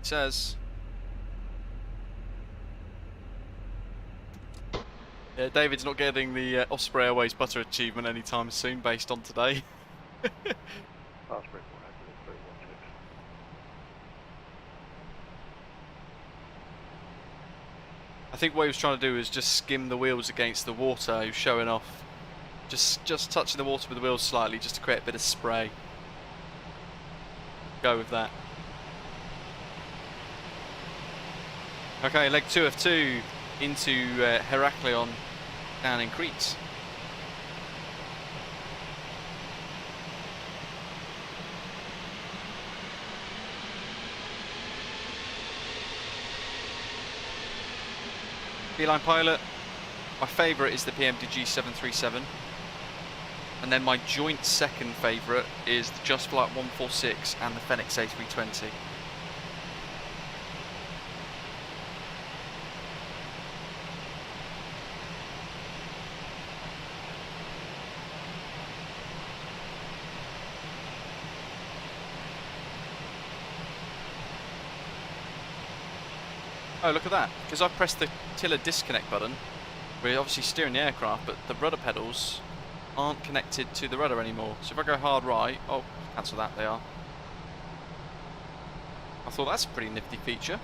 It says. Yeah, David's not getting the Osprey Airways butter achievement anytime soon based on today. Osprey 400, 316. I think what he was trying to do is just skim the wheels against the water. He was showing off. Just touching the water with the wheels slightly just to create a bit of spray. Go with that. Okay, leg 2 of 2 into Heraklion down in Crete. Beeline pilot, my favourite is the PMDG 737, and then my joint second favourite is the Just Flight 146 and the Fenix A320. Oh, look at that, because I've pressed the tiller disconnect button. We're obviously steering the aircraft, but the rudder pedals aren't connected to the rudder anymore. So if I go hard right, oh, cancel that, they are. I thought that's a pretty nifty feature.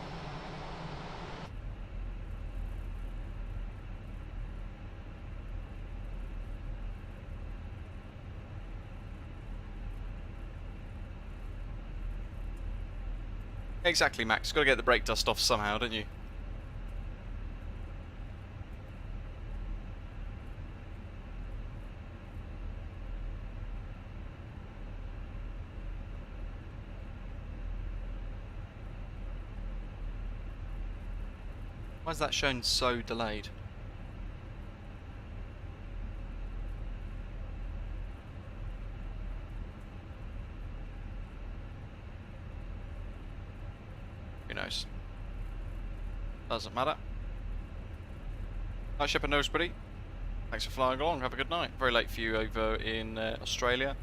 Exactly, Max. Got to get the brake dust off somehow, don't you? Why is that shown so delayed? Who knows? Doesn't matter. Night Shepherd Nosebuddy. Thanks for flying along. Have a good night. Very late for you over in Australia.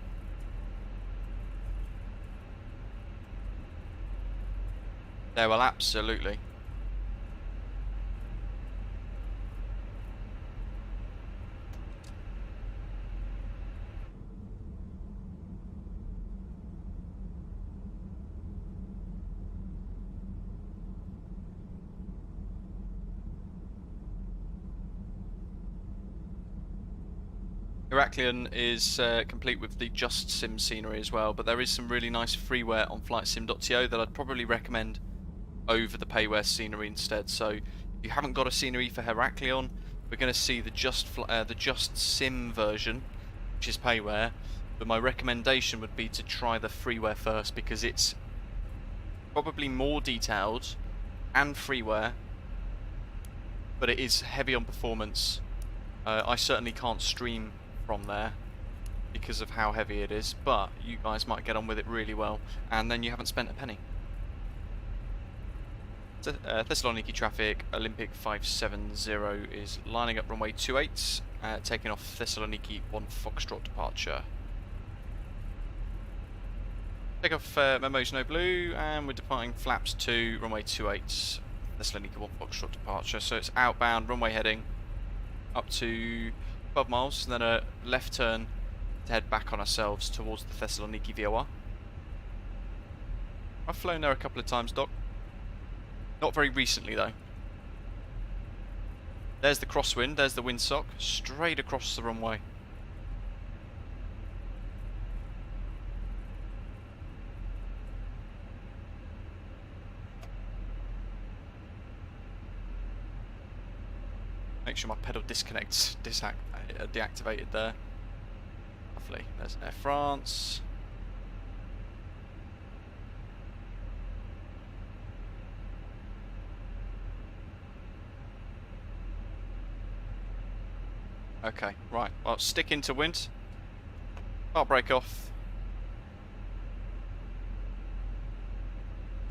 Yeah, well, absolutely. Heraklion is complete with the Just Sim scenery as well, but there is some really nice freeware on flightsim.to that I'd probably recommend over the payware scenery instead. So if you haven't got a scenery for Heraklion, we're going to see the Just Sim version, which is payware, but my recommendation would be to try the freeware first, because it's probably more detailed and freeware, but it is heavy on performance. I certainly can't stream from there because of how heavy it is, but you guys might get on with it really well, and then you haven't spent a penny. Thessaloniki traffic, Olympic 570 is lining up runway 28, taking off Thessaloniki 1 Foxtrot departure. Takeoff memos no blue, and we're departing flaps 2, runway 28, Thessaloniki 1 Foxtrot departure. So it's outbound, runway heading up to 12 miles, and then a left turn to head back on ourselves towards the Thessaloniki VOR. I've flown there a couple of times, Doc. Not very recently though. There's the crosswind, there's the windsock, straight across the runway. Make sure my pedal disconnects, deactivated there. Lovely. There's Air France. Okay, right. Well, stick into wind. Start brake off.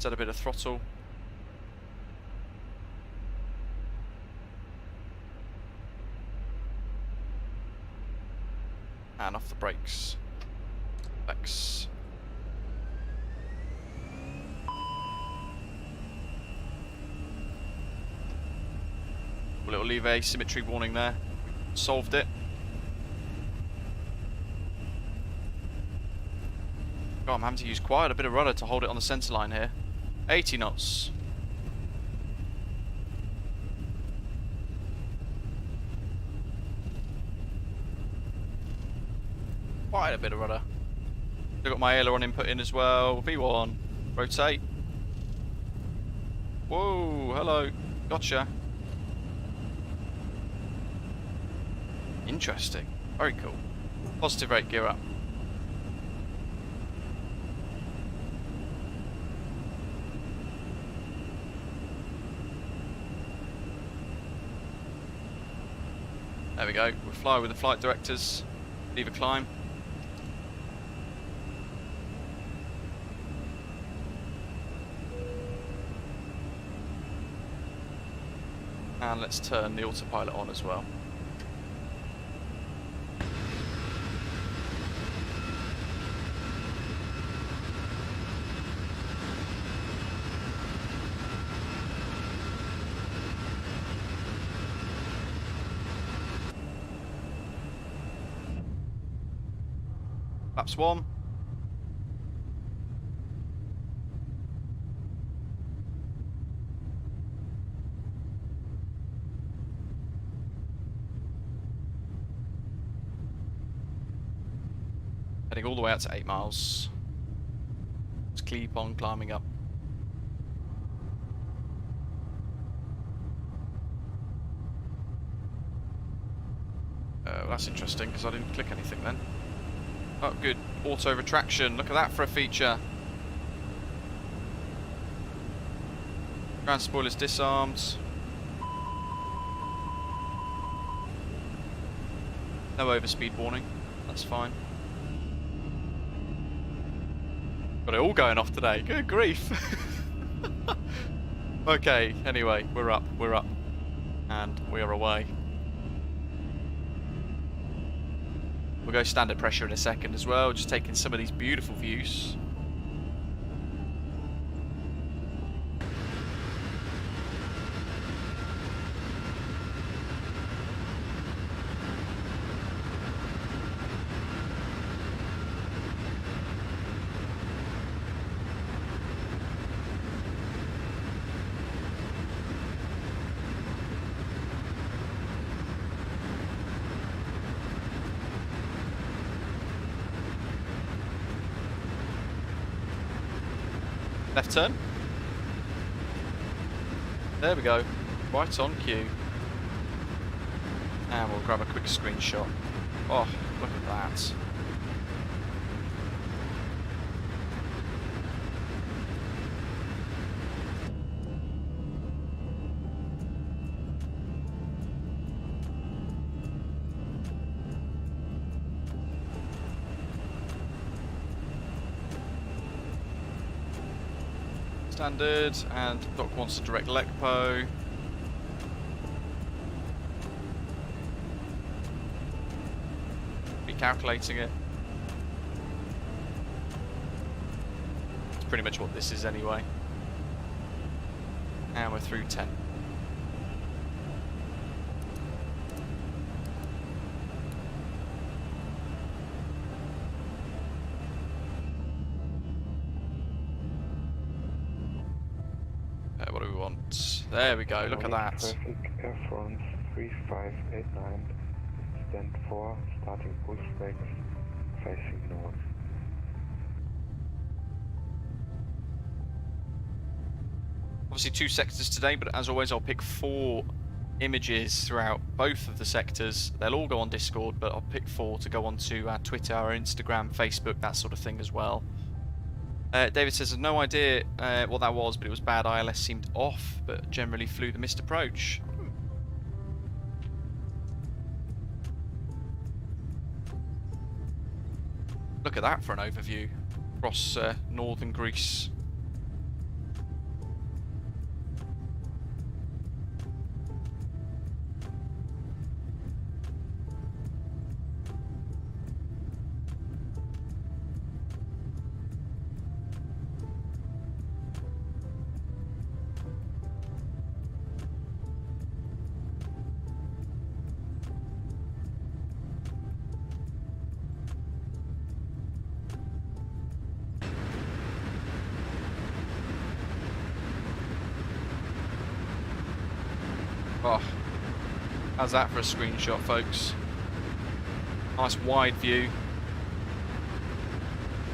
Set a bit of throttle. And off the brakes. Flex. A little leave asymmetry warning there. Solved it. God, I'm having to use quite a bit of rudder to hold it on the centre line here. 80 knots. Quite a bit of rudder. I've got my aileron input in as well. V1. Rotate. Whoa, hello. Gotcha. Interesting. Very cool. Positive rate, gear up. There we go. We'll fly with the flight directors. Leave a climb. And let's turn the autopilot on as well. Laps 1. Heading all the way out to 8 miles. Just keep on climbing up. That's interesting because I didn't click anything then. Oh, good. Auto retraction. Look at that for a feature. Ground spoilers disarmed. No overspeed warning. That's fine. Got it all going off today. Good grief. Okay, anyway, we're up, and we are away. We'll go standard pressure in a second as well, just taking some of these beautiful views. Left turn. There we go. Right on cue. And we'll grab a quick screenshot. Oh, look at that. Standard, and Doc wants a direct LECPO. Recalculating it. It's pretty much what this is anyway. And we're through 10. What do we want? There we go, look at that. Traffic Air France 3589, stand 4, starting pushback, facing north. Obviously 2 sectors today, but as always I'll pick 4 images throughout both of the sectors. They'll all go on Discord, but I'll pick 4 to go onto our Twitter, our Instagram, Facebook, that sort of thing as well. David says, no idea what that was, but it was bad. ILS seemed off, but generally flew the missed approach. Look at that for an overview across northern Greece. Oh, how's that for a screenshot, folks? Nice wide view.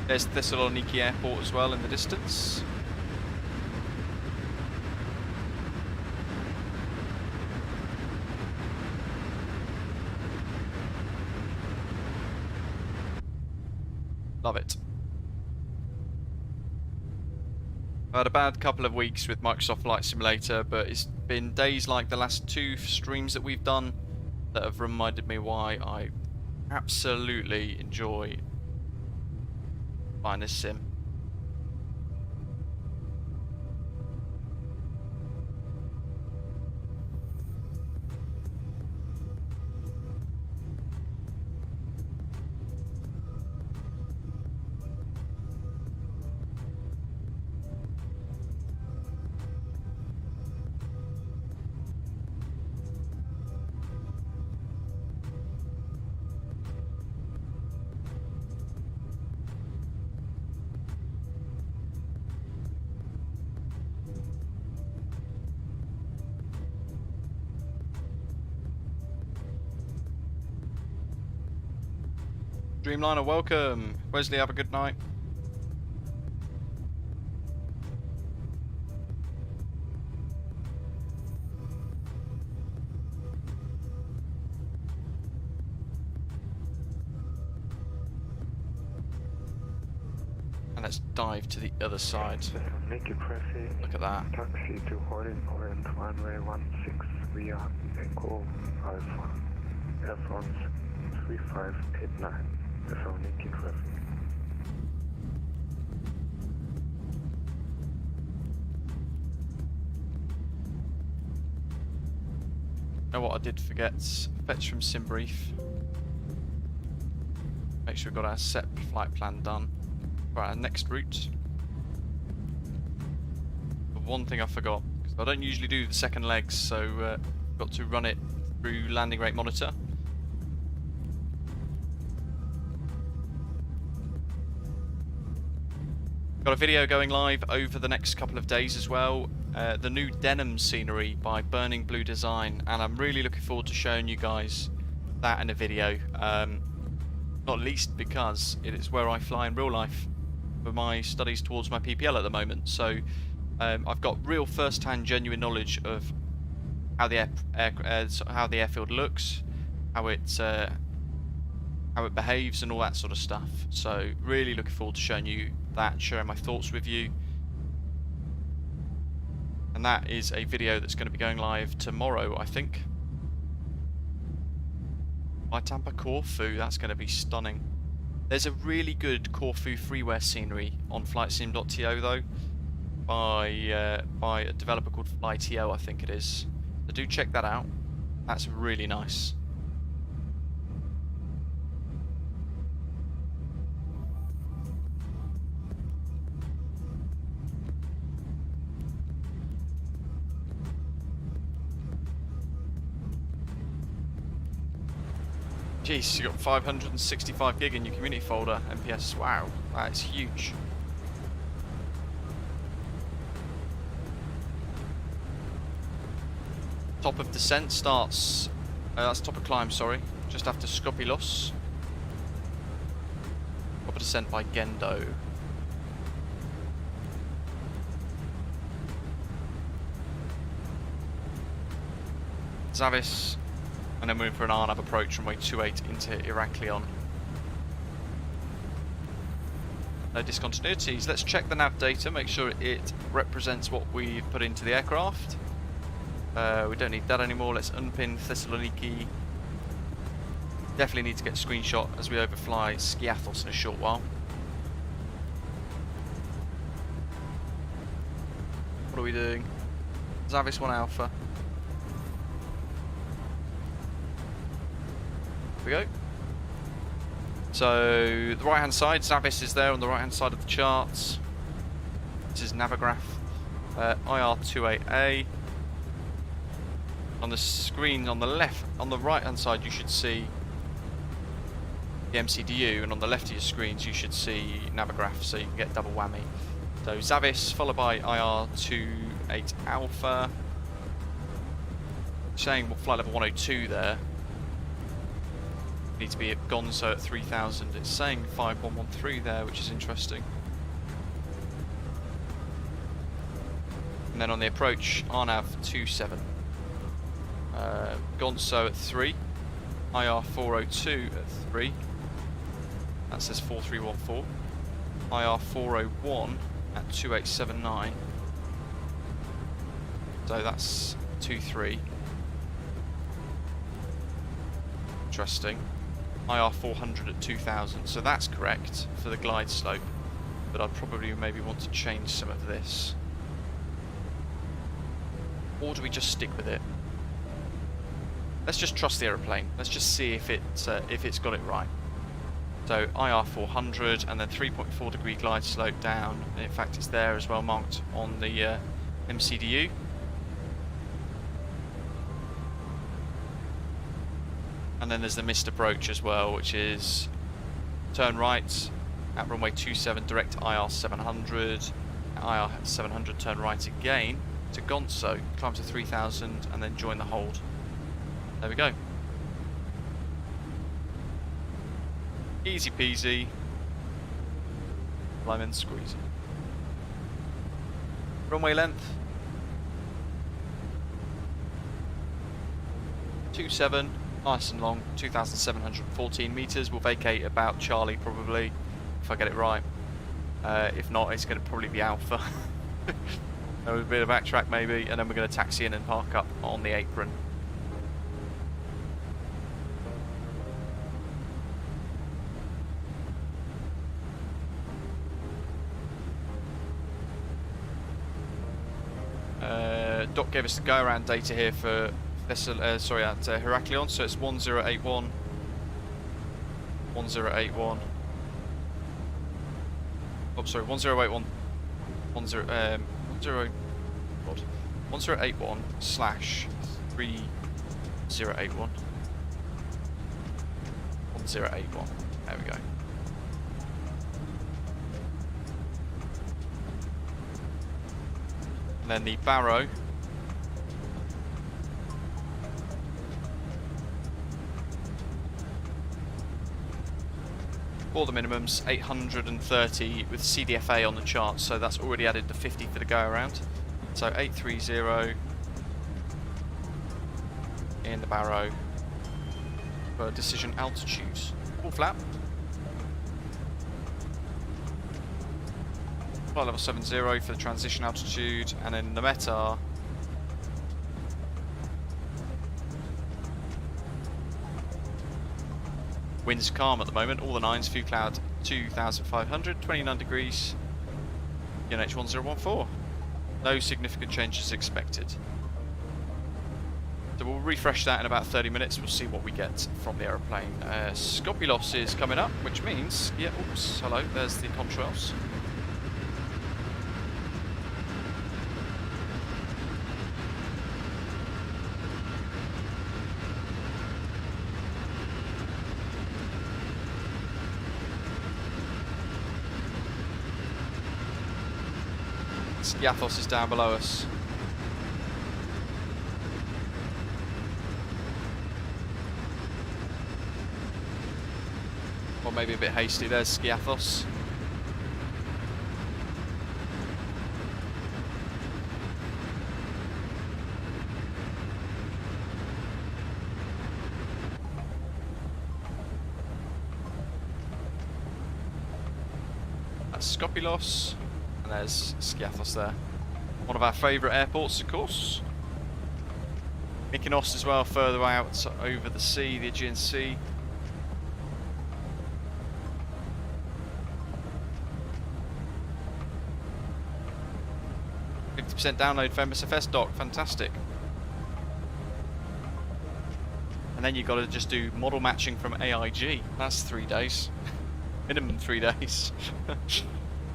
There's Thessaloniki Airport as well in the distance. Love it. I had a bad couple of weeks with Microsoft Flight Simulator, but it's been days like the last 2 streams that we've done that have reminded me why I absolutely enjoy flying this sim. Dreamliner, welcome. Wesley, have a good night. And let's dive to the other side. Thessaloniki traffic, Look at that. taxi to Orient runway 16 via Echo Alpha, Air France 3589. Thessaloniki traffic. You know what I did forget? Fetch from SimBrief. Make sure we've got our set flight plan done for our next route. But one thing I forgot, because I don't usually do the second legs, so got to run it through landing rate monitor. Got a video going live over the next couple of days as well. The new denim scenery by Burning Blue Design, and I'm really looking forward to showing you guys that in a video. Not least because it is where I fly in real life for my studies towards my PPL at the moment. So I've got real first-hand, genuine knowledge of how the airfield looks, how it behaves, and all that sort of stuff. So really looking forward to showing you that and sharing my thoughts with you. And that is a video that's going to be going live tomorrow, I think. By Tampa Corfu, that's going to be stunning. There's a really good Corfu freeware scenery on flightsim.to though. by a developer called FlyTO, I think it is. So do check that out. That's really nice. Jeez, you got 565 gig in your community folder, MPS. Wow, that's huge. Top of descent starts, that's top of climb, sorry, just after Skopilos. Top of descent by Gendo. Zavis, and then moving for an RNAV approach runway 28 into Heraklion. No discontinuities. Let's check the nav data, make sure it represents what we've put into the aircraft. We don't need that anymore. Let's unpin Thessaloniki. Definitely need to get a screenshot as we overfly Skiathos in a short while. What are we doing? Zavis 1 Alpha. Here we go. So the right hand side, Zavis is there on the right hand side of the charts. This is Navigraph IR28A. On the screen on the left, on the right hand side, you should see the MCDU, and on the left of your screens you should see Navigraph, so you can get double whammy. So Zavis followed by IR28 Alpha, saying flight level 102 there. Need to be at Gonzo at 3000. It's saying 5113 there, which is interesting. And then on the approach, RNAV 27. Gonzo at 3. IR 402 at 3. That says 4314. IR 401 at 2879. So that's 23. Interesting. IR 400 at 2000, so that's correct for the glide slope, but I'd probably maybe want to change some of this. Or do we just stick with it? Let's just trust the aeroplane. Let's just see if it's got it right. So IR 400 and then 3.4 degree glide slope down. And in fact, it's there as well, marked on the MCDU. And then there's the missed approach as well, which is turn right at runway 27, direct IR 700, IR 700 turn right again to Gonzo, climb to 3000 and then join the hold. There we go. Easy peasy, lemon squeezy. Runway length 27. Nice and long, 2,714 metres. We'll vacate about Charlie probably, if I get it right. If not, it's going to probably be Alpha. A bit of backtrack maybe, and then we're going to taxi in and park up on the apron. Doc gave us the go-around data here for at Heraklion, so it's 1081, 1081. Oh, sorry, 1081, 1081 slash 3081, 1081. There we go. And then the Barrow. For the minimums, 830 with CDFA on the chart, so that's already added the 50 for the go around. So 830 in the Barrow for decision altitudes. Full flap. Flight level 70 for the transition altitude, and then the Meta. Winds calm at the moment, all the nines, few cloud 2,500, 29 degrees, UNH 1014. No significant changes expected. So we'll refresh that in about 30 minutes. We'll see what we get from the aeroplane. Scopulos is coming up, which means, yeah, oops, hello, there's the contrails. Skiathos is down below us. Or maybe a bit hasty. There's Skiathos. That's Scopulos. And there's Skiathos there. One of our favourite airports, of course. Mykonos as well, further out over the sea, the Aegean Sea. Download for MSFS dock, fantastic. And then you've got to just do model matching from AIG. That's 3 days. Minimum 3 days.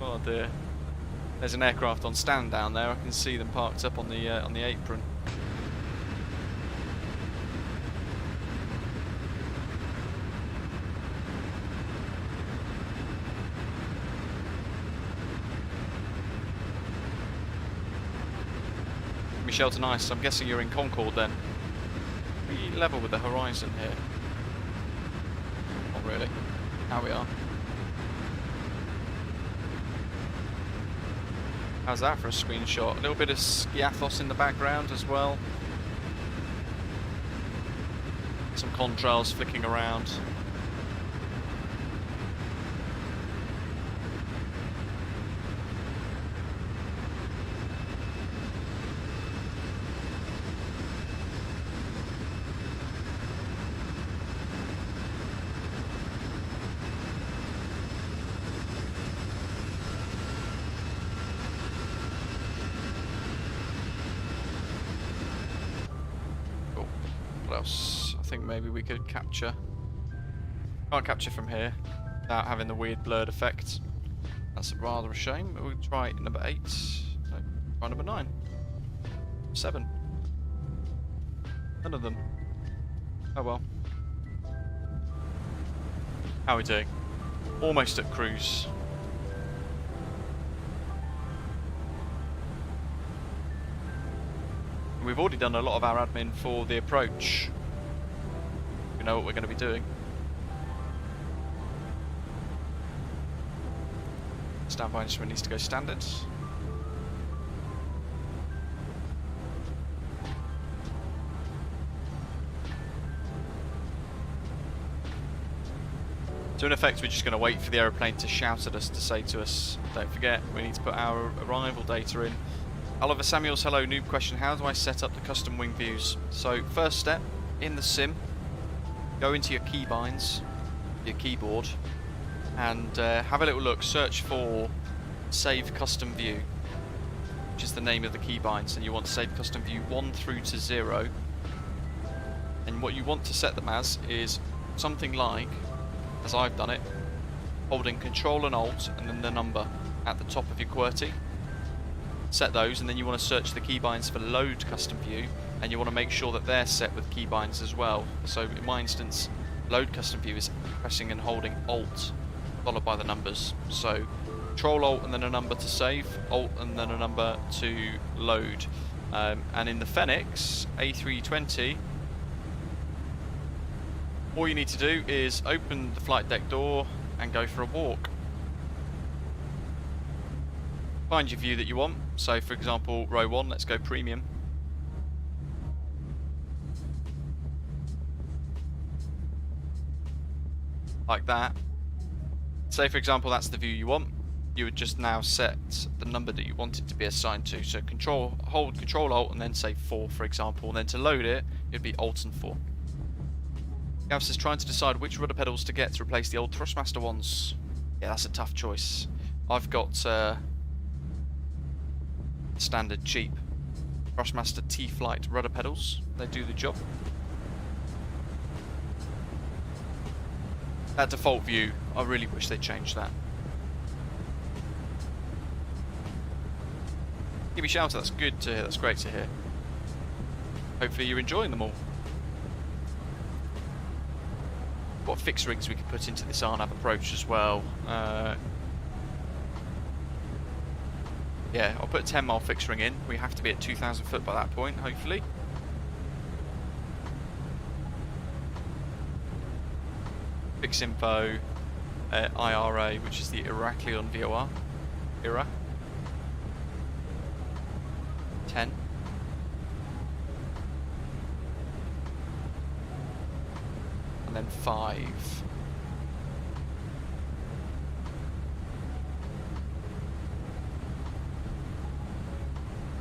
Oh dear. There's an aircraft on stand down there. I can see them parked up on the apron. Shelter nice. I'm guessing you're in Concord then. Be level with the horizon here. Not really. How we are. How's that for a screenshot? A little bit of Skiathos in the background as well. Some contrails flicking around. Else? I think maybe we could capture. Can't capture from here without having the weird blurred effect. That's rather a shame. We'll try number 8. No, try number 9. 7. None of them. Oh well. How are we doing? Almost at cruise. We've already done a lot of our admin for the approach. We know what we're going to be doing. Standby instrument needs to go standard. So in effect we're just going to wait for the aeroplane to shout at us to say to us, don't forget, we need to put our arrival data in. Oliver Samuels, hello, noob question, how do I set up the custom wing views? So first step, in the sim, go into your keybinds, your keyboard, and have a little look, search for save custom view, which is the name of the keybinds, and you want to save custom view 1 through to 0. And what you want to set them as is something like, as I've done it, holding Control and Alt and then the number at the top of your QWERTY. Set those, and then you want to search the keybinds for load custom view, and you want to make sure that they're set with keybinds as well. So in my instance, load custom view is pressing and holding Alt followed by the numbers. So Control Alt and then a number to save, Alt and then a number to load. And in the Fenix A320, all you need to do is open the flight deck door and go for a walk. Find your view that you want. So for example, row 1, let's go premium. Like that. Say for example that's the view you want. You would just now set the number that you want it to be assigned to. So hold Control Alt and then say 4 for example, and then to load it, it'd be Alt and 4. Gavs is trying to decide which rudder pedals to get to replace the old Thrustmaster ones. Yeah, that's a tough choice. I've got standard cheap Thrustmaster T-Flight rudder pedals. They do the job. That default view, I really wish they changed that. Give me a shout, that's good to hear, that's great to hear. Hopefully you're enjoying them all. What fixed rigs we could put into this RNAV approach as well. Yeah, I'll put a 10 mile fixed ring in. We have to be at 2,000 foot by that point, hopefully. Fix info, IRA, which is the Heraklion VOR era. 10. And then 5.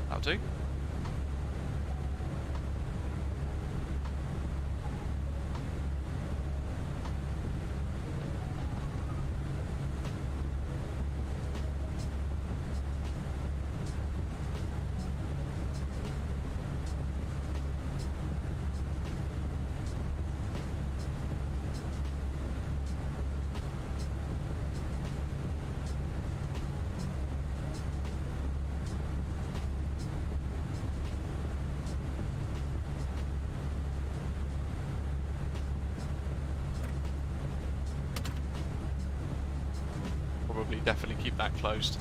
That'll do. Definitely keep that closed.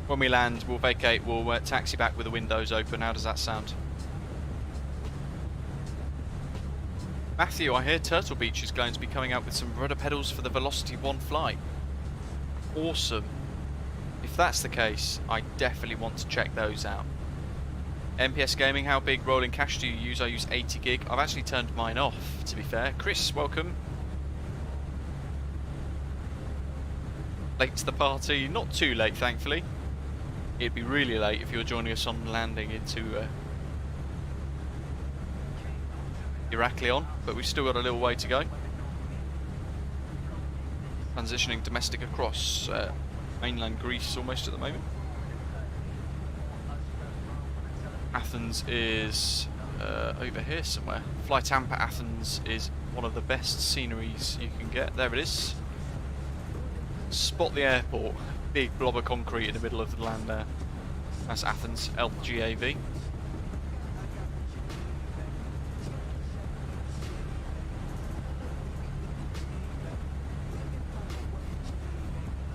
When we land, we'll vacate, we'll taxi back with the windows open. How does that sound? Matthew, I hear Turtle Beach is going to be coming out with some rudder pedals for the Velocity 1 flight. Awesome. If that's the case, I definitely want to check those out. MPS Gaming, how big rolling cache do you use? I use 80 gig. I've actually turned mine off, to be fair. Chris, welcome. Late to the party, not too late thankfully. It'd be really late if you were joining us on landing into Heraklion, but we've still got a little way to go. Transitioning domestic across mainland Greece almost at the moment. Athens is over here somewhere. Fly Tampa Athens is one of the best sceneries you can get. There it is. Spot the airport, big blob of concrete in the middle of the land there. That's Athens, LGAV.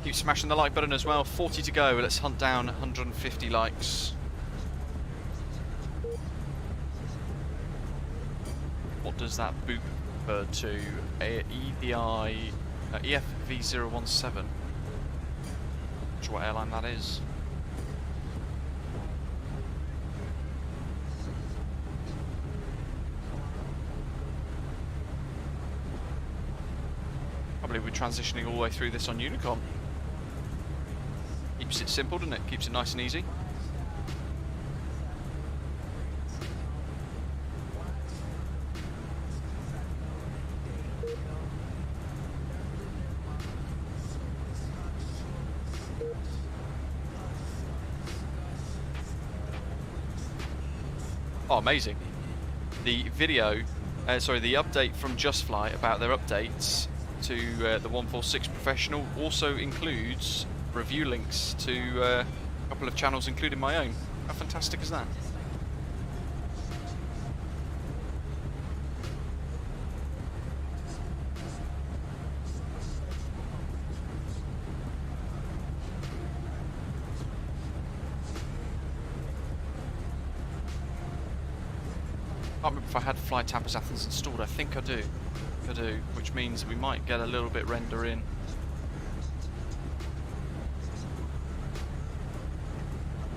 Keep smashing the like button as well, 40 to go, let's hunt down 150 likes. What does that boop refer to? EDI... EFV017. Not sure what airline that is. I believe we're transitioning all the way through this on Unicom. Keeps it simple, doesn't it? Keeps it nice and easy. Oh, amazing. The video, the update from Just Fly about their updates to the 146 Professional also includes review links to a couple of channels, including my own. How fantastic is that? I can't remember if I had Fly Tampers Athens installed. I think I do. Which means we might get a little bit render in.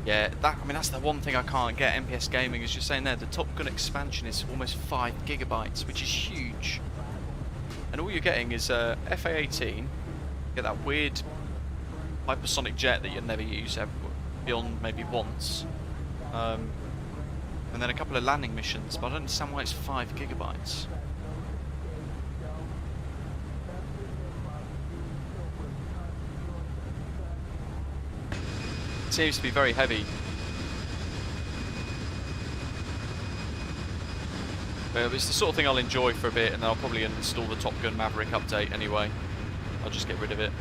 Yeah, that's the one thing I can't get. MPS Gaming, as you're saying there, the Top Gun expansion is almost 5 gigabytes, which is huge. And all you're getting is FA-18. Get that weird hypersonic jet that you'd never use beyond maybe once. And then a couple of landing missions, but I don't understand why it's 5 gigabytes. Seems to be very heavy. But it's the sort of thing I'll enjoy for a bit, and then I'll probably install the Top Gun Maverick update anyway. I'll just get rid of it.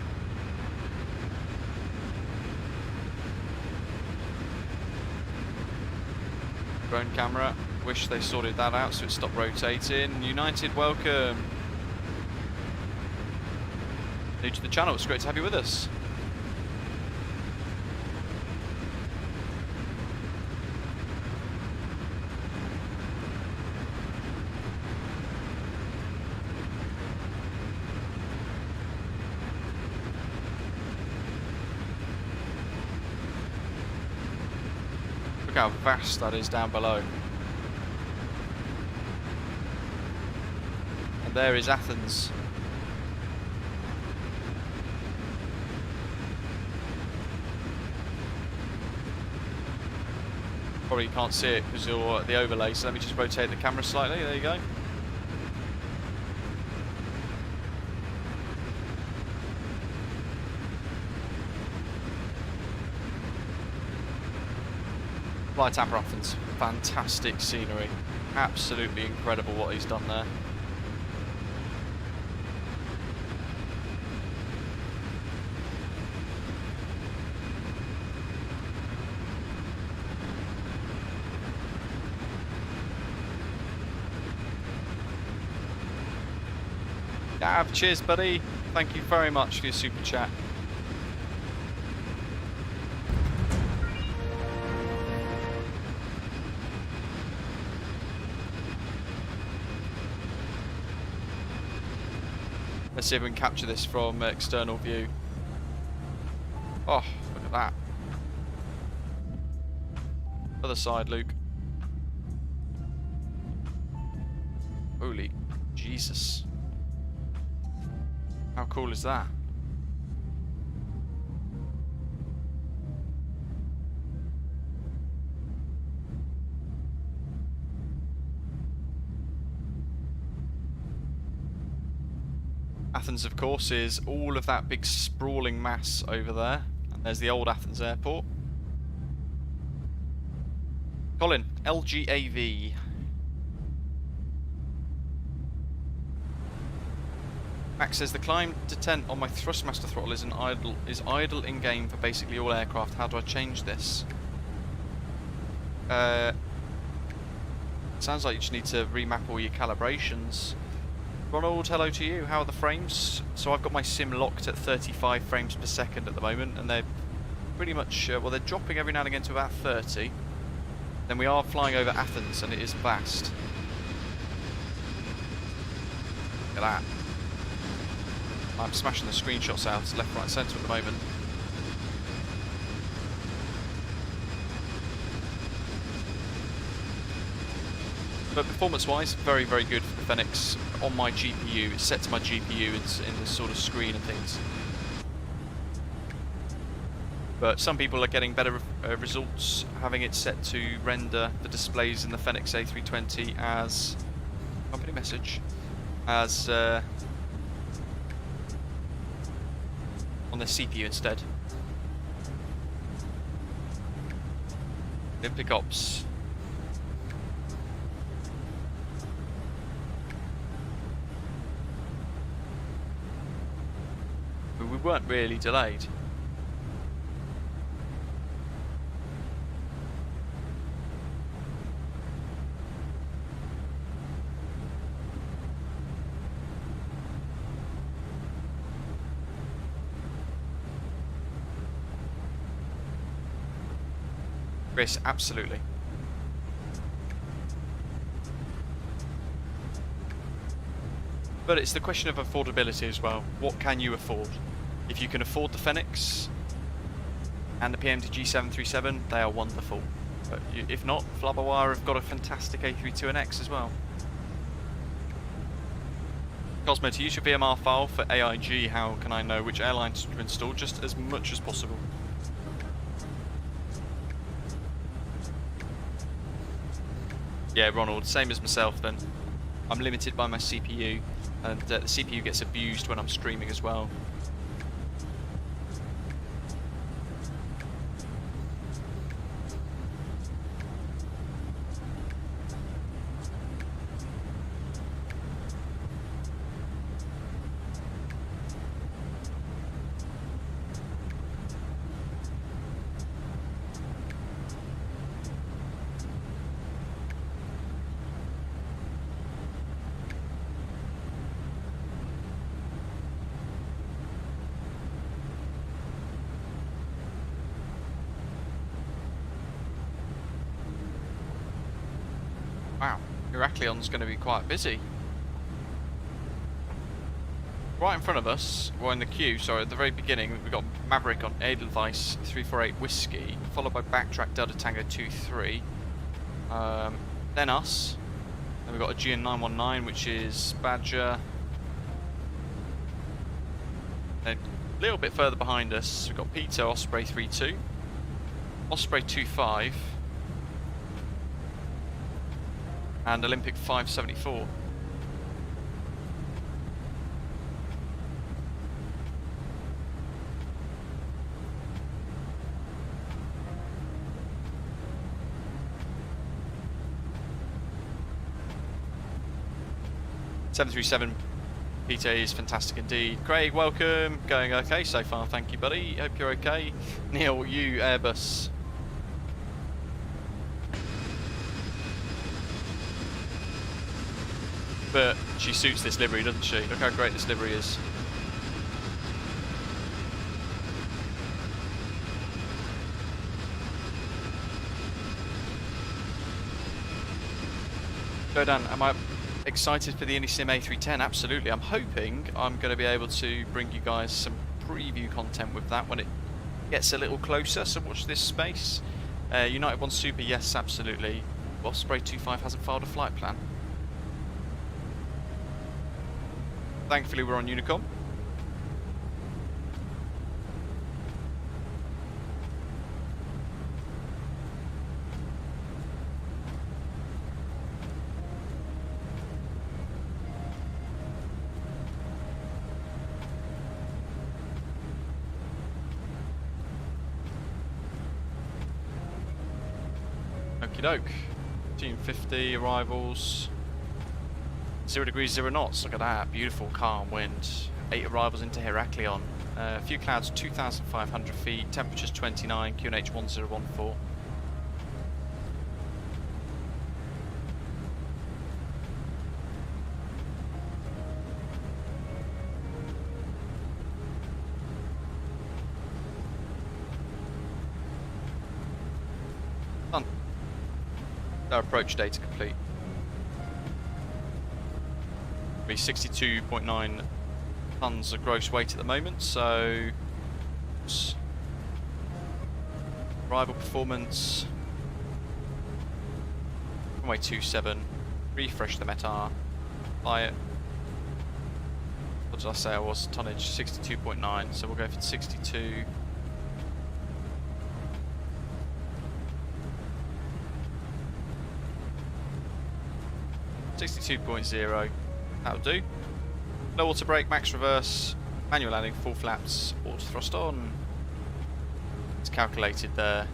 Drone camera. Wish they sorted that out so it stopped rotating. United, welcome. New to the channel, it's great to have you with us. Look how vast that is down below. And there is Athens. Probably can't see it because you're at the overlay, so let me just rotate the camera slightly. There you go. Flight Tapper Athens, fantastic scenery. Absolutely incredible what he's done there. Gav, cheers buddy. Thank you very much for your super chat. Let's see if we can capture this from external view. Oh, look at that. Other side, Luke. Holy Jesus. How cool is that? Athens, of course, is all of that big sprawling mass over there. And there's the old Athens airport. Colin, LGAV. Max says the climb to 10 on my thrustmaster throttle is idle in game for basically all aircraft. How do I change this? Sounds like you just need to remap all your calibrations. Ronald, hello to you. How are the frames? So I've got my sim locked at 35 frames per second at the moment, and they're pretty much, well, they're dropping every now and again to about 30. Then we are flying over Athens, and it is vast. Look at that. I'm smashing the screenshots out left, right, centre at the moment. But performance-wise, very, very good for the Fenix on my GPU. It's set to my GPU in the sort of screen and things. But some people are getting better results having it set to render the displays in the Fenix A320 as company message, as on the CPU instead. Olympic Ops. But we weren't really delayed. Chris, absolutely. But it's the question of affordability as well. What can you afford? If you can afford the Fenix and the PMD G737, they are wonderful. But if not, Flubberwire have got a fantastic A320X as well. Cosmo, to use your VMR file for AIG, how can I know which airlines to install? Just as much as possible. Yeah, Ronald, same as myself then. I'm limited by my CPU, and the CPU gets abused when I'm streaming as well. Heraklion's going to be quite busy. Right in front of us, well in the queue, sorry, at the very beginning, we've got Maverick on Edelweiss 348 Whiskey, followed by Backtrack Delta Tango 23. Then us. Then we've got Aegean 919, which is Badger. Then a little bit further behind us, we've got Peter Osprey 32, Osprey 25, and Olympic 574. (737) Peter is fantastic indeed. Craig, welcome. Going okay so far, thank you, buddy. Hope you're okay. Neil, you Airbus. But she suits this livery, doesn't she? Look how great this livery is. Jodan, am I excited for the Sim A310? Absolutely. I'm hoping I'm going to be able to bring you guys some preview content with that when it gets a little closer, so watch this space. United 1 Super, yes, absolutely. Osprey 25 hasn't filed a flight plan. Thankfully we're on Unicom. Okie doke. Team 50 arrivals. 0 degrees, 0 knots. Look at that. Beautiful calm wind. 8 arrivals into Heraklion. A few clouds, 2,500 feet. Temperatures 29. QNH 1014. Done. Our approach data complete. Be 62.9 tons of gross weight at the moment, so arrival performance runway 27, refresh the METAR, fly it. What did I say I was? Tonnage 62.9, so we'll go for 62. .0. That'll do. Low water brake, max reverse, manual landing, full flaps, auto thrust on. It's calculated there.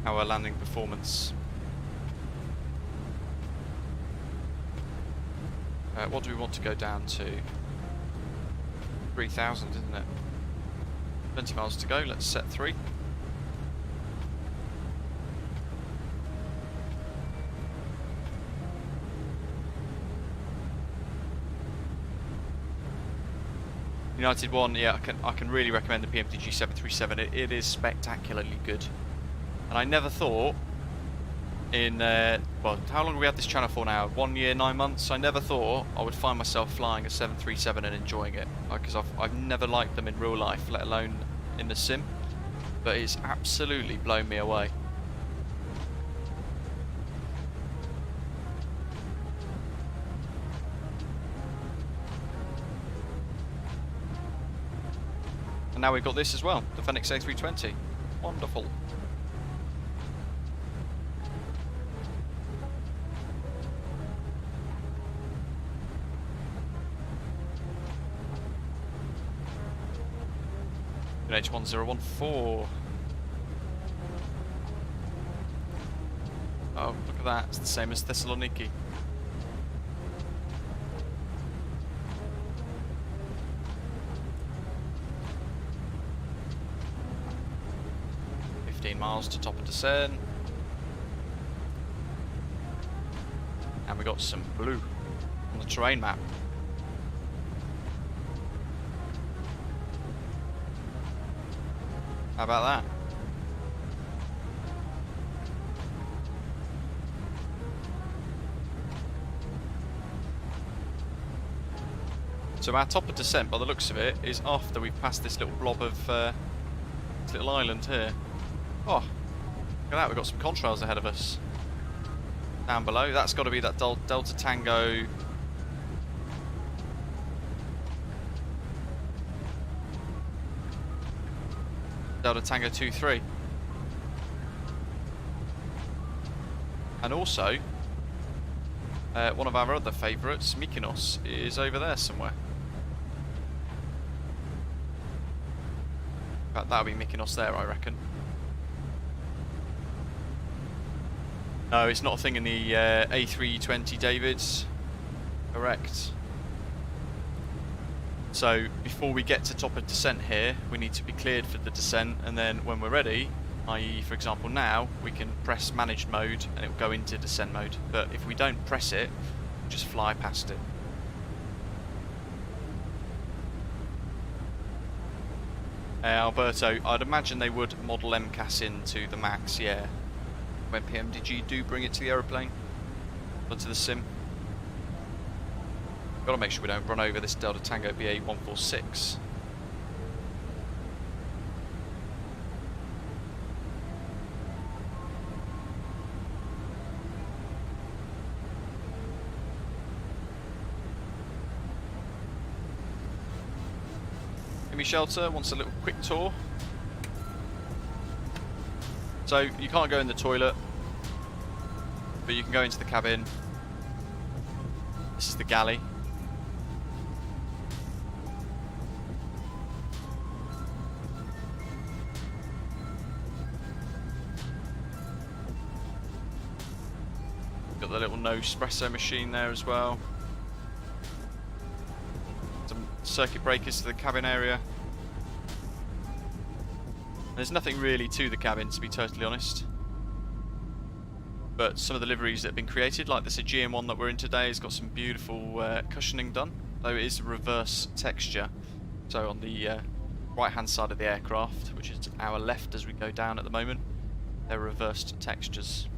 Our landing performance. What do we want to go down to? 3,000, isn't it? 20 miles to go, let's set 3. United 1, yeah, I can really recommend the PMTG 737. It is spectacularly good. And I never thought in, well, how long have we had this channel for now? 1 year, 9 months? I never thought I would find myself flying a 737 and enjoying it. Because I've never liked them in real life, let alone in the sim. But it's absolutely blown me away. And now we've got this as well, the Fenix A320. Wonderful. H1014. Oh, look at that, it's the same as Thessaloniki. Miles to top of descent, and we got some blue on the terrain map. How about that? So our top of descent, by the looks of it, is after we've passed this little blob of this little island here. Oh, look at that! We've got some contrails ahead of us. Down below, that's got to be that Delta Tango. Delta Tango 2-3. And also, one of our other favourites, Mykonos, is over there somewhere. In fact, that'll be Mykonos there, I reckon. No, it's not a thing in the A320, Davids. Correct. So, before we get to top of descent here, we need to be cleared for the descent, and then when we're ready, i.e. for example now, we can press managed mode and it will go into descent mode. But if we don't press it, we'll just fly past it. Alberto, I'd imagine they would model MCAS into the MAX, yeah. When PMDG do bring it to the aeroplane, onto the sim. Got to make sure we don't run over this Delta Tango BA 146. Gimme Shelter wants a little quick tour. So you can't go in the toilet, but you can go into the cabin. This is the galley. Got the little no espresso machine there as well. Some circuit breakers to the cabin area. There's nothing really to the cabin, to be totally honest. But some of the liveries that have been created, like this Aegean one that we're in today, has got some beautiful cushioning done. Though it is reverse texture. So on the right hand side of the aircraft, which is our left as we go down at the moment, they're reversed textures.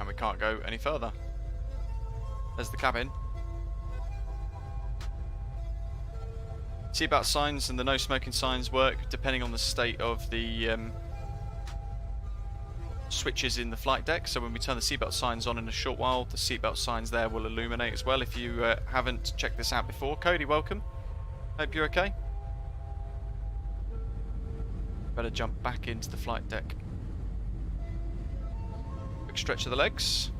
And we can't go any further. There's the cabin. Seatbelt signs and the no smoking signs work depending on the state of the switches in the flight deck. So when we turn the seatbelt signs on in a short while, the seatbelt signs there will illuminate as well. If you haven't checked this out before, Cody, welcome. Hope you're okay. Better jump back into the flight deck. Quick stretch of the legs.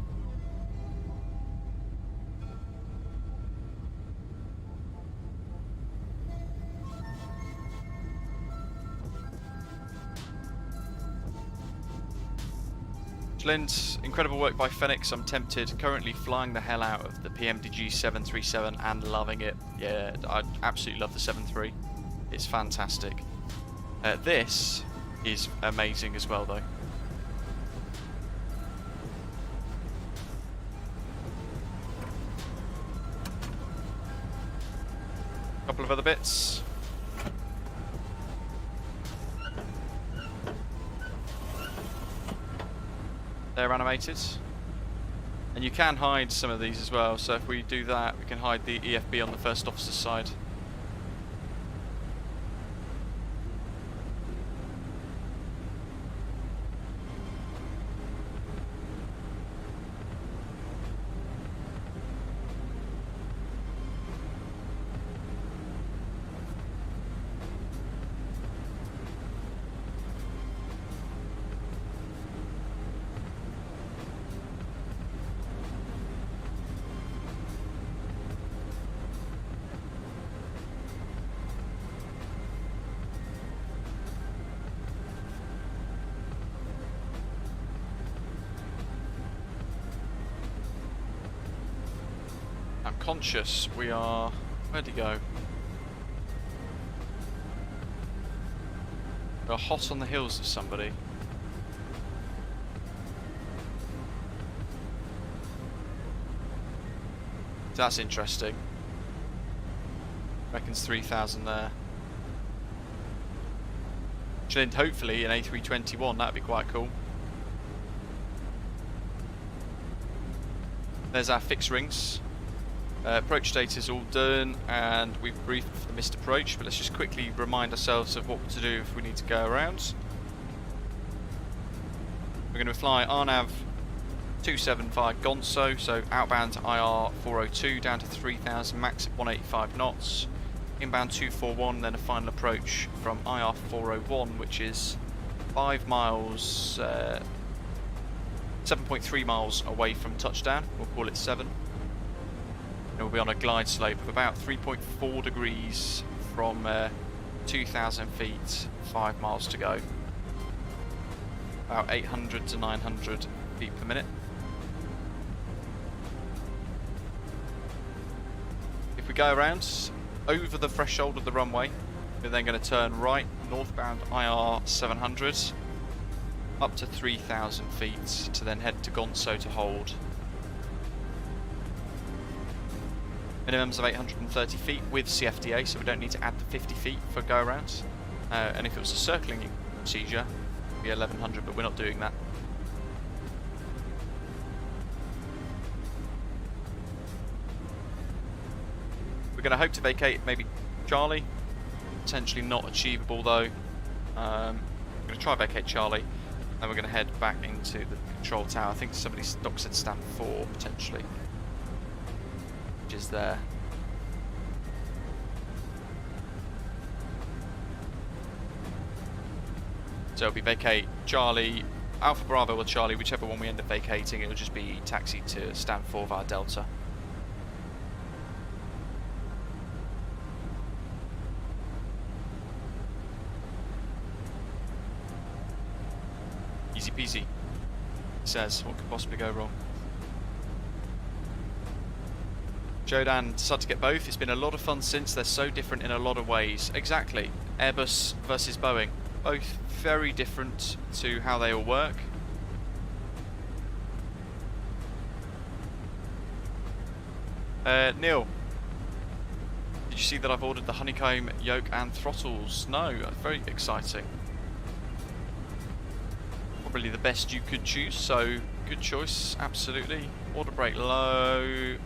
Lind, incredible work by Fenix. I'm tempted. Currently flying the hell out of the PMDG 737 and loving it. Yeah, I absolutely love the 7.3. It's fantastic. This is amazing as well, though. Couple of other bits. They're animated, and you can hide some of these as well. So if we do that, we can hide the EFB on the first officer's side. I'm conscious we are... Where'd he go? We're hot on the heels of somebody. That's interesting. Reckons 3,000 there. Which then hopefully an A321, that'd be quite cool. There's our fixed rings. Approach data is all done, and we've briefed for the missed approach, but let's just quickly remind ourselves of what to do if we need to go around. We're going to fly RNAV 275 Gonzo, so outbound IR 402 down to 3,000, max of 185 knots. Inbound 241, then a final approach from IR 401, which is 5 miles, 7.3 miles away from touchdown. We'll call it 7. And we'll be on a glide slope of about 3.4 degrees from 2,000 feet, 5 miles to go. About 800 to 900 feet per minute. If we go around over the threshold of the runway, we're then going to turn right, northbound IR 700, up to 3,000 feet to then head to Gonzo to hold. Minimums of 830 feet with CFDA, so we don't need to add the 50 feet for go around. And if it was a circling procedure, it'd be 1,100, but we're not doing that. We're going to hope to vacate maybe Charlie. Potentially not achievable though. We're going to try vacate Charlie, and we're going to head back into the control tower. I think somebody's dock said stand 4 potentially. Is there. So it'll be vacate Charlie, Alpha Bravo or Charlie, whichever one we end up vacating. It'll just be taxi to stand 4 via Delta. Easy peasy, he says. What could possibly go wrong? Jodan decided to get both. It's been a lot of fun since. They're so different in a lot of ways. Exactly. Airbus versus Boeing. Both very different to how they all work. Neil, did you see that I've ordered the honeycomb yoke and throttles? No, very exciting. Probably the best you could choose, so good choice, absolutely. Order brake low.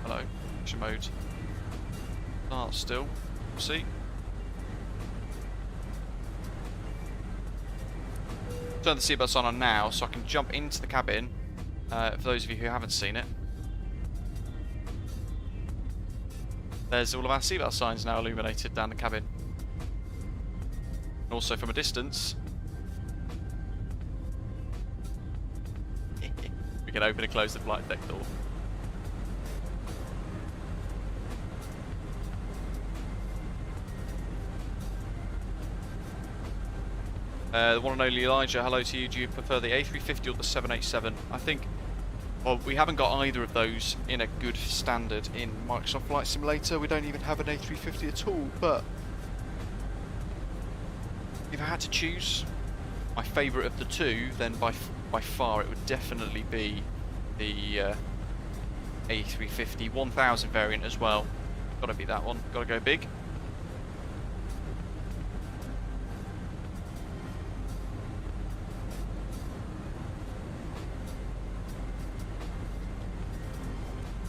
Hello, action mode. Start still. See? Turn the seatbelts on now so I can jump into the cabin. For those of you who haven't seen it, there's all of our seatbelt signs now illuminated down the cabin. And also from a distance, we can open and close the flight deck door. The one and only Elijah, hello to you. Do you prefer the A350 or the 787? I think, well, we haven't got either of those in a good standard in Microsoft Flight Simulator. We don't even have an A350 at all, but if I had to choose my favourite of the two, then by far it would definitely be the A350 1000 variant as well. Gotta be that one, gotta go big.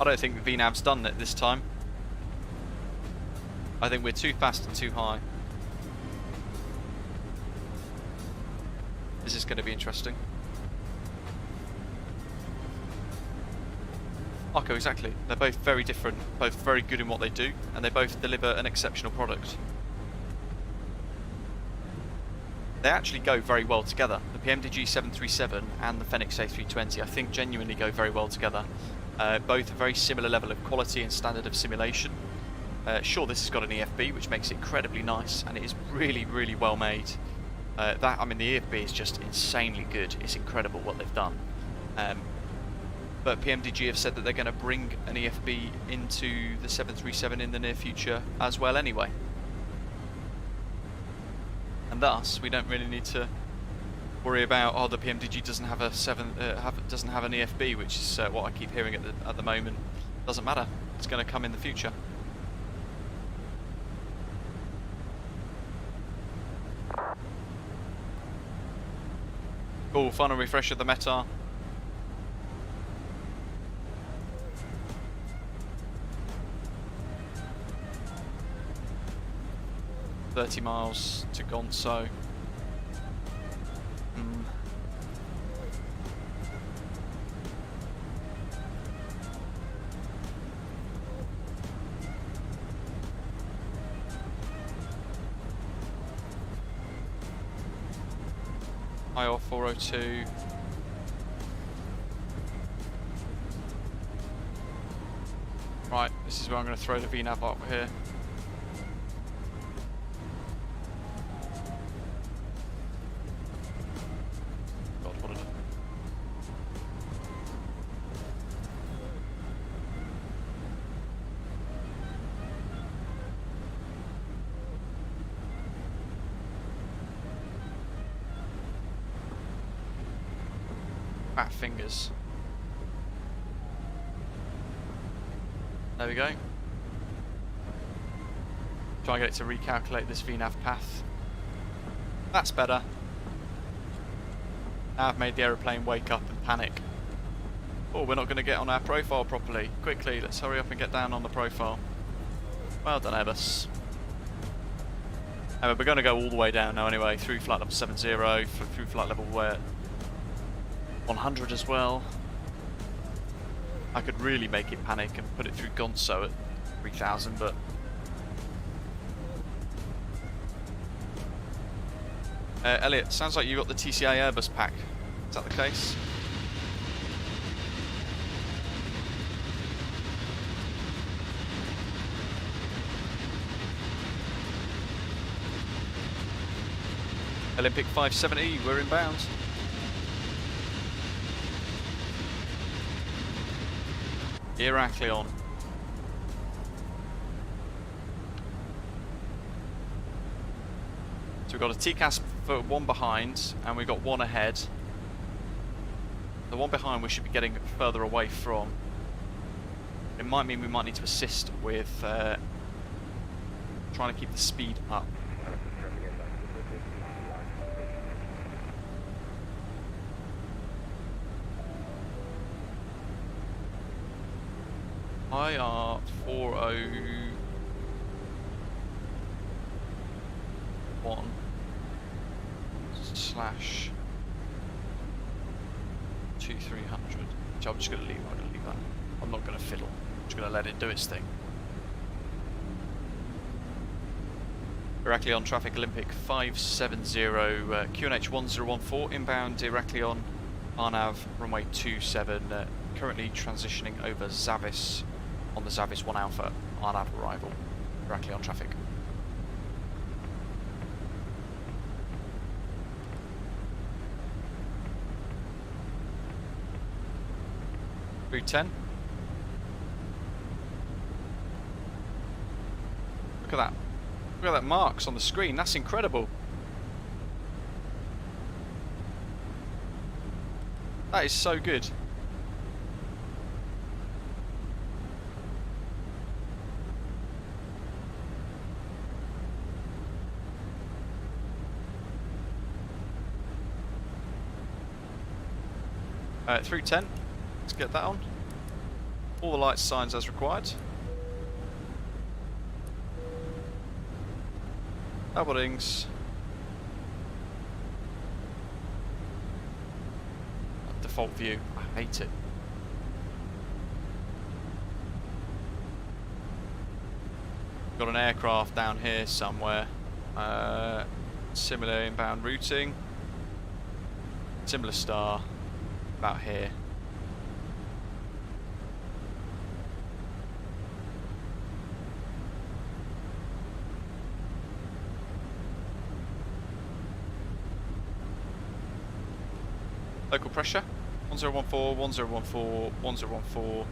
I don't think the VNAV's done it this time. I think we're too fast and too high. This is going to be interesting. Arco, exactly. They're both very different, both very good in what they do, and they both deliver an exceptional product. They actually go very well together. The PMDG 737 and the Fenix A320 I think genuinely go very well together. Both a very similar level of quality and standard of simulation. Sure, this has got an EFB, which makes it incredibly nice, and it is really, really well made. The EFB is just insanely good. It's incredible what they've done. But PMDG have said that they're going to bring an EFB into the 737 in the near future as well anyway. And thus, we don't really need to worry about, the PMDG doesn't have doesn't have an EFB, which is what I keep hearing at the moment. Doesn't matter. It's going to come in the future. Cool, final refresh of the METAR. $30 miles to Gonzo. IR 402. Right, this is where I'm going to throw the VNAV up here. God, what a... Fat fingers. There we go. Try and get it to recalculate this VNAV path. That's better. Now I've made the aeroplane wake up and panic. Oh, we're not going to get on our profile properly. Quickly, let's hurry up and get down on the profile. Well done, Ellis. We're going to go all the way down now anyway, through flight level 70, through flight level 100 as well. I could really make it panic and put it through Gonzo at 3000, but Elliot, sounds like you got the TCA Airbus pack. Is that the case? Olympic 570, we're inbound. Heraklion. So we've got a TCAS for one behind, and we've got one ahead. The one behind we should be getting further away from. It might mean we might need to assist with trying to keep the speed up. IR 401 slash 2300. So I'm just going to leave that. I'm not going to fiddle. I'm just going to let it do its thing. Heraklion traffic Olympic 570 QNH 1014 inbound Heraklion RNAV runway 27. Currently transitioning over Zavis on the Zavis 1 Alpha RNAV arrival. Heraklion traffic. Route 10. Look at that. Look at that marks on the screen. That's incredible. That is so good. Through 10. Let's get that on. All the light signs as required. Doublings. Default view. I hate it. Got an aircraft down here somewhere. Similar inbound routing. Similar star. About here. Local pressure 1014, 1014, 1014.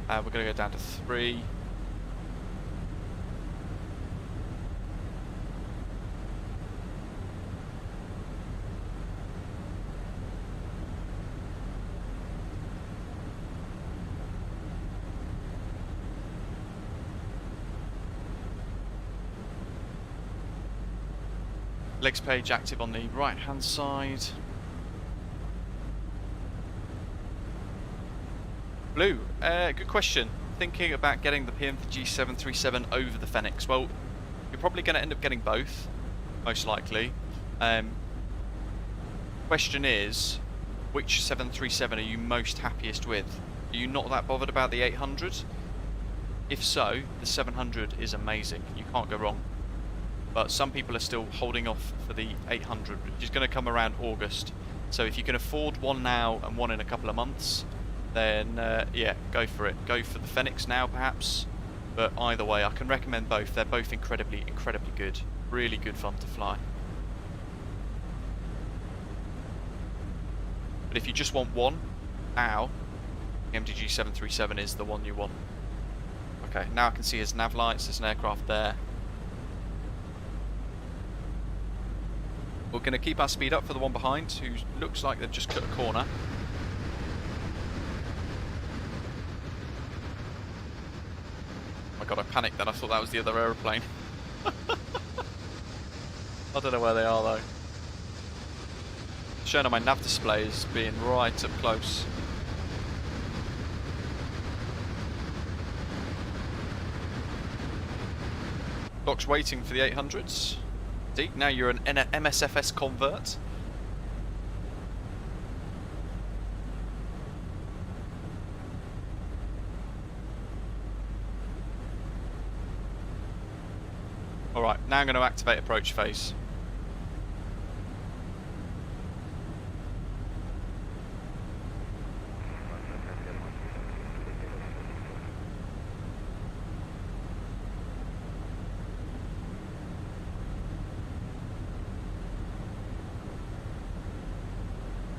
We're going to go down to 3. Legs page active on the right hand side. Blue, good question. Thinking about getting the PMG 737 over the Fenix. Well, you're probably going to end up getting both, most likely. Question is, which 737 are you most happiest with? Are you not that bothered about the 800? If so, the 700 is amazing. You can't go wrong. But some people are still holding off for the 800, which is going to come around August. So if you can afford one now and one in a couple of months, then yeah, go for it. Go for the Fenix now, perhaps. But either way, I can recommend both. They're both incredibly good. Really good fun to fly. But if you just want one, now, the MDG 737 is the one you want. Okay, now I can see his nav lights. There's an aircraft there. We're going to keep our speed up for the one behind, who looks like they've just cut a corner. Oh my god, I panicked then. I thought that was the other aeroplane. I don't know where they are though. Shown on my nav display as being right up close. Doc's waiting for the 800s. See, now you're an MSFS convert. Alright, now I'm going to activate approach phase.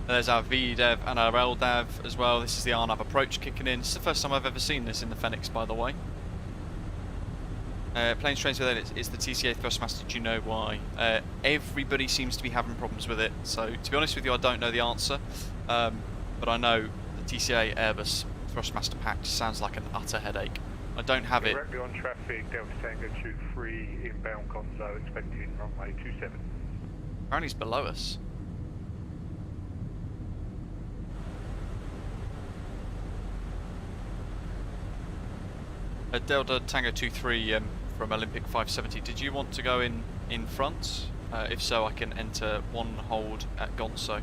There's our VDEV and our LDAV as well. This is the RNAV approach kicking in. This is the first time I've ever seen this in the Fenix, by the way. Planes, trains with it, it's the TCA Thrustmaster. Do you know why? Everybody seems to be having problems with it. So, to be honest with you, I don't know the answer. But I know the TCA Airbus Thrustmaster pack sounds like an utter headache. I don't have it. Directly on traffic, Delta Tango 23, inbound Gonzo, expecting runway 27. Apparently he's below us. Delta Tango 23 from Olympic 570, did you want to go in front? If so, I can enter one hold at Gonzo.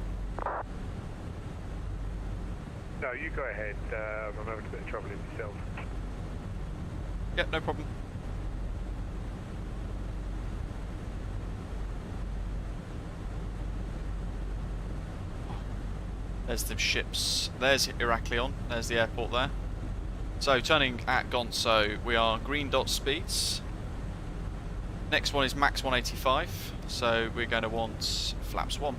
No, you go ahead. I'm having a bit of trouble in myself. Yeah, no problem. There's the ships. There's Heraklion. There's the airport there. So, turning at Gonzo, we are green dot speeds. Next one is max 185, so we're going to want flaps 1.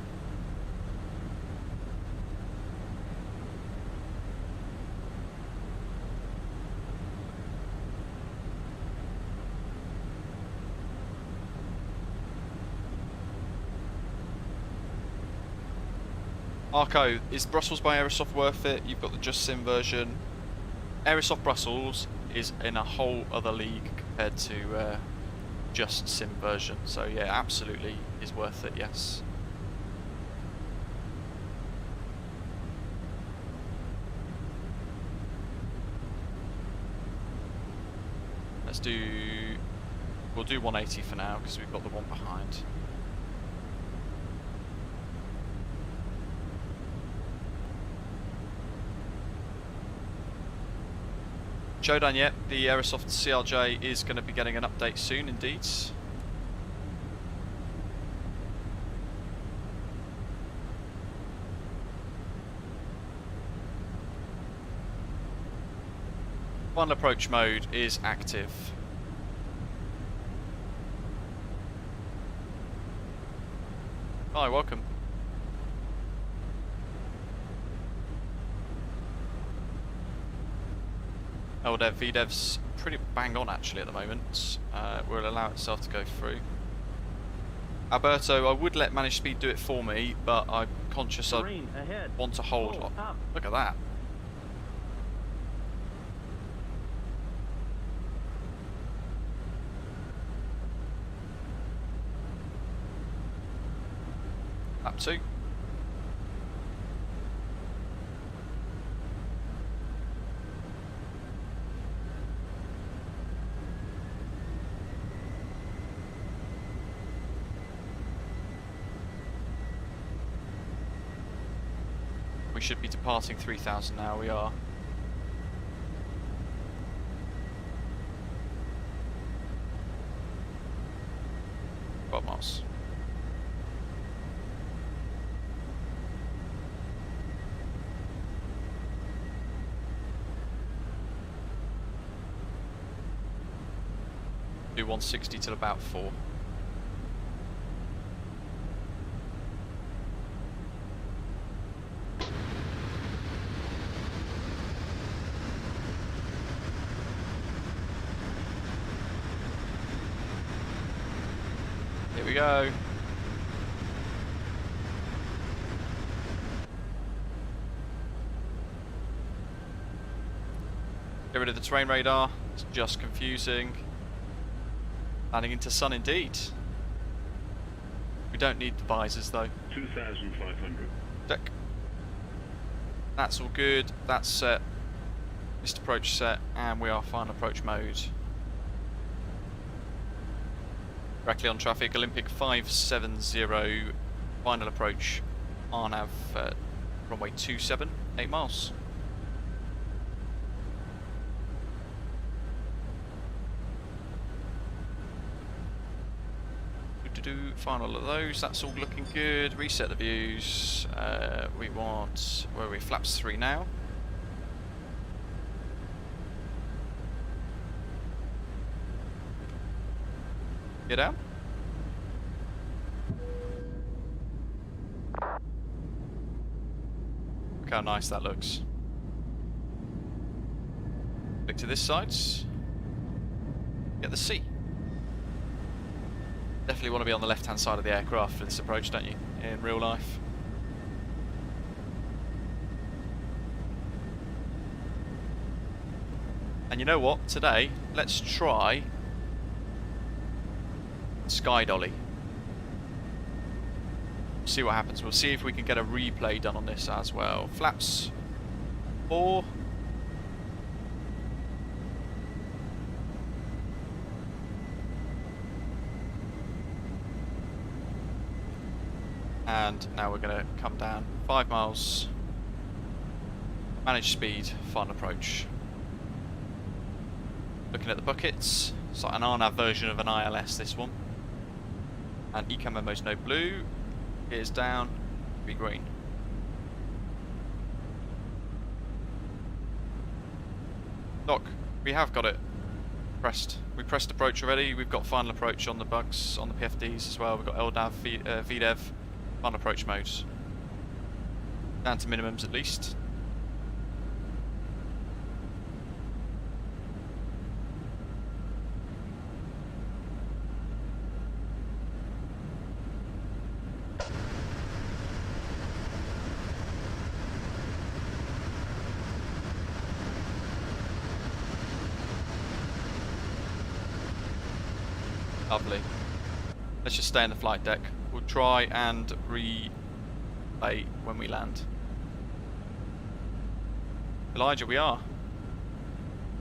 Arco, is Brussels by Aerosoft worth it? You've got the Just Sim version. Aerosoft Brussels is in a whole other league compared to Just Sim version, so yeah, absolutely is worth it, yes. We'll do 180 for now because we've got the one behind. Shodan yet, the Aerosoft CRJ is going to be getting an update soon indeed. Final approach mode is active. Hi, welcome. LDEV, VDEV's pretty bang on actually at the moment. Will allow itself to go through. Alberto, I would let managed speed do it for me, but I'm conscious I want to hold. Look at that. Lap 2. should be departing 3000 now. We are. Miles. Do 160 till about 4. Here we go. Get rid of the terrain radar, it's just confusing. Landing into sun indeed. We don't need the visors though. 2,500. Deck. That's all good, that's set. Missed approach set, and we are final approach mode. Heraklion traffic, Olympic 570, final approach, RNAV runway 27, 8 miles. Final of those, that's all looking good. Reset the views. We want, where are we? Flaps 3 now. Get out. Look how nice that looks. Click to this side. Get the sea. Definitely want to be on the left hand side of the aircraft for this approach, don't you? In real life. And you know what? Today, let's try Sky Dolly. See what happens. We'll see if we can get a replay done on this as well. Flaps 4. And now we're going to come down 5 miles. Manage speed, final approach. Looking at the buckets. It's like an RNAV version of an ILS, this one. And Eco Memo's no blue. Gears down, be green. Doc, we have got it. Pressed. We pressed approach already. We've got final approach on the bugs, on the PFDs as well. We've got LDAV, VDEV, final approach modes. Down to minimums at least. Lovely. Let's just stay in the flight deck. We'll try and relay when we land. Elijah, we are.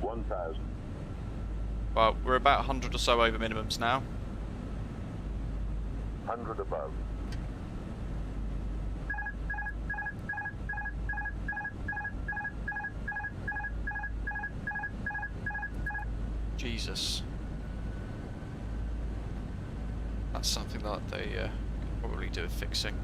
1,000. Well, we're about 100 or so over minimums now. 100 above. Jesus. That's something that they could probably do with fixing.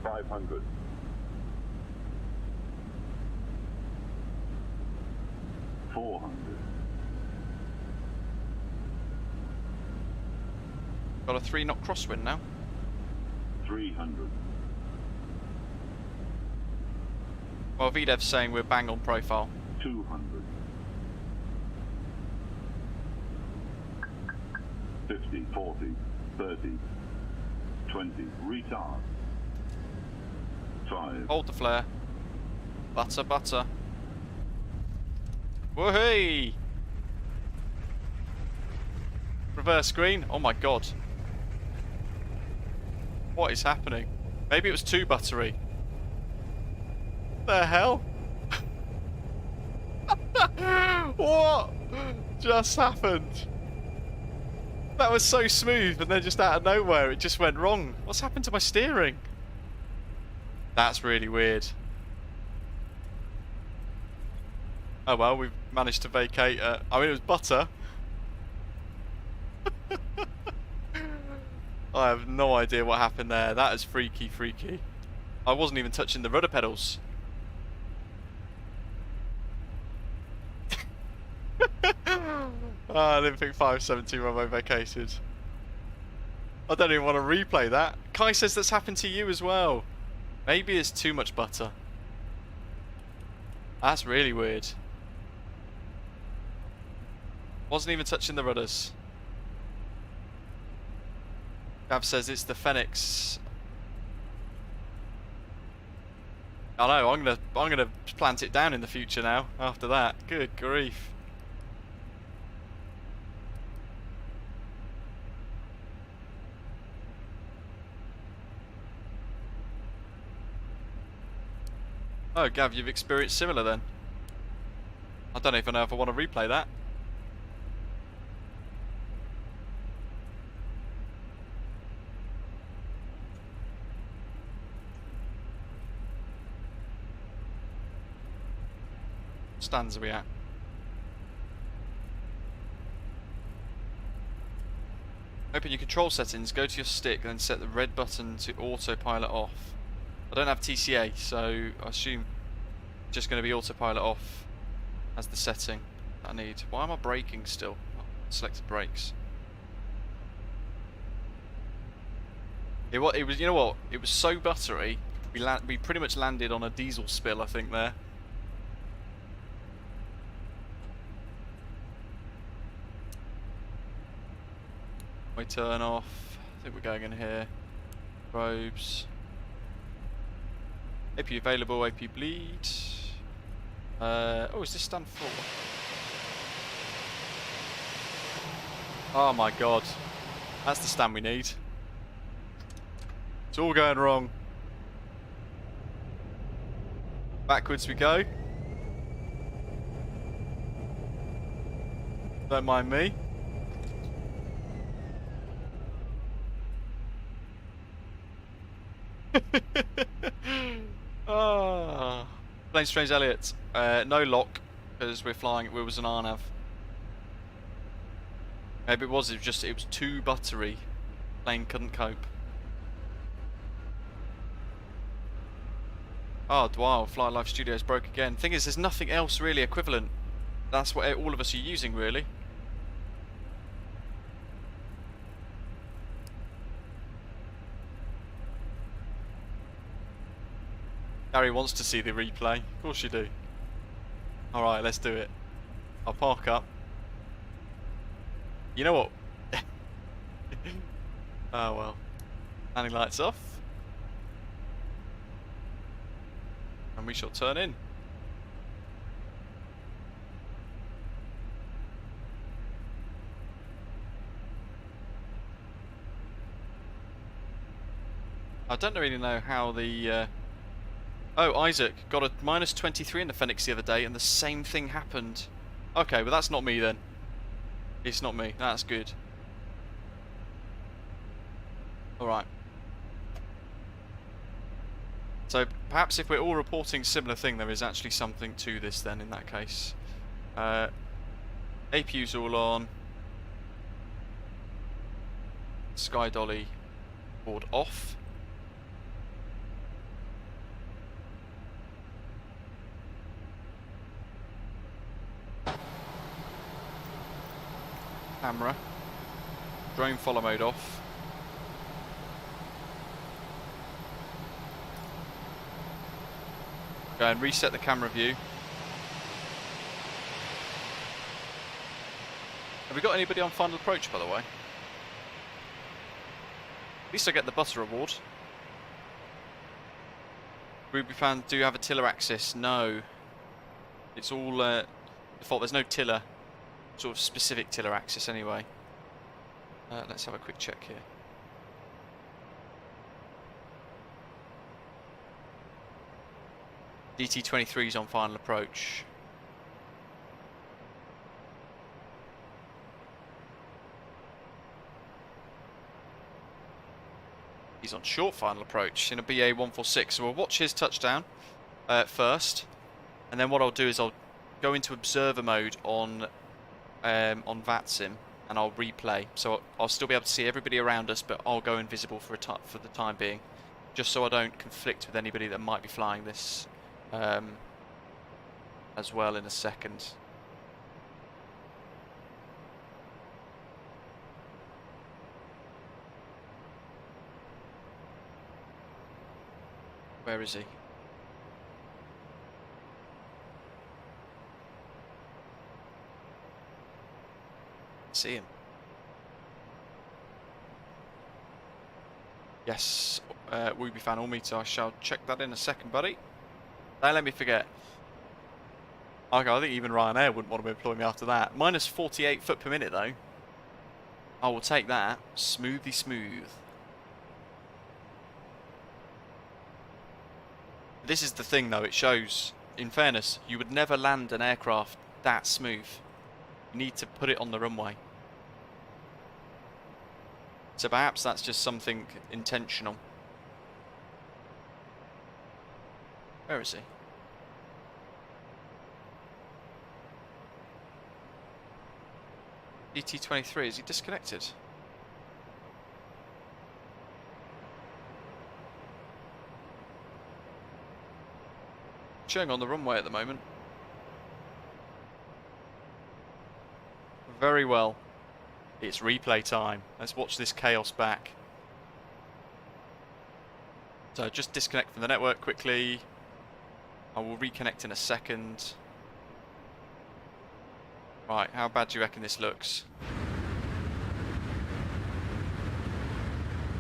$500. $400. Got a 3-knot crosswind now. 300. Well, VDEV's saying we're bang on profile. 200. 50, 40, 30, 20. Retard. 5. Hold the flare. Butter, butter. Woohoo! Reverse screen. Oh my god. What is happening? Maybe it was too buttery. The hell? What just happened? That was so smooth, and then just out of nowhere it just went wrong. What's happened to my steering? That's really weird. Oh well, we've managed to vacate. I mean, it was butter. I have no idea what happened there. That is freaky, freaky. I wasn't even touching the rudder pedals. I didn't think 570 runway vacated. I don't even want to replay that. Kai says that's happened to you as well. Maybe it's too much butter. That's really weird. Wasn't even touching the rudders. Gav says it's the Fenix. I know. I'm gonna plant it down in the future now. After that, good grief. Oh, Gav, you've experienced similar then. I don't even know if I want to replay that. What stands are we at? Open your control settings, go to your stick, then set the red button to autopilot off. I don't have TCA, so I assume it's just going to be autopilot off as the setting that I need. Why am I braking still? Oh, selected brakes. It was, you know what? It was so buttery. We pretty much landed on a diesel spill, I think there. We turn off. I think we're going in here. Probes. AP available, AP bleed. Oh, is this stand full? Oh my god. That's the stand we need. It's all going wrong. Backwards we go. Don't mind me. Oh. Plane Strange Elliot. No lock because we're flying. It was an RNAV. Maybe it was too buttery. Plane couldn't cope. Oh wow, Flight Life Studios broke again. Thing is, there's nothing else really equivalent. That's what all of us are using really. Gary wants to see the replay. Of course you do. Alright, let's do it. I'll park up. You know what? Oh well. Landing lights off. And we shall turn in. I don't really know how the... Oh, Isaac got a -23 in the Fenix the other day and the same thing happened. Okay, well that's not me then. It's not me. That's good. Alright. So perhaps if we're all reporting similar thing, there is actually something to this then in that case. APU's all on. Sky Dolly board off. Camera. Drone follow mode off. Go and reset the camera view. Have we got anybody on final approach, by the way? At least I get the butter award. Ruby fan, do you have a tiller access? No. It's all default. There's no tiller. Sort of specific tiller access anyway. Let's have a quick check here. DT23 is on final approach. He's on short final approach in a BA 146. So we'll watch his touchdown first, and then what I'll do is I'll go into observer mode on Vatsim, and I'll replay. So I'll still be able to see everybody around us, but I'll go invisible for the time being, just so I don't conflict with anybody that might be flying this as well in a second. Where is he? See him. Yes, Wooby fan all meter. I shall check that in a second, buddy. Don't let me forget. Okay, I think even Ryanair wouldn't want to employ me after that. Minus 48 foot per minute though. I will take that. Smoothly smooth. This is the thing though, it shows, in fairness, you would never land an aircraft that smooth. You need to put it on the runway. So perhaps that's just something intentional. Where is he? ET23, is he disconnected? Showing on the runway at the moment. Very well. It's replay time. Let's watch this chaos back. So just disconnect from the network quickly. I will reconnect in a second. Right, how bad do you reckon this looks?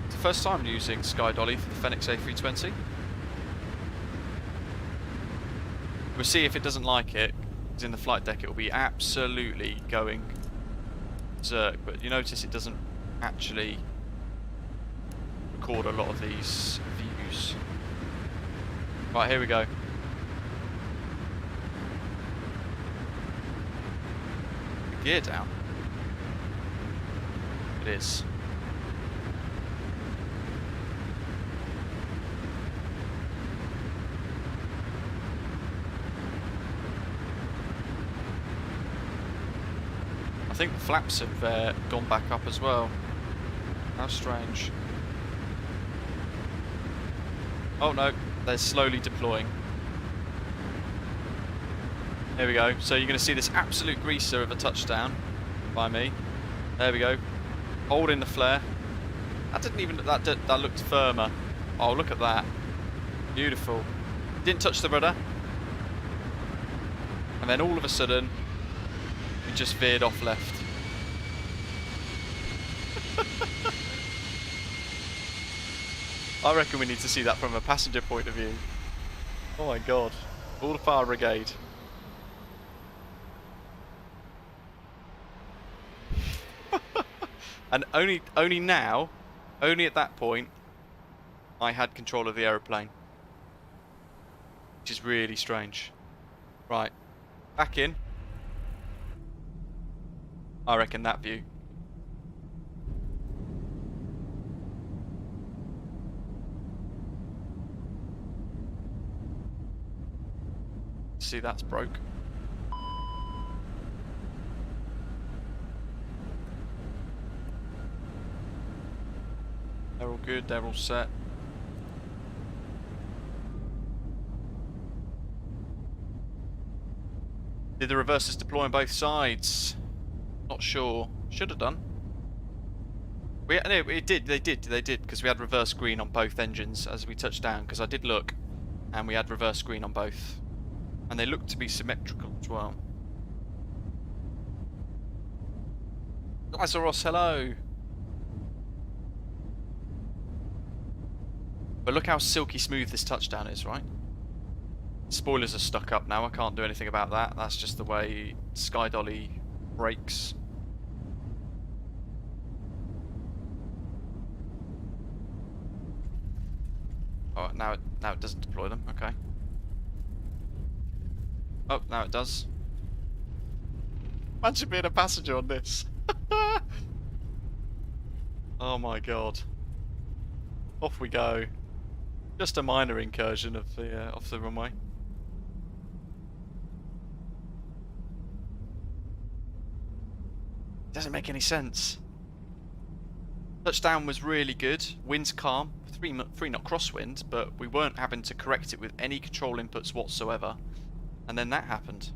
It's the first time using Sky Dolly for the Fenix A320. We'll see if it doesn't like it, because in the flight deck it will be absolutely going berserk, but you notice it doesn't actually record a lot of these views. Right, here we go. The gear down. It is. I think the flaps have gone back up as well. How strange. Oh no, they're slowly deploying. There we go. So you're going to see this absolute greaser of a touchdown by me. There we go. Holding the flare. That didn't even. That looked firmer. Oh, look at that. Beautiful. Didn't touch the rudder. And then all of a sudden, we just veered off left. I reckon we need to see that from a passenger point of view. Oh my god. All the fire brigade. And only now, only at that point, I had control of the aeroplane. Which is really strange. Right. Back in. I reckon that view. See, that's broke. They're all good, they're all set. Did the reversers deploy on both sides? Not sure. Should have done. No, it did. They did, because we had reverse green on both engines as we touched down. Because I did look, and we had reverse green on both, and they looked to be symmetrical as well. Lazaros, hello. But look how silky smooth this touchdown is, right? Spoilers are stuck up now. I can't do anything about that. That's just the way Sky Dolly breaks. Oh, now it doesn't deploy them. Okay. Oh, now it does. Imagine being a passenger on this. Oh my god. Off we go. Just a minor incursion of the off the runway. Doesn't make any sense. Touchdown was really good. Wind's calm. 3 knot crosswind, but we weren't having to correct it with any control inputs whatsoever. And then that happened.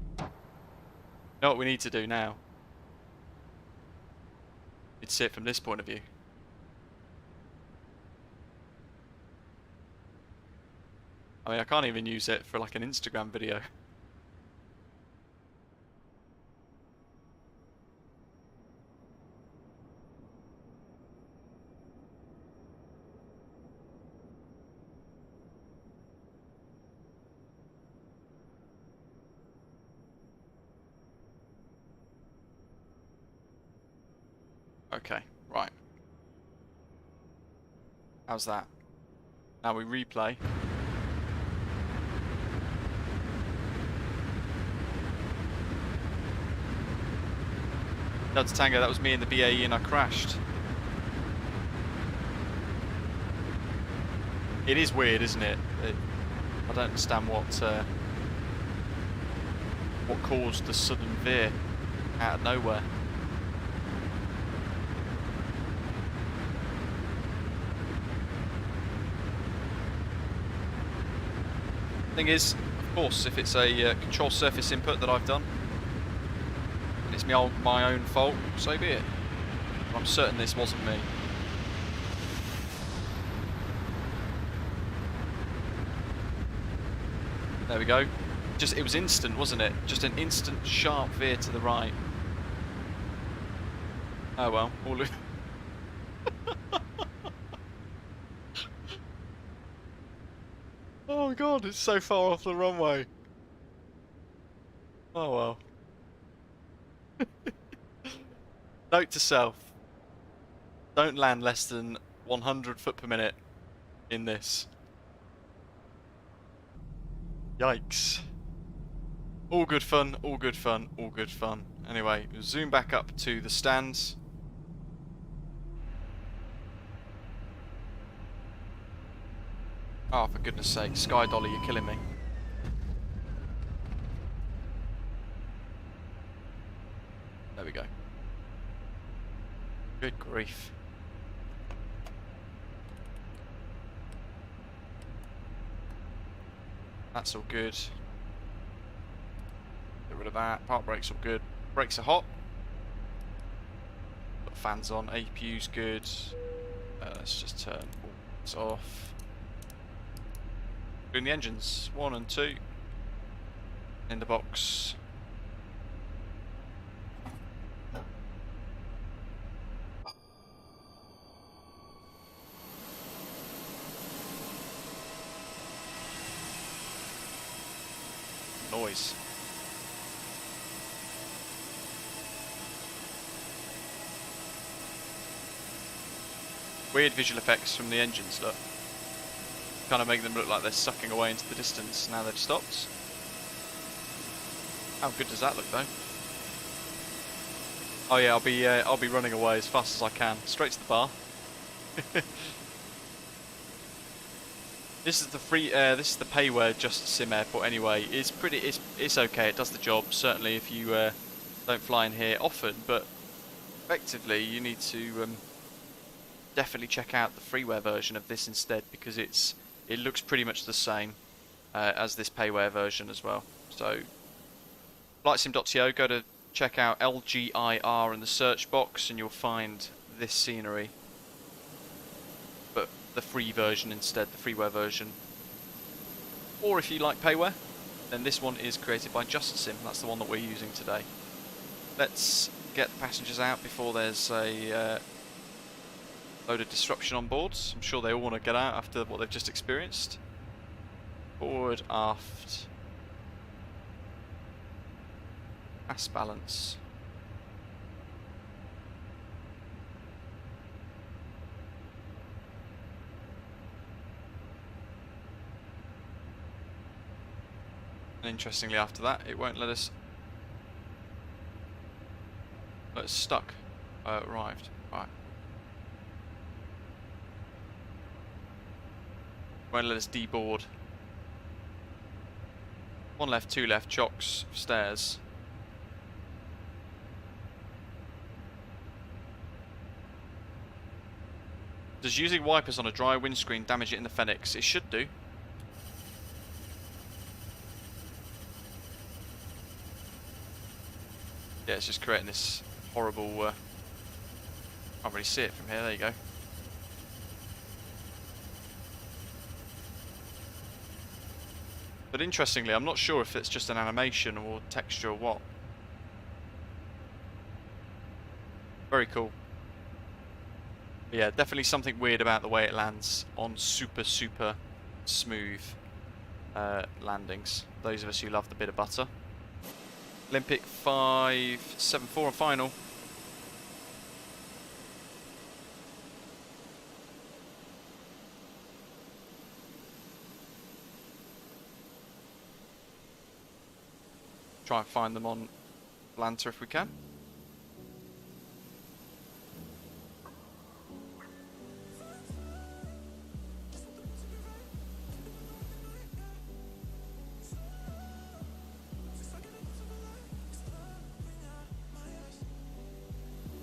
Know what we need to do now? You'd see it from this point of view. I mean, I can't even use it for like an Instagram video. Okay, right. How's that? Now we replay. Delta Tango, that was me in the BAE and I crashed. It is weird, isn't it? I don't understand what caused the sudden veer out of nowhere. Thing is, of course, if it's a control surface input that I've done, and it's my own fault, so be it. I'm certain this wasn't me. There we go. It was instant, wasn't it? Just an instant sharp veer to the right. Oh well, all oh god, it's so far off the runway. Oh well. Note to self. Don't land less than 100 foot per minute in this. Yikes. All good fun, all good fun, all good fun. Anyway, we'll zoom back up to the stands. Oh, for goodness sake, Sky Dolly, you're killing me. There we go. Good grief. That's all good. Get rid of that. Park brakes all good. Brakes are hot. Got fans on. APU's good. Let's just turn all this off. Doing the engines, 1 and 2 in the box. Noise. Weird visual effects from the engines, look. Kind of make them look like they're sucking away into the distance. Now they've stopped. How good does that look, though? Oh yeah, I'll be running away as fast as I can, straight to the bar. This is the this is the payware Just Sim Airport anyway. It's okay. It does the job. Certainly if you don't fly in here often, but effectively you need to definitely check out the freeware version of this instead, because it looks pretty much the same as this payware version as well. So, flightsim.to, go to check out LGIR in the search box and you'll find this scenery. But the free version instead, the freeware version. Or if you like payware, then this one is created by Just Sim. That's the one that we're using today. Let's get the passengers out before there's a load of disruption on board. I'm sure they all want to get out after what they've just experienced. Forward, aft. Mass balance. And interestingly after that, it won't let us... Oh, it's stuck. Arrived. Right. Won't let us deboard. 1 left, 2 left, chocks, stairs. Does using wipers on a dry windscreen damage it in the Fenix? It should do. Yeah, it's just creating this horrible... can't really see it from here, there you go. But interestingly, I'm not sure if it's just an animation or texture or what. Very cool. But yeah, definitely something weird about the way it lands on super smooth landings. Those of us who love the bit of butter. Olympic 574 and final. Try and find them on Lanta if we can.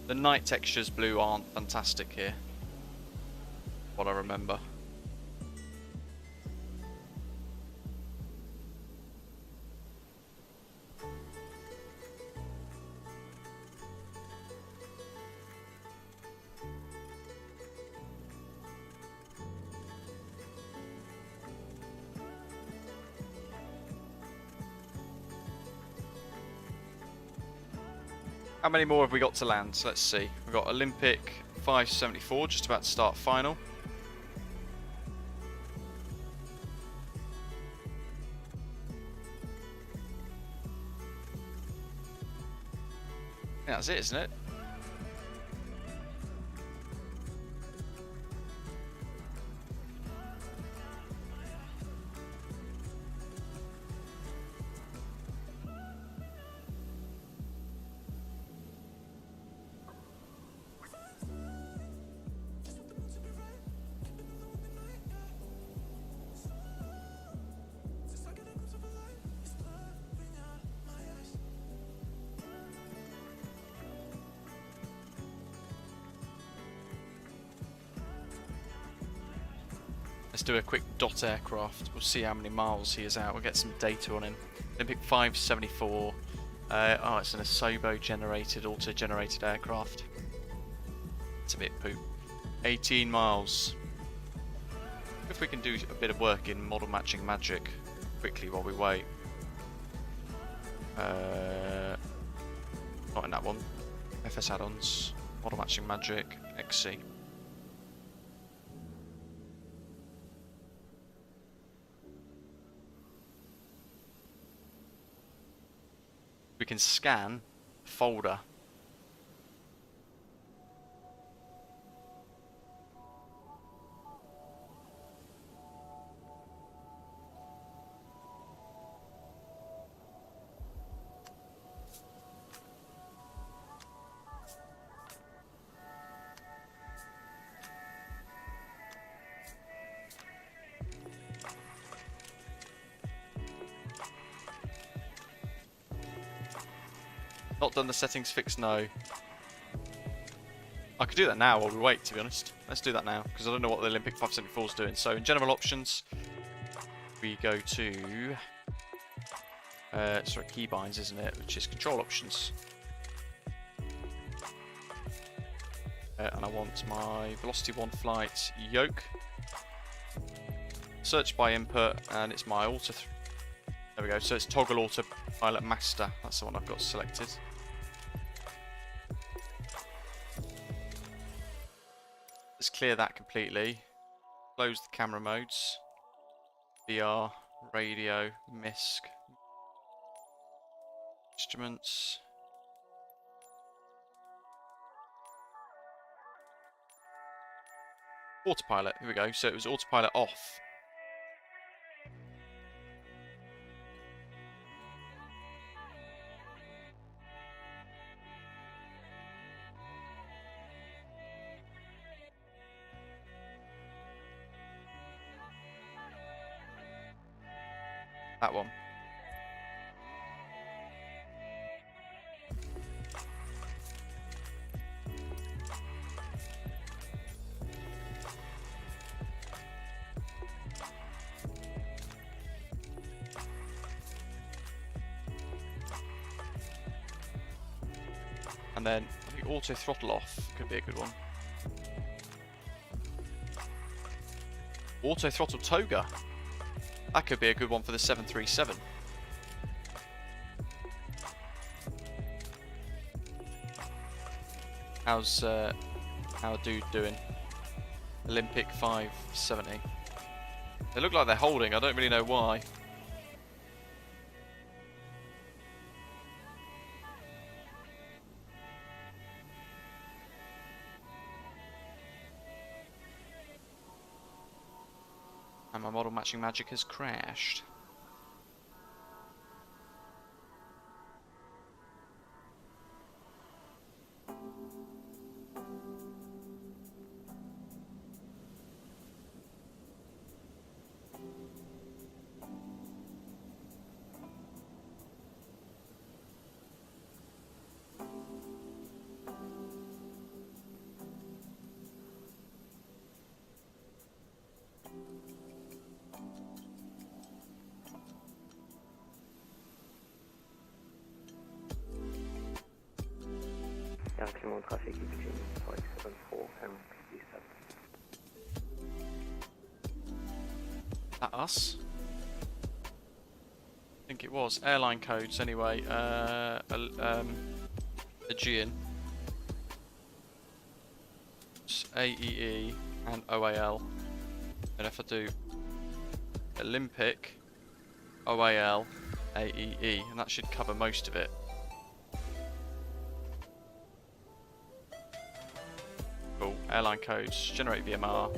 The night textures blue aren't fantastic here, what I remember. How many more have we got to land? Let's see. We've got Olympic 574, just about to start final. Yeah, that's it, isn't it? Let's do a quick dot aircraft. We'll see how many miles he is out. We'll get some data on him. Olympic 574. Oh, it's an Asobo generated, auto-generated aircraft. It's a bit poop. 18 miles. If we can do a bit of work in model matching magic quickly while we wait. Not in that one. FS add-ons. Model matching magic. XC. We can scan folder. Not done the settings fix, no. I could do that now while we wait, to be honest. Let's do that now, because I don't know what the Olympic 574 is doing. So in general options, we go to... sorry, keybinds, isn't it? Which is control options. And I want my Velocity 1 flight yoke. Search by input, and it's my auto... There we go, so it's toggle autopilot master. That's the one I've got selected. Let's clear that completely. Close the camera modes. VR, radio, MISC. Instruments. Autopilot, here we go. So it was autopilot off. That one. And then I think auto throttle off could be a good one. Auto throttle toga. That could be a good one for the 737. How's how dude doing? Olympic 570. They look like they're holding. I don't really know why. And my model matching magic has crashed. Heraklion traffic between 574 and 57. That us? I think it was. Airline codes anyway. Aegean. It's AEE and OAL. And if I do Olympic, OAL, AEE, and that should cover most of it. Cool. Airline codes, generate VMR.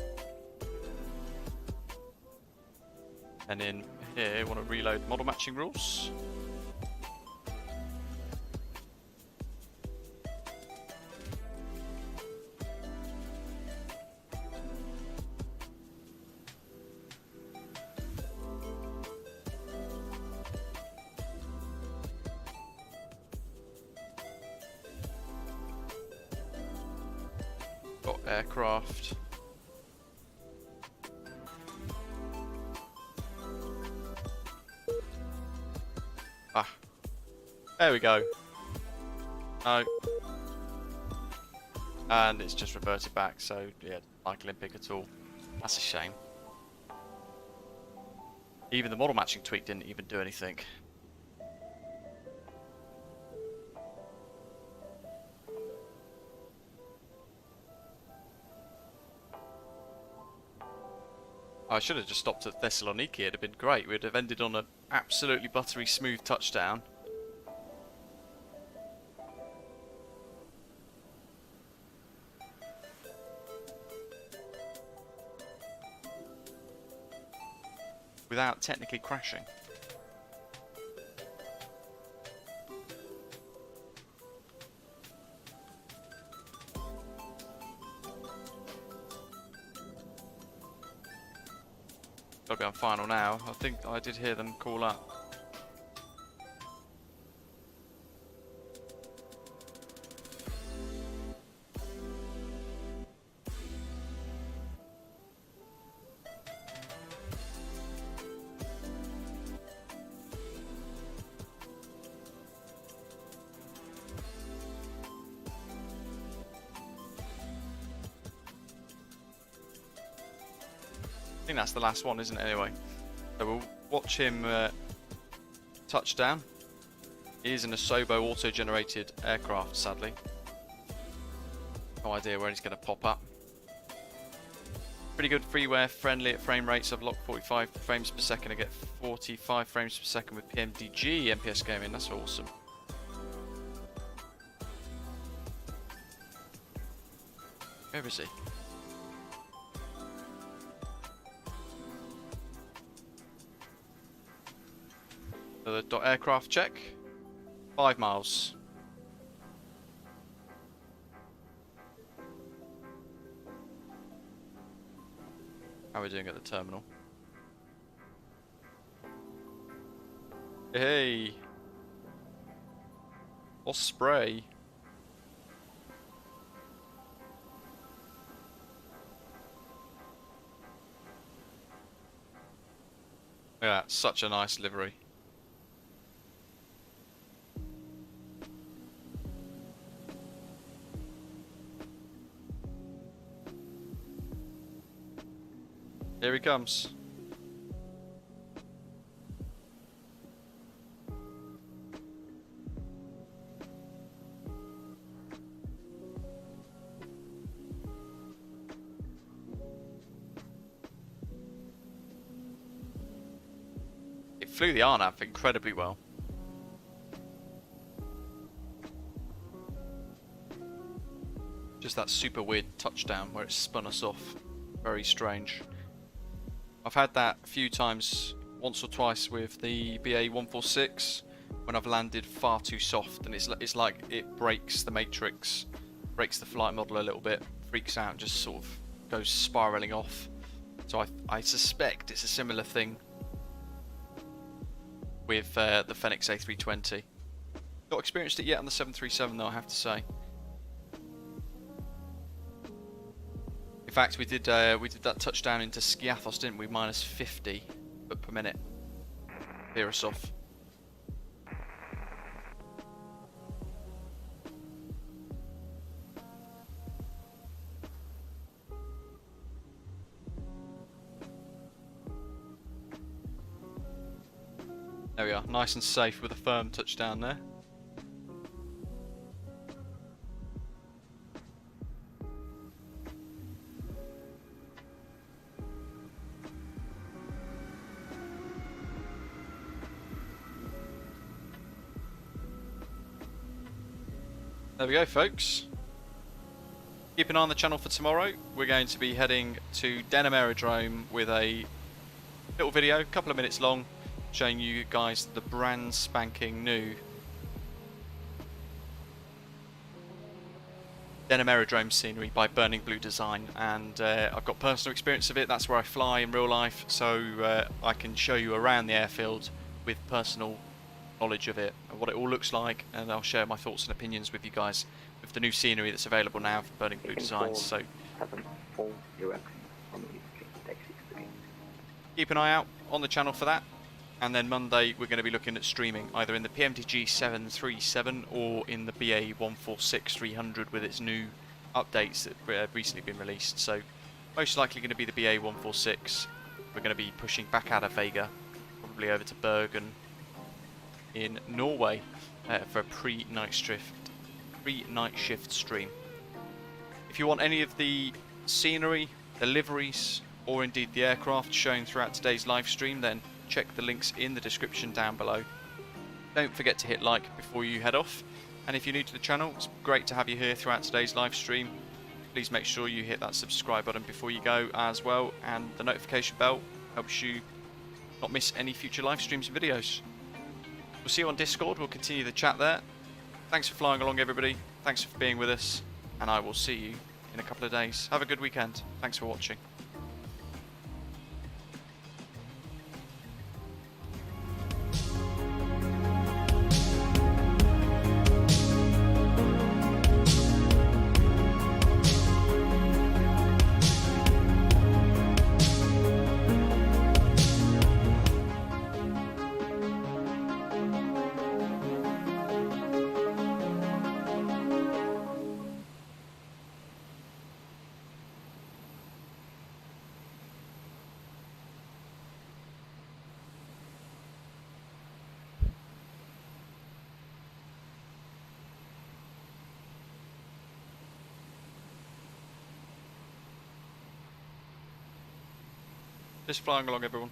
And in here, want to reload model matching rules. Got aircraft. Ah, there we go. No. And it's just reverted back, so yeah, like Olympic at all. That's a shame. Even the model matching tweak didn't even do anything. I should have just stopped at Thessaloniki, it'd have been great. We'd have ended on an absolutely buttery smooth touchdown. Without technically crashing. Gotta be on final now. I think I did hear them call up. I think that's the last one, isn't it, anyway? So we'll watch him touch down. He is in a Sobo auto-generated aircraft, sadly. No idea where he's going to pop up. Pretty good freeware, friendly at frame rates. I've locked 45 frames per second. I get 45 frames per second with PMDG MPS gaming. That's awesome. Where is he? The dot aircraft check. 5 miles. How are we doing at the terminal? Hey. Osprey. Yeah, such a nice livery. Here he comes. It flew the RNAV incredibly well. Just that super weird touchdown where it spun us off. Very strange. I've had that a few times, once or twice with the BA146, when I've landed far too soft, and it's like it breaks the matrix, breaks the flight model a little bit, freaks out and just sort of goes spiraling off. So I suspect it's a similar thing with the Fenix A320. Not experienced it yet on the 737 though, I have to say. In fact, we did that touchdown into Skiathos, didn't we? Minus 50 foot per minute. Veer us off. There we are, nice and safe with a firm touchdown there. There we go, folks. Keep an eye on the channel for tomorrow. We're going to be heading to Denham Aerodrome with a little video, a couple of minutes long, showing you guys the brand spanking new Denham Aerodrome scenery by Burning Blue Design, and I've got personal experience of it. That's where I fly in real life, so I can show you around the airfield with personal knowledge of it and what it all looks like, and I'll share my thoughts and opinions with you guys with the new scenery that's available now from Burning Blue Designs. So keep an eye out on the channel for that. And then Monday we're going to be looking at streaming either in the PMDG 737 or in the BA146-300 with its new updates that have recently been released. So most likely going to be the BA146. We're going to be pushing back out of Vega, probably over to Bergen in Norway for a pre-night shift stream. If you want any of the scenery, the liveries, or indeed the aircraft shown throughout today's live stream, then check the links in the description down below. Don't forget to hit like before you head off, and if you're new to the channel, it's great to have you here throughout today's live stream. Please make sure you hit that subscribe button before you go as well, and the notification bell helps you not miss any future live streams and videos. We'll see you on Discord. We'll continue the chat there. Thanks for flying along, everybody. Thanks for being with us, and I will see you in a couple of days. Have a good weekend. Thanks for watching. Just flying along, everyone.